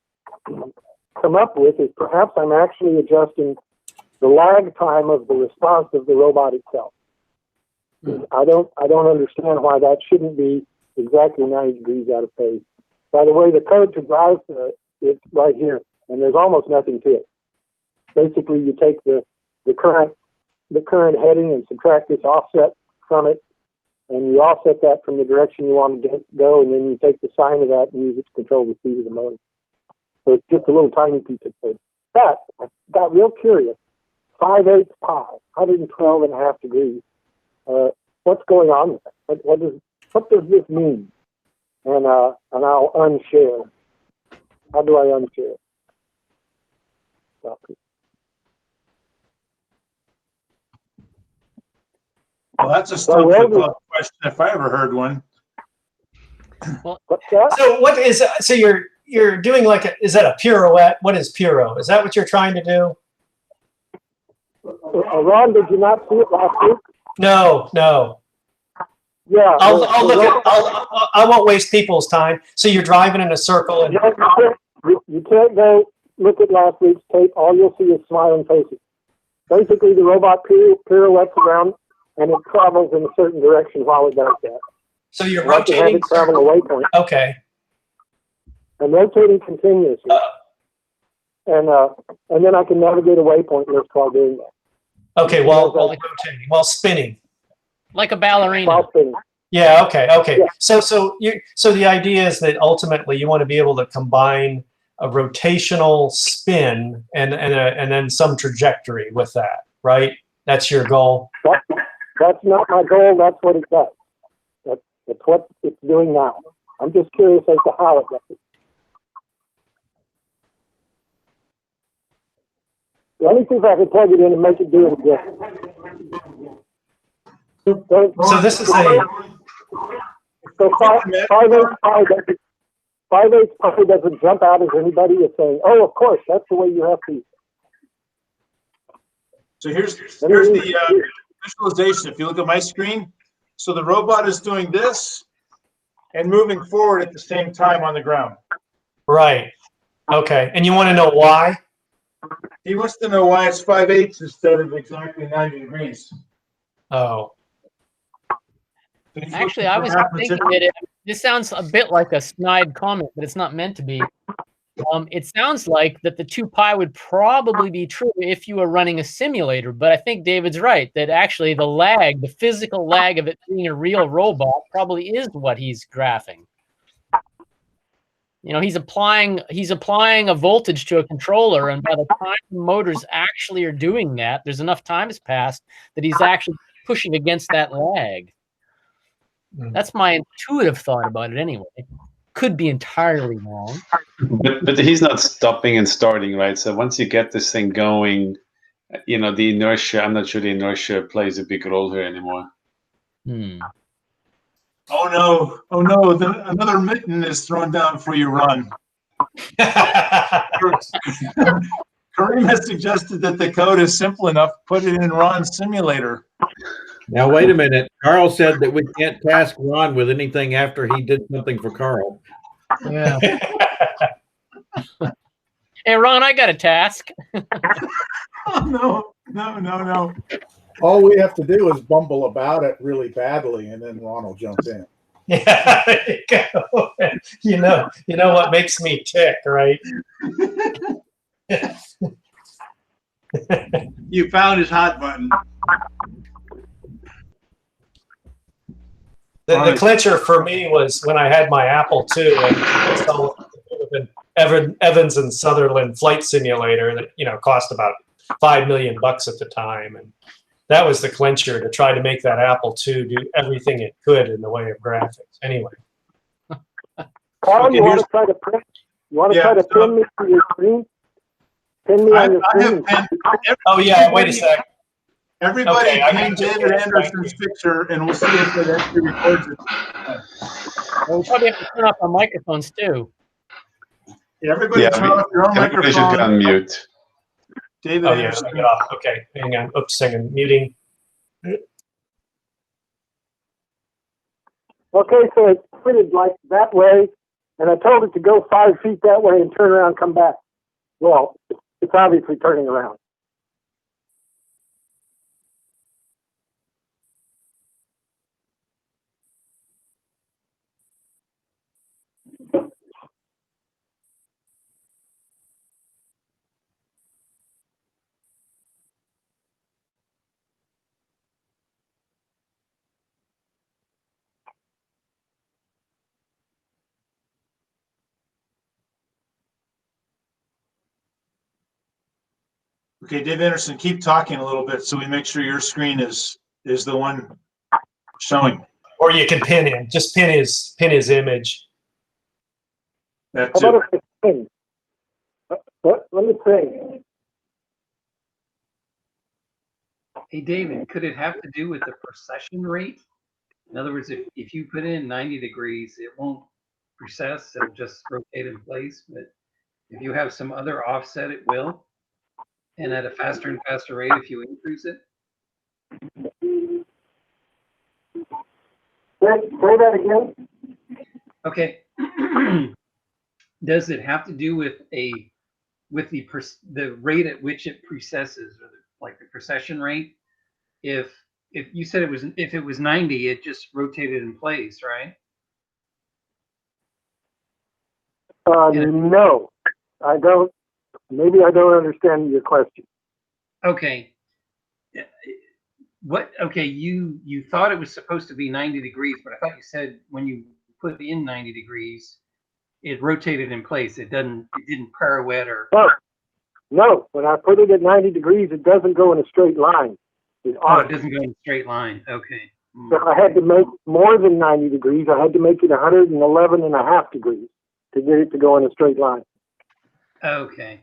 come up with is perhaps I'm actually adjusting the lag time of the response of the robot itself. I don't understand why that shouldn't be exactly 90 degrees out of phase. By the way, the code to drive it's right here, and there's almost nothing to it. Basically, you take the current heading and subtract this offset from it, and you offset that from the direction you want to go, and then you take the sign of that and use it to control the speed of the motor. So it's just a little tiny piece of code. But I got real curious. 5/8 pi, 112.5 degrees. What's going on with that? What does this mean? And I'll unshare. How do I unshare? Well, that's a stump question if I ever heard one. Well, so what is you're doing is that a pirouette? What is piro? Is that what you're trying to do? Ron, did you not see it last week? No. Yeah. I'll look at. I won't waste people's time. So you're driving in a circle, and you can't go look at last week's tape. All you'll see is smiling faces. Basically, the robot pirouettes around, and it travels in a certain direction while it does that. So you're rotating. Have it travel a waypoint. Okay. And rotating continuously. And then I can navigate a waypoint list while doing that. Okay, while rotating, while spinning. Like a ballerina. While spinning. Yeah. Okay. Yeah. So the idea is that ultimately you want to be able to combine a rotational spin and then some trajectory with that, right? That's your goal. That's not my goal. That's what it does. That's what it's doing now. I'm just curious as to how it does it. Let me see if I can plug it in and make it do it again. So this is a. So 5/8 pi doesn't jump out as anybody is saying, oh, of course, that's the way you have to So here's the visualization. If you look at my screen, so the robot is doing this and moving forward at the same time on the ground. Right. Okay. And you want to know why? He wants to know why it's 5/8 instead of exactly 90 degrees. Oh. Actually, I was thinking that this sounds a bit like a snide comment, but it's not meant to be. It sounds like that the 2 pi would probably be true if you were running a simulator, but I think David's right that actually the lag, the physical lag of it being a real robot probably is what he's graphing. You know, he's applying a voltage to a controller, and by the time the motors actually are doing that, there's enough time has passed that he's actually pushing against that lag. That's my intuitive thought about it anyway. Could be entirely wrong. But he's not stopping and starting, right? So once you get this thing going, you know, the inertia, I'm not sure the inertia plays a big role here anymore. Oh no, oh no, another mitten is thrown down for you, Ron. Kareem has suggested that the code is simple enough, put it in Ron's simulator. Now, wait a minute. Carl said that we can't task Ron with anything after he did something for Carl. Yeah. Hey, Ron, I got a task. Oh, no. All we have to do is bumble about it really badly, and then Ron will jump in. Yeah, there you go. You know what makes me tick, right? You found his hot button. The clincher for me was when I had my Apple II and installed an Evans and Sutherland flight simulator that, you know, cost about $5 million at the time, and that was the clincher to try to make that Apple II do everything it could in the way of graphics. Anyway. Carl, you want to try to print? You want to try to pin me to your screen? Pin me on your screen. Oh yeah, wait a sec. Everybody pin David Anderson's picture, and we'll see if it actually records it. Well, we probably have to turn off our microphones too. Yeah, everybody turn off your own Everybody should microphone. unmute. David Oh yeah, Anderson. turn it off. Okay, hang on. Oops, hang on. Muting. Okay, so it's printed like that way, and I told it to go 5 feet that way and turn around and come back. Well, it's obviously turning around. Okay, Dave Anderson, keep talking a little bit so we make sure your screen is the one showing. Or you can pin him. Just pin his image. That How too. about if I sing? Let me sing. Hey, David, could it have to do with the precession rate? In other words, if you put in 90 degrees, it won't precess, it'll just rotate in place. But if you have some other offset, it will. And at a faster and faster rate if you increase it. Say that again. Okay. Does it have to do with the rate at which it precesses, or like the precession rate? If you said if it was 90, it just rotated in place, right? No, I don't. Maybe I don't understand your question. Okay. Okay, you thought it was supposed to be 90 degrees, but I thought you said when you put in 90 degrees, it rotated in place. It didn't pirouette or. No. When I put it at 90 degrees, it doesn't go in a straight line. It doesn't go in a straight line. Okay. So I had to make more than 90 degrees. I had to make it 111.5 degrees to get it to go in a straight line. Okay.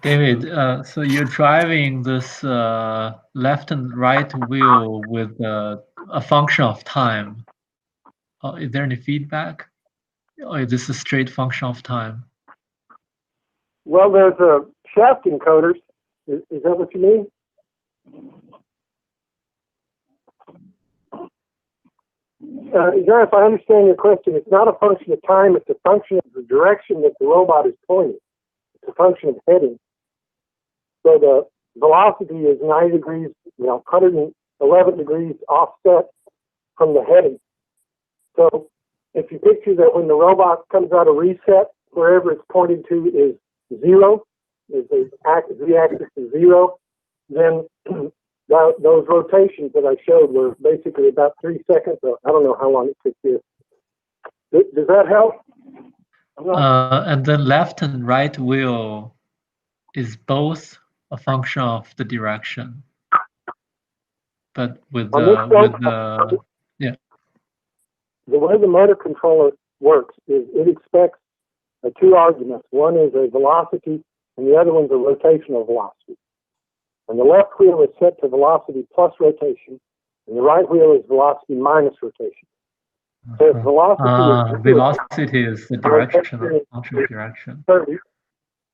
David, so you're driving this left and right wheel with a function of time. Is there any feedback? Or is this a straight function of time? Well, there's a shaft encoders Is that what you mean? John, if I understand your question, it's not a function of time, it's a function of the direction that the robot is pointing. It's a function of heading. So the velocity is 90 degrees, 111 degrees offset from the heading. So if you picture that when the robot comes out of reset, wherever it's pointed to is 0, is the z-axis is 0, then those rotations that I showed were basically about 3 seconds. So I don't know how long it took you. Does that help? And the left and right wheel is both a function of the direction, but with the way the motor controller works is it expects two arguments. One is a velocity, and the other one's a rotational velocity. And the left wheel is set to velocity plus rotation, and the right wheel is velocity minus rotation. So if velocity is the direction, function of direction. 30,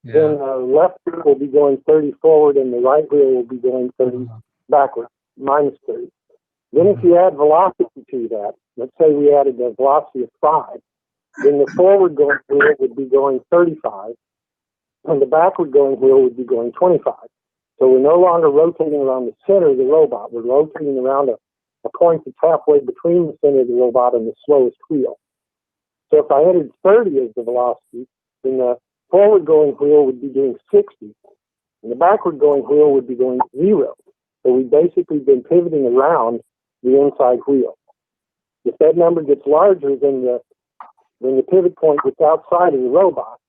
then the left wheel will be going 30 forward, and the right wheel will be going 30 backward, minus 30. Then if you add velocity to that, let's say we added a velocity of 5, then the forward going wheel would be going 35, and the backward going wheel would be going 25. So we're no longer rotating around the center of the robot. We're rotating around a point that's halfway between the center of the robot and the slowest wheel. So if I added 30 as the velocity, then the forward going wheel would be doing 60, and the backward going wheel would be going 0. So we've basically been pivoting around the inside wheel. If that number gets larger than the pivot point that's outside of the robot,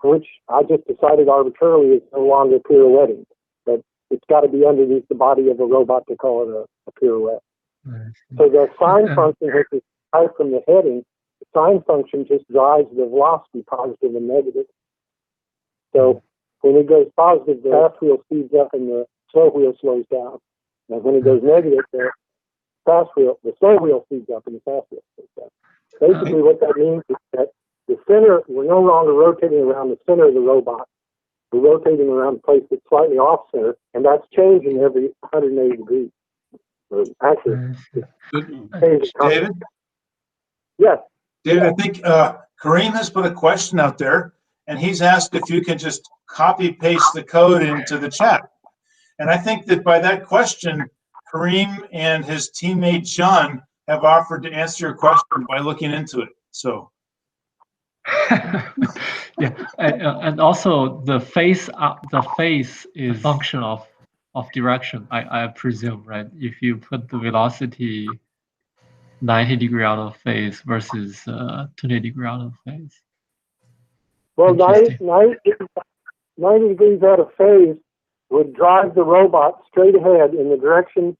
which I just decided arbitrarily is no longer pirouetting, but it's got to be underneath the body of a robot to call it a pirouette. So the sine function, which is high from the heading, the sine function just drives the velocity positive and negative. So when it goes positive, the fast wheel speeds up and the slow wheel slows down. And when it goes negative, the slow wheel speeds up and the fast wheel slows down. Basically what that means is that the center, we're no longer rotating around the center of the robot. We're rotating around a place that's slightly off center, and that's changing every 180 degrees. Actually, David? Yes. David, I think Kareem has put a question out there, and he's asked if you can just copy paste the code into the chat. And I think that by that question, Kareem and his teammate John have offered to answer your question by looking into it. So. And also the face is a function of direction, I presume, right? If you put the velocity 90 degree out of phase versus 20 degree out of phase. Well, 90 degrees out of phase would drive the robot straight ahead in the direction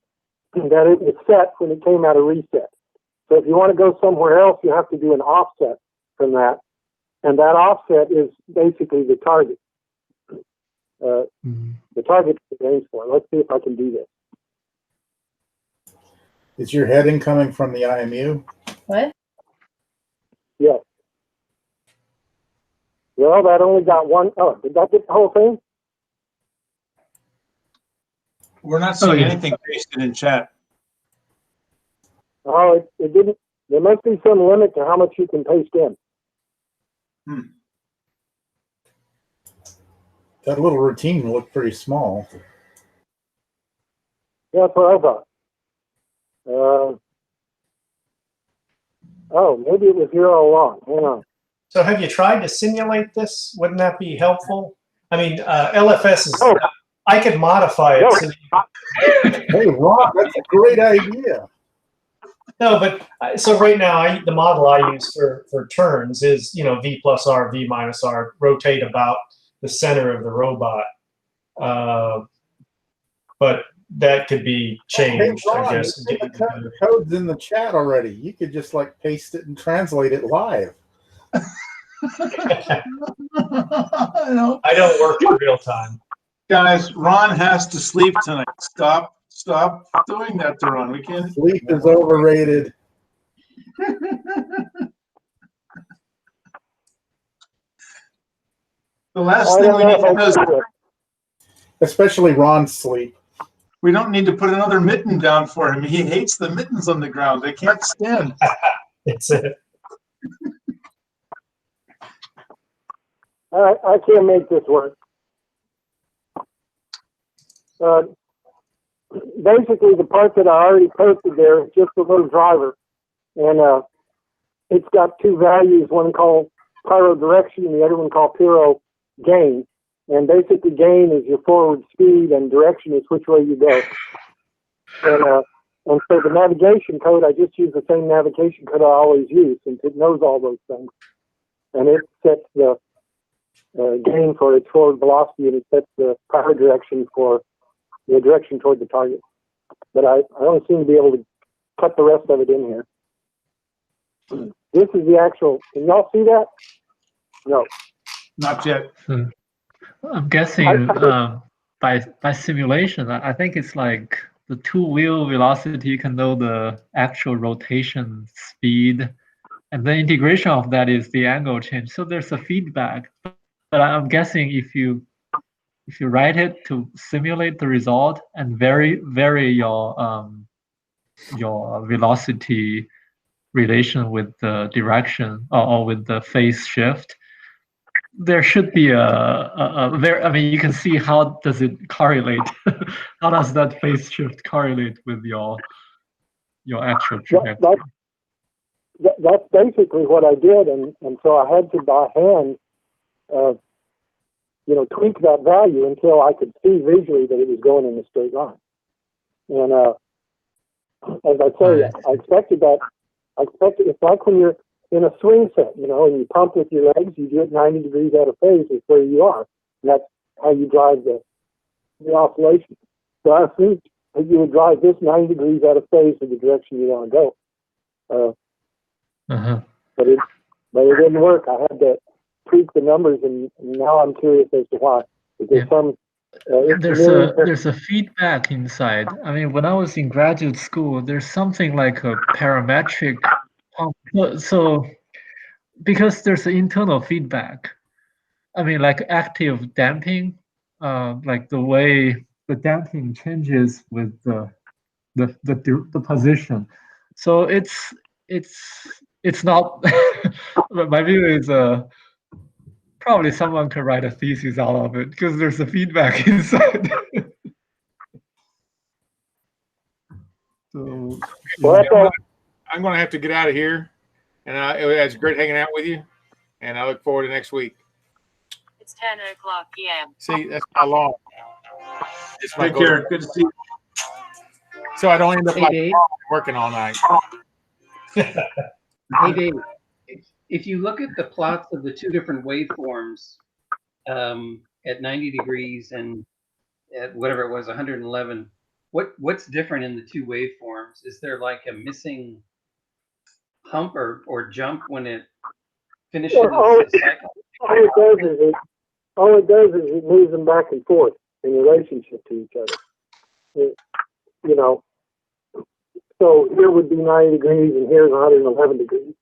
that it was set when it came out of reset. So if you want to go somewhere else, you have to do an offset from that. And that offset is basically the target. The target it aims for. Let's see if I can do this. Is your heading coming from the IMU? What? Yes. Well, that only got one. Oh, did that get the whole thing? We're not seeing anything pasted in chat. Oh, it didn't. There must be some limit to how much you can paste in. That little routine looked pretty small. Yeah, that's what I thought. Oh, maybe it was here all along. Hang on. So have you tried to simulate this? Wouldn't that be helpful? I mean, LFS is, I could modify it. So hey, Ron, that's a great idea. no, but so right now, the model I use for turns is, V plus R, V minus R, rotate about the center of the robot. But that could be changed, hey, Ron, I guess. The code's in the chat already. You could just like paste it and translate it live. I don't work in real time. Guys, Ron has to sleep tonight. Stop doing that to Ron. We can't. Sleep is overrated. The last thing we need to do is especially Ron's sleep. We don't need to put another mitten down for him. He hates the mittens on the ground. They can't stand. That's it. I can't make this work. Basically, the part that I already posted there is just a little driver, and it's got two values, one called pyro direction and the other one called pyro gain. And basically, gain is your forward speed, and direction is which way you go. And so the navigation code, I just use the same navigation code I always use, since it knows all those things. And it sets the gain for its forward velocity, and it sets the pyro direction for the direction toward the target. But I don't seem to be able to cut the rest of it in here. This is the actual, can y'all see that? No. Not yet. I'm guessing by simulation, I think it's like the two-wheel velocity can know the actual rotation speed, and the integration of that is the angle change. So there's a feedback. But I'm guessing if you write it to simulate the result and vary your velocity relation with the direction or with the phase shift, there should be I mean, you can see how does it correlate? How does that phase shift correlate with your actual trajectory? That's basically what I did, and so I had to by hand, tweak that value until I could see visually that it was going in a straight line. And as I say, I expected that. It's like when you're in a swing set, and you pump with your legs, you do it 90 degrees out of phase is where you are. And that's how you drive the oscillation. So I assumed that you would drive this 90 degrees out of phase in the direction you want to go. But it didn't work. I had to tweak the numbers, and now I'm curious as to why. Because there's a feedback inside. I mean, when I was in graduate school, there's something like a parametric pump. So because there's an internal feedback, I mean, like active damping, like the way the damping changes with the position. So it's not. My view is probably someone could write a thesis out of it because there's a feedback inside. So I'm going to have to get out of here, and it's great hanging out with you, and I look forward to next week. It's 10:00 p.m. See, that's not long. Take care. Good to see you. So I don't end up working all night. Hey, Dave, if you look at the plots of the two different waveforms at 90 degrees and at whatever it was, 111, what's different in the two waveforms? Is there like a missing hump or jump when it finishes the cycle? All it does is it moves them back and forth in relationship to each other. So here would be 90 degrees and here's 111 degrees.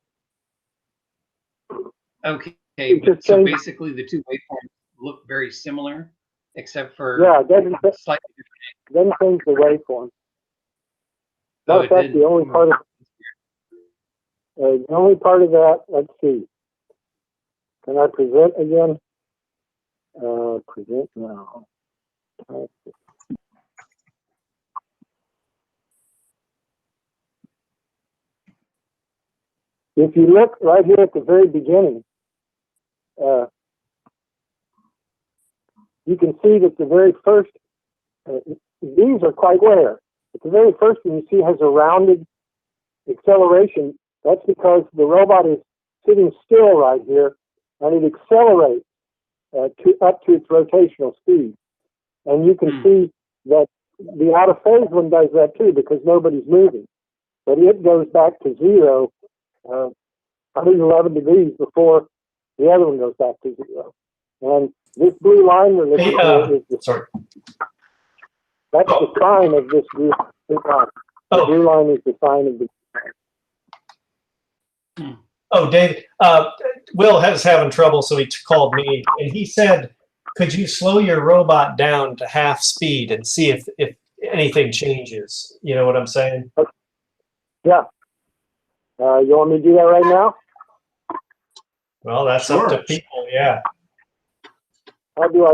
Okay, so basically the two waveforms look very similar, except for it doesn't slightly different. Doesn't change the waveform. That's the only part of that. Let's see. Can I present again? Present now. If you look right here at the very beginning, you can see that the very first, these are quite rare, but the very first one you see has a rounded acceleration. That's because the robot is sitting still right here, and it accelerates up to its rotational speed. And you can see that the out of phase one does that too, because nobody's moving. But it goes back to 0, 111 degrees before the other one goes back to 0. And this blue line we're looking at is that's the sign of this group. The blue line is the sign of the Oh, Dave, Will was having trouble, so he called me, and he said could you slow your robot down to half speed and see if anything changes? You know what I'm saying? Yeah. You want me to do that right now? Well, that's up to people. Yeah. How do I?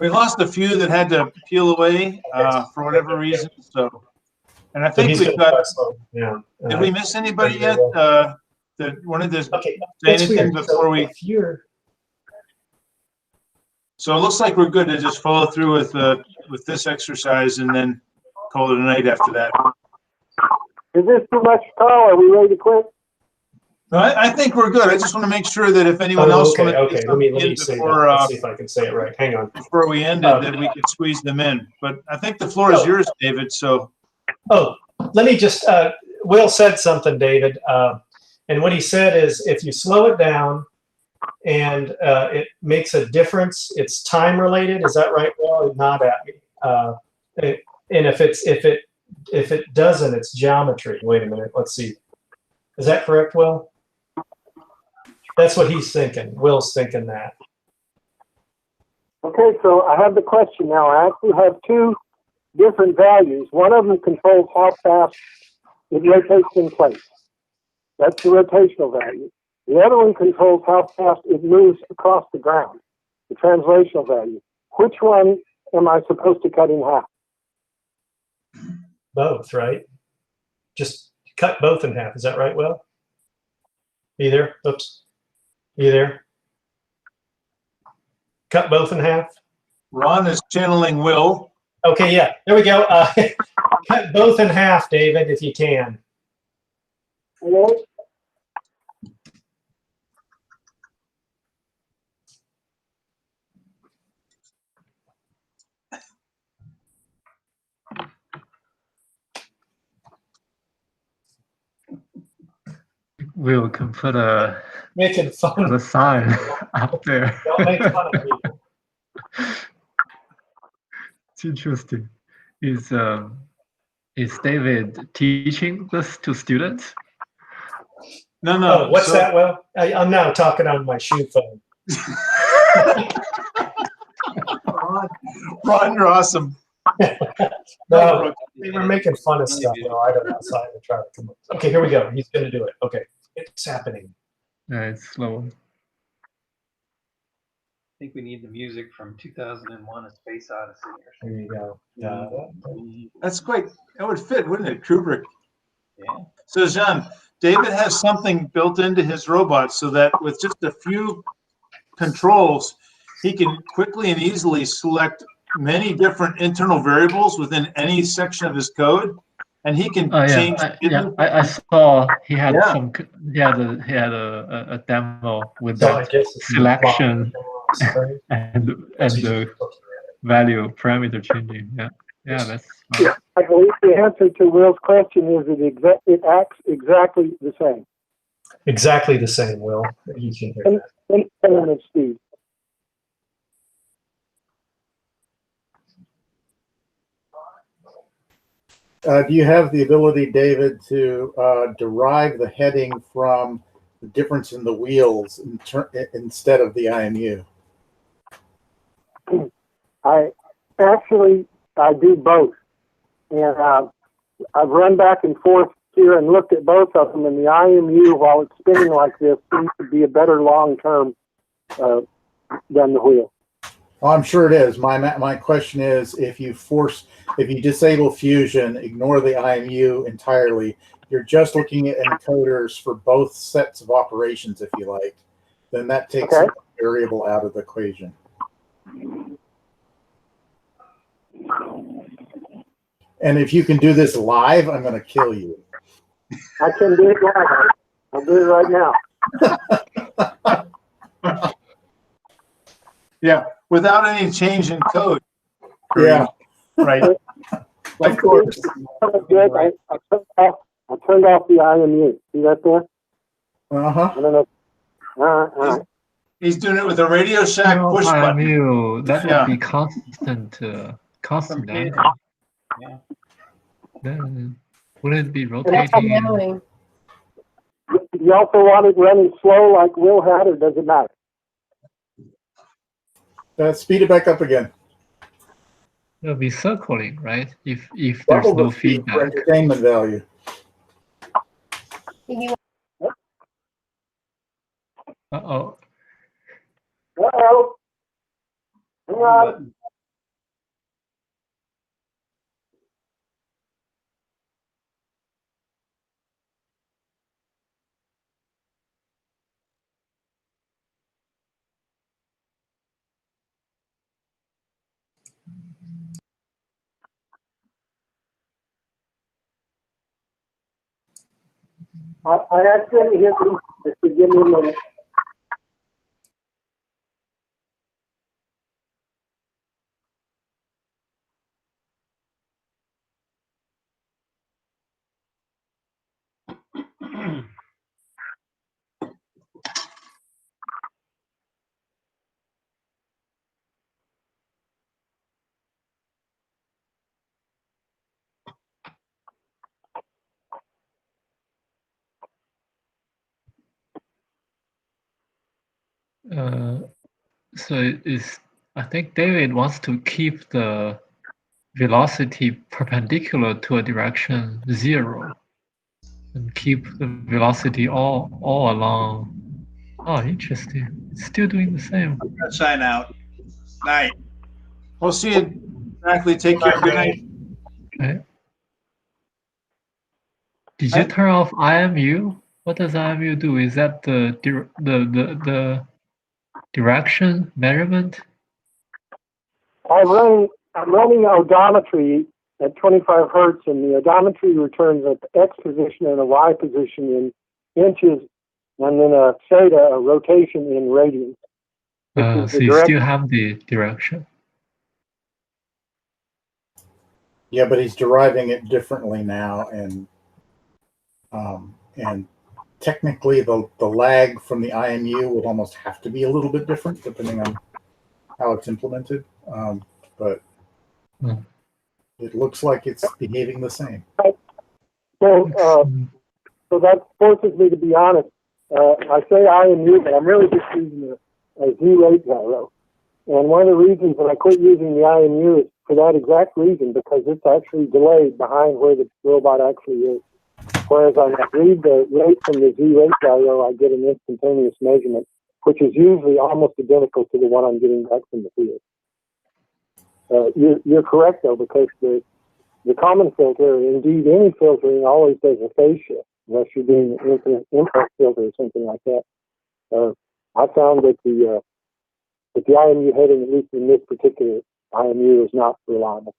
We lost a few that had to peel away for whatever reason. So, and I think we've got. Yeah. Did we miss anybody yet? That wanted to say anything before we? So it looks like we're good to just follow through with this exercise and then call it a night after that. Is this too much, Carl? Are we ready to quit? No, I think we're good. I just want to make sure that if anyone else wanted to let me say before, that. Let's see if I can say it right. Hang on. Before we ended, that we could squeeze them in. But I think the floor is yours, David. So. Oh, let me just. Will said something, David, and what he said is if you slow it down, and it makes a difference. It's time related. Is that right? Well, not at me. And if it doesn't, it's geometry. Wait a minute. Let's see. Is that correct, Will? That's what he's thinking. Will's thinking that. Okay, so I have the question now. I actually have two different values. One of them controls how fast it rotates in place. That's the rotational value. The other one controls how fast it moves across the ground, the translational value. Which one am I supposed to cut in half? Both, right? Just cut both in half. Is that right, Will? Either. Oops. Either. Cut both in half. Ron is channeling Will. Okay, yeah. There we go. Cut both in half, David, if you can. Okay. Will can put a Making fun of the sign up there. Don't make fun of people. It's interesting. Is David teaching this to students? No, no. Oh, what's that, Will? I'm now talking on my shoe phone. Ron, you're awesome. No, they were making fun of stuff. No, I don't know. So I had to try to come up. Okay, here we go. He's going to do it. Okay, it's happening. Yeah, it's slow. I think we need the music from 2001: A Space Odyssey. There you go. That's quite. That would fit, wouldn't it, Kubrick? Yeah. So, Jean, David has something built into his robot so that with just a few controls, he can quickly and easily select many different internal variables within any section of his code, and he can change. I saw he had some. He had a demo with that selection and the value parameter changing. Yeah, that's. I believe the answer to Will's question is it acts exactly the same. Exactly the same, Will. You can hear that. Independent of speed. Do you have the ability, David, to derive the heading from the difference in the wheels instead of the IMU? I do both. And I've run back and forth here and looked at both of them, and the IMU, while it's spinning like this, seems to be a better long-term than the wheel. Well, I'm sure it is. My question is, if you disable fusion, ignore the IMU entirely, you're just looking at encoders for both sets of operations, if you like, then that takes a variable out of the equation. And if you can do this live, I'm going to kill you. I can do it live. I'll do it right now. Yeah, without any change in code. Yeah. Right. Of course. Good. I turned off the IMU. See that there? Uh-huh. I don't know. All right. He's doing it with a Radio Shack push button. IMU, that would be constant. Yeah. Then wouldn't it be rotating? You also want it running slow like Will had, or does it matter? Speed it back up again. It'll be circling, right? If there's Double no the speed for feedback. entertainment value. Uh-oh. Uh-oh. Hang on. I accidentally hit the, just to give me a minute. So I think David wants to keep the velocity perpendicular to a direction 0 and keep the velocity all along. Oh, interesting. It's still doing the same. I'm gonna sign out. Night. We'll see you. Exactly. Take care. Good night. Okay. Did you turn off IMU? What does IMU do? Is that the direction measurement? I'm running odometry at 25 hertz, and the odometry returns an X position and a Y position in inches, and then a theta, a rotation in radians. So you still have the direction. Yeah, but he's deriving it differently now, and technically the lag from the IMU would almost have to be a little bit different depending on how it's implemented. But it looks like it's behaving the same. So that forces me to be honest. I say IMU, but I'm really just using a Z-rate gyro. And one of the reasons that I quit using the IMU is for that exact reason, because it's actually delayed behind where the robot actually is. Whereas I read the rate from the Z-rate gyro, I get an instantaneous measurement, which is usually almost identical to the one I'm getting back from the field. You're correct, though, because the common filter, indeed any filtering, always does a phase shift, unless you're doing an impulse filter or something like that. I found that the IMU heading, at least in this particular IMU, is not reliable.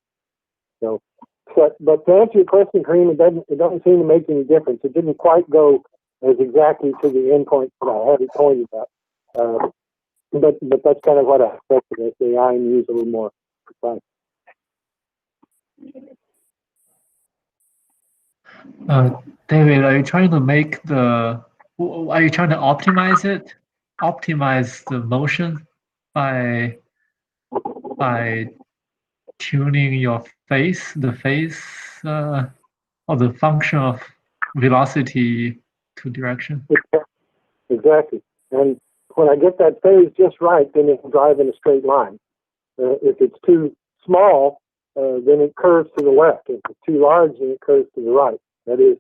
So, but to answer your question, Kareem, it doesn't seem to make any difference. It didn't quite go as exactly to the endpoint that I had it pointed at. But that's kind of what I expected. The IMU is a little more precise. David, are you trying to optimize it? Optimize the motion by tuning your phase, or the function of velocity to direction? Exactly. And when I get that phase just right, then it can drive in a straight line. If it's too small, then it curves to the left. If it's too large, then it curves to the right. That is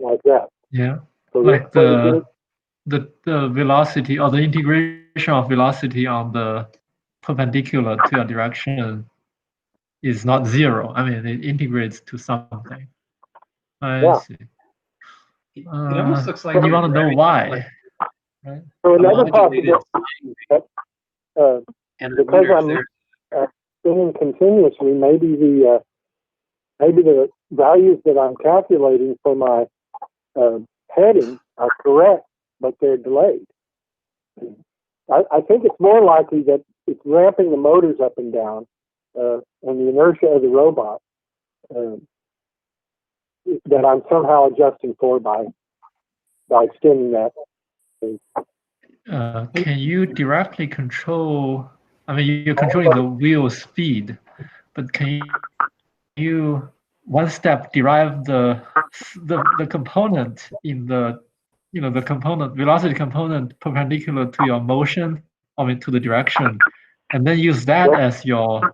like that. Yeah. So like the velocity or the integration of velocity on the perpendicular to a direction is not 0. I mean, it integrates to something. I see. It almost looks like you want to know why. Right? So another possibility, because I'm spinning continuously, maybe the values that I'm calculating for my heading are correct, but they're delayed. I think it's more likely that it's ramping the motors up and down, and the inertia of the robot that I'm somehow adjusting for by extending that. Can you directly control? I mean, you're controlling the wheel speed, but can you one step derive the component in the the component velocity component perpendicular to your motion to the direction, and then use that as your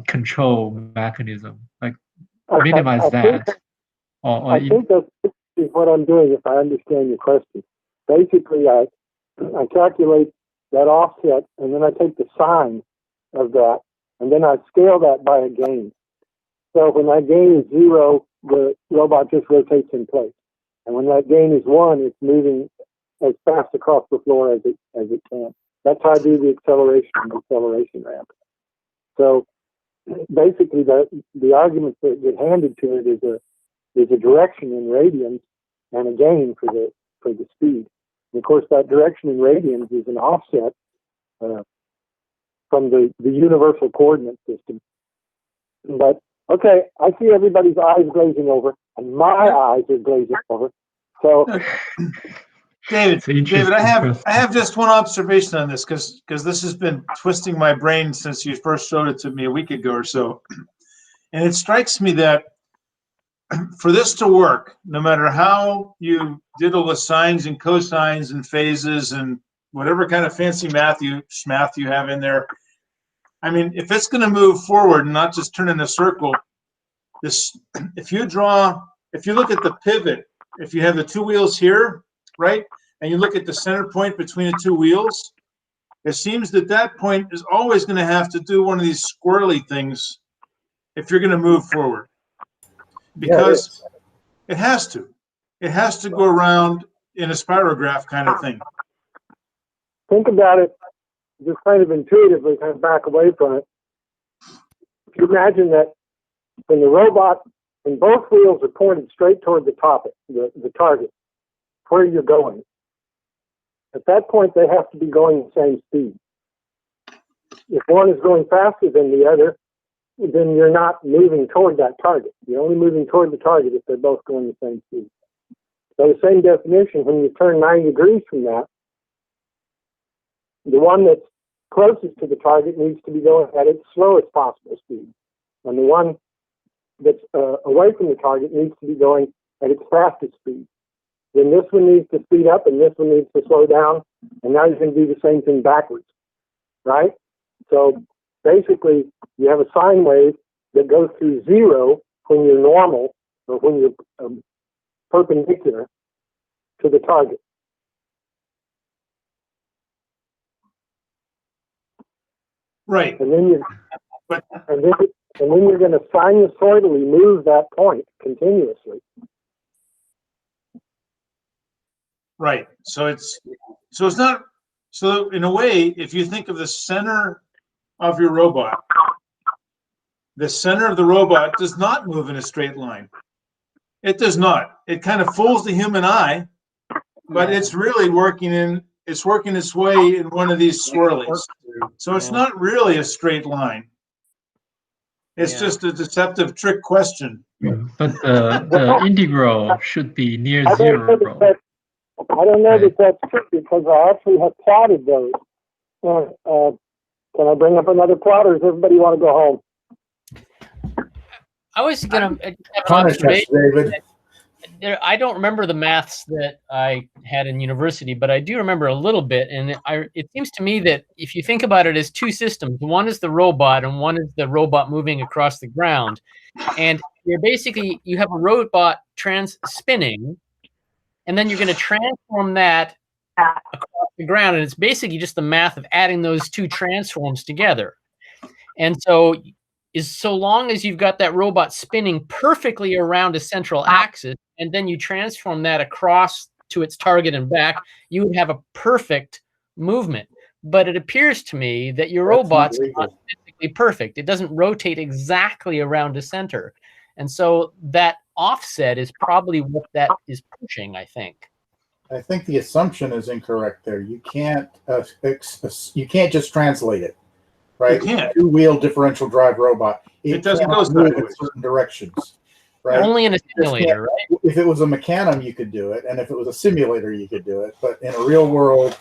control mechanism, like minimize that. I think that is what I'm doing, if I understand your question. Basically, I calculate that offset, and then I take the sine of that, and then I scale that by a gain. So when that gain is 0, the robot just rotates in place. And when that gain is 1, it's moving as fast across the floor as it can. That's how I do the acceleration ramp. So basically, the arguments that get handed to it is a direction in radians and a gain for the speed. And of course, that direction in radians is an offset from the universal coordinate system. But okay, I see everybody's eyes glazing over, and my eyes are glazing over. So, David, I have just one observation on this because this has been twisting my brain since you first showed it to me a week ago or so, and it strikes me that for this to work, no matter how you diddle with sines and cosines and phases and whatever kind of fancy math you have in there, I mean, if it's going to move forward and not just turn in a circle, if you look at the pivot, if you have the 2 wheels here, right, and you look at the center point between the 2 wheels, it seems that point is always going to have to do one of these squirrely things if you're going to move forward. Because it has to. It has to go around in a spirograph kind of thing. Think about it just kind of intuitively, kind of back away from it. If you imagine that when both wheels are pointed straight toward the target, where you're going, at that point they have to be going the same speed. If one is going faster than the other, then you're not moving toward that target. You're only moving toward the target if they're both going the same speed. So the same definition, when you turn 90 degrees from that, the one that's closest to the target needs to be going at its slowest possible speed. And the one that's away from the target needs to be going at its fastest speed. Then this one needs to speed up and this one needs to slow down. And now you're going to do the same thing backwards, right? So basically, you have a sine wave that goes through 0 when you're normal or when you're perpendicular to the target. Right. And then you're going to sinusoidally move that point continuously. Right. So in a way, if you think of the center of your robot, the center of the robot does not move in a straight line. It does not. It kind of fools the human eye, but it's really working its way in one of these swirlies. So it's not really a straight line. It's just a deceptive trick question. But the integral should be near 0. I don't know that that's true because I actually have plotted those. Can I bring up another plot, or does everybody want to go home? I was going to David. I don't remember the maths that I had in university, but I do remember a little bit. And it seems to me that if you think about it as 2 systems, one is the robot and one is the robot moving across the ground. And you have a robot spinning, and then you're going to transform that across the ground. And it's basically just the math of adding those 2 transforms together. And so long as you've got that robot spinning perfectly around a central axis, and then you transform that across to its target and back, you would have a perfect movement. But it appears to me that your robot's not physically perfect. It doesn't rotate exactly around a center. And so that offset is probably what that is pushing, I think. I think the assumption is incorrect there. You can't just translate it, right? You can't. 2-wheel differential drive robot. It doesn't go move in certain directions, right? Only in a simulator, right? If it was a mecanum, you could do it, and if it was a simulator, you could do it. But in a real world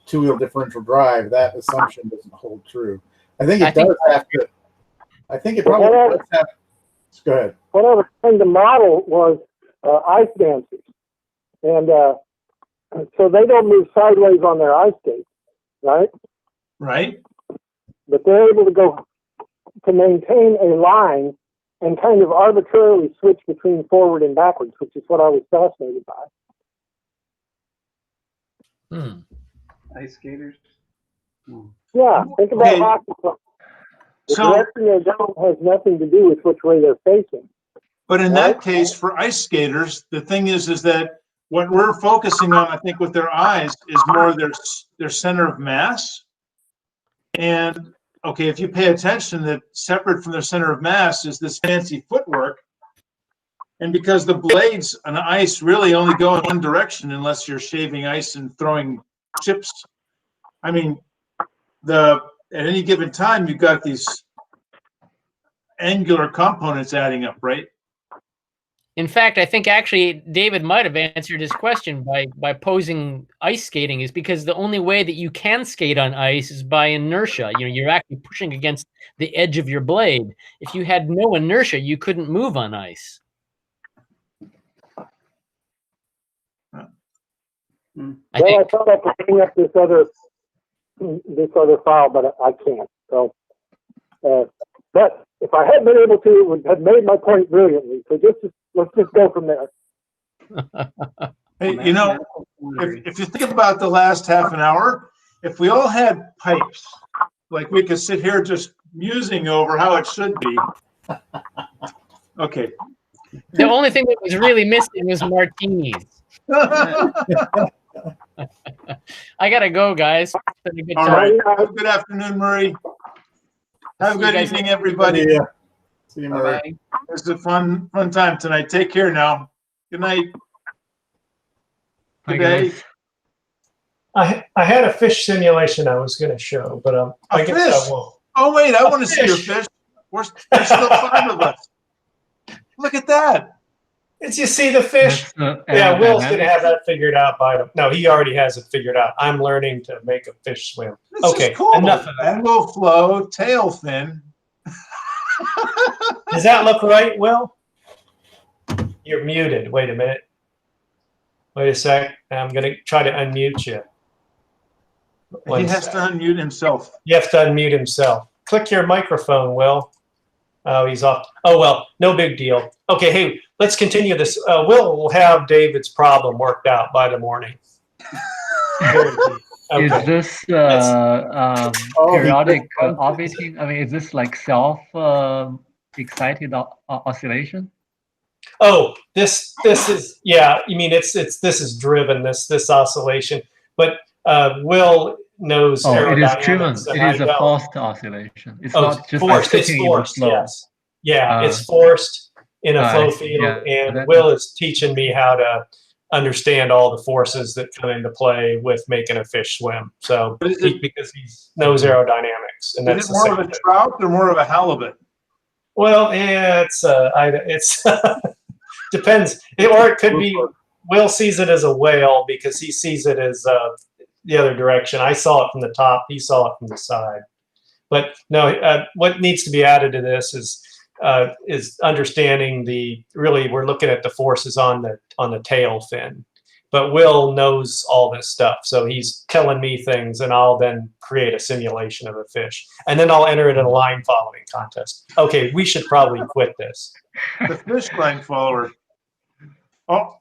2-wheel differential drive, that assumption doesn't hold true. I think it does have to. I think it probably does have. Go ahead. What I was trying to model was ice dancers, and so they don't move sideways on their ice skates. right? Right. But they're able to maintain a line and kind of arbitrarily switch between forward and backwards, which is what I was fascinated by. Ice skaters. Yeah, think about hockey players. The So, direction they're going has nothing to do with which way they're facing. but in that case, for ice skaters, the thing is that what we're focusing on, I think, with their eyes is more their center of mass. And okay, if you pay attention, that separate from their center of mass is this fancy footwork. And because the blades on ice really only go in one direction unless you're shaving ice and throwing chips. I mean, at any given time, you've got these angular components adding up, right? In fact, I think actually David might have answered his question by posing ice skating, is because the only way that you can skate on ice is by inertia. You know, you're actually pushing against the edge of your blade. If you had no inertia, you couldn't move on ice. I thought I could bring up this other file, but I can't. So, but if I had been able to, it would have made my point brilliantly. So let's just go from there. Hey, you know, if you think about the last half an hour, if we all had pipes, like we could sit here just musing over how it should be. Okay. The only thing that was really missing was martinis. I gotta go, guys. It's been a good All time. right. Have a good afternoon, Murray. Have a good evening, everybody. See you, Murray. It's a fun time tonight. Take care now. Good night. Good day. I had a fish simulation I was going to show, but I guess fish? I won't. Oh wait, I want to see your fish. There's still 5 of us. Look at that. Did you see the fish? Yeah, Will's going to have that figured out by the. No, he already has it figured out. I'm learning to make a fish swim. This Okay, is cool. enough of that. Angle flow, tail fin. Does that look right, Will? You're muted. Wait a minute. Wait a sec. I'm going to try to unmute you. He has to unmute himself. You have to unmute himself. Click your microphone, Will. Oh, he's off. Oh, well, no big deal. Okay, hey, let's continue this. Will will have David's problem worked out by the morning. Okay. Is this periodic orbiting? I mean, is this like self-excited oscillation? Oh, this is, yeah. I mean, this is driven, this oscillation, but Will knows. Oh, it is driven. It is a forced oscillation. It's not just forced. like It's forced. Yes. Yeah, it's forced in a flow field, and Will is teaching me how to understand all the forces that come into play with making a fish swim. So because he knows aerodynamics, and that's is it more of a trout or more of a halibut? Well, yeah, it's depends, or it could be. Will sees it as a whale because he sees it as the other direction. I saw it from the top. He saw it from the side. But no, what needs to be added to this is understanding we're looking at the forces on the tail fin. But Will knows all this stuff, so he's telling me things, and I'll then create a simulation of a fish, and then I'll enter it in a line following contest. Okay, we should probably quit this. The fish line follower. Oh.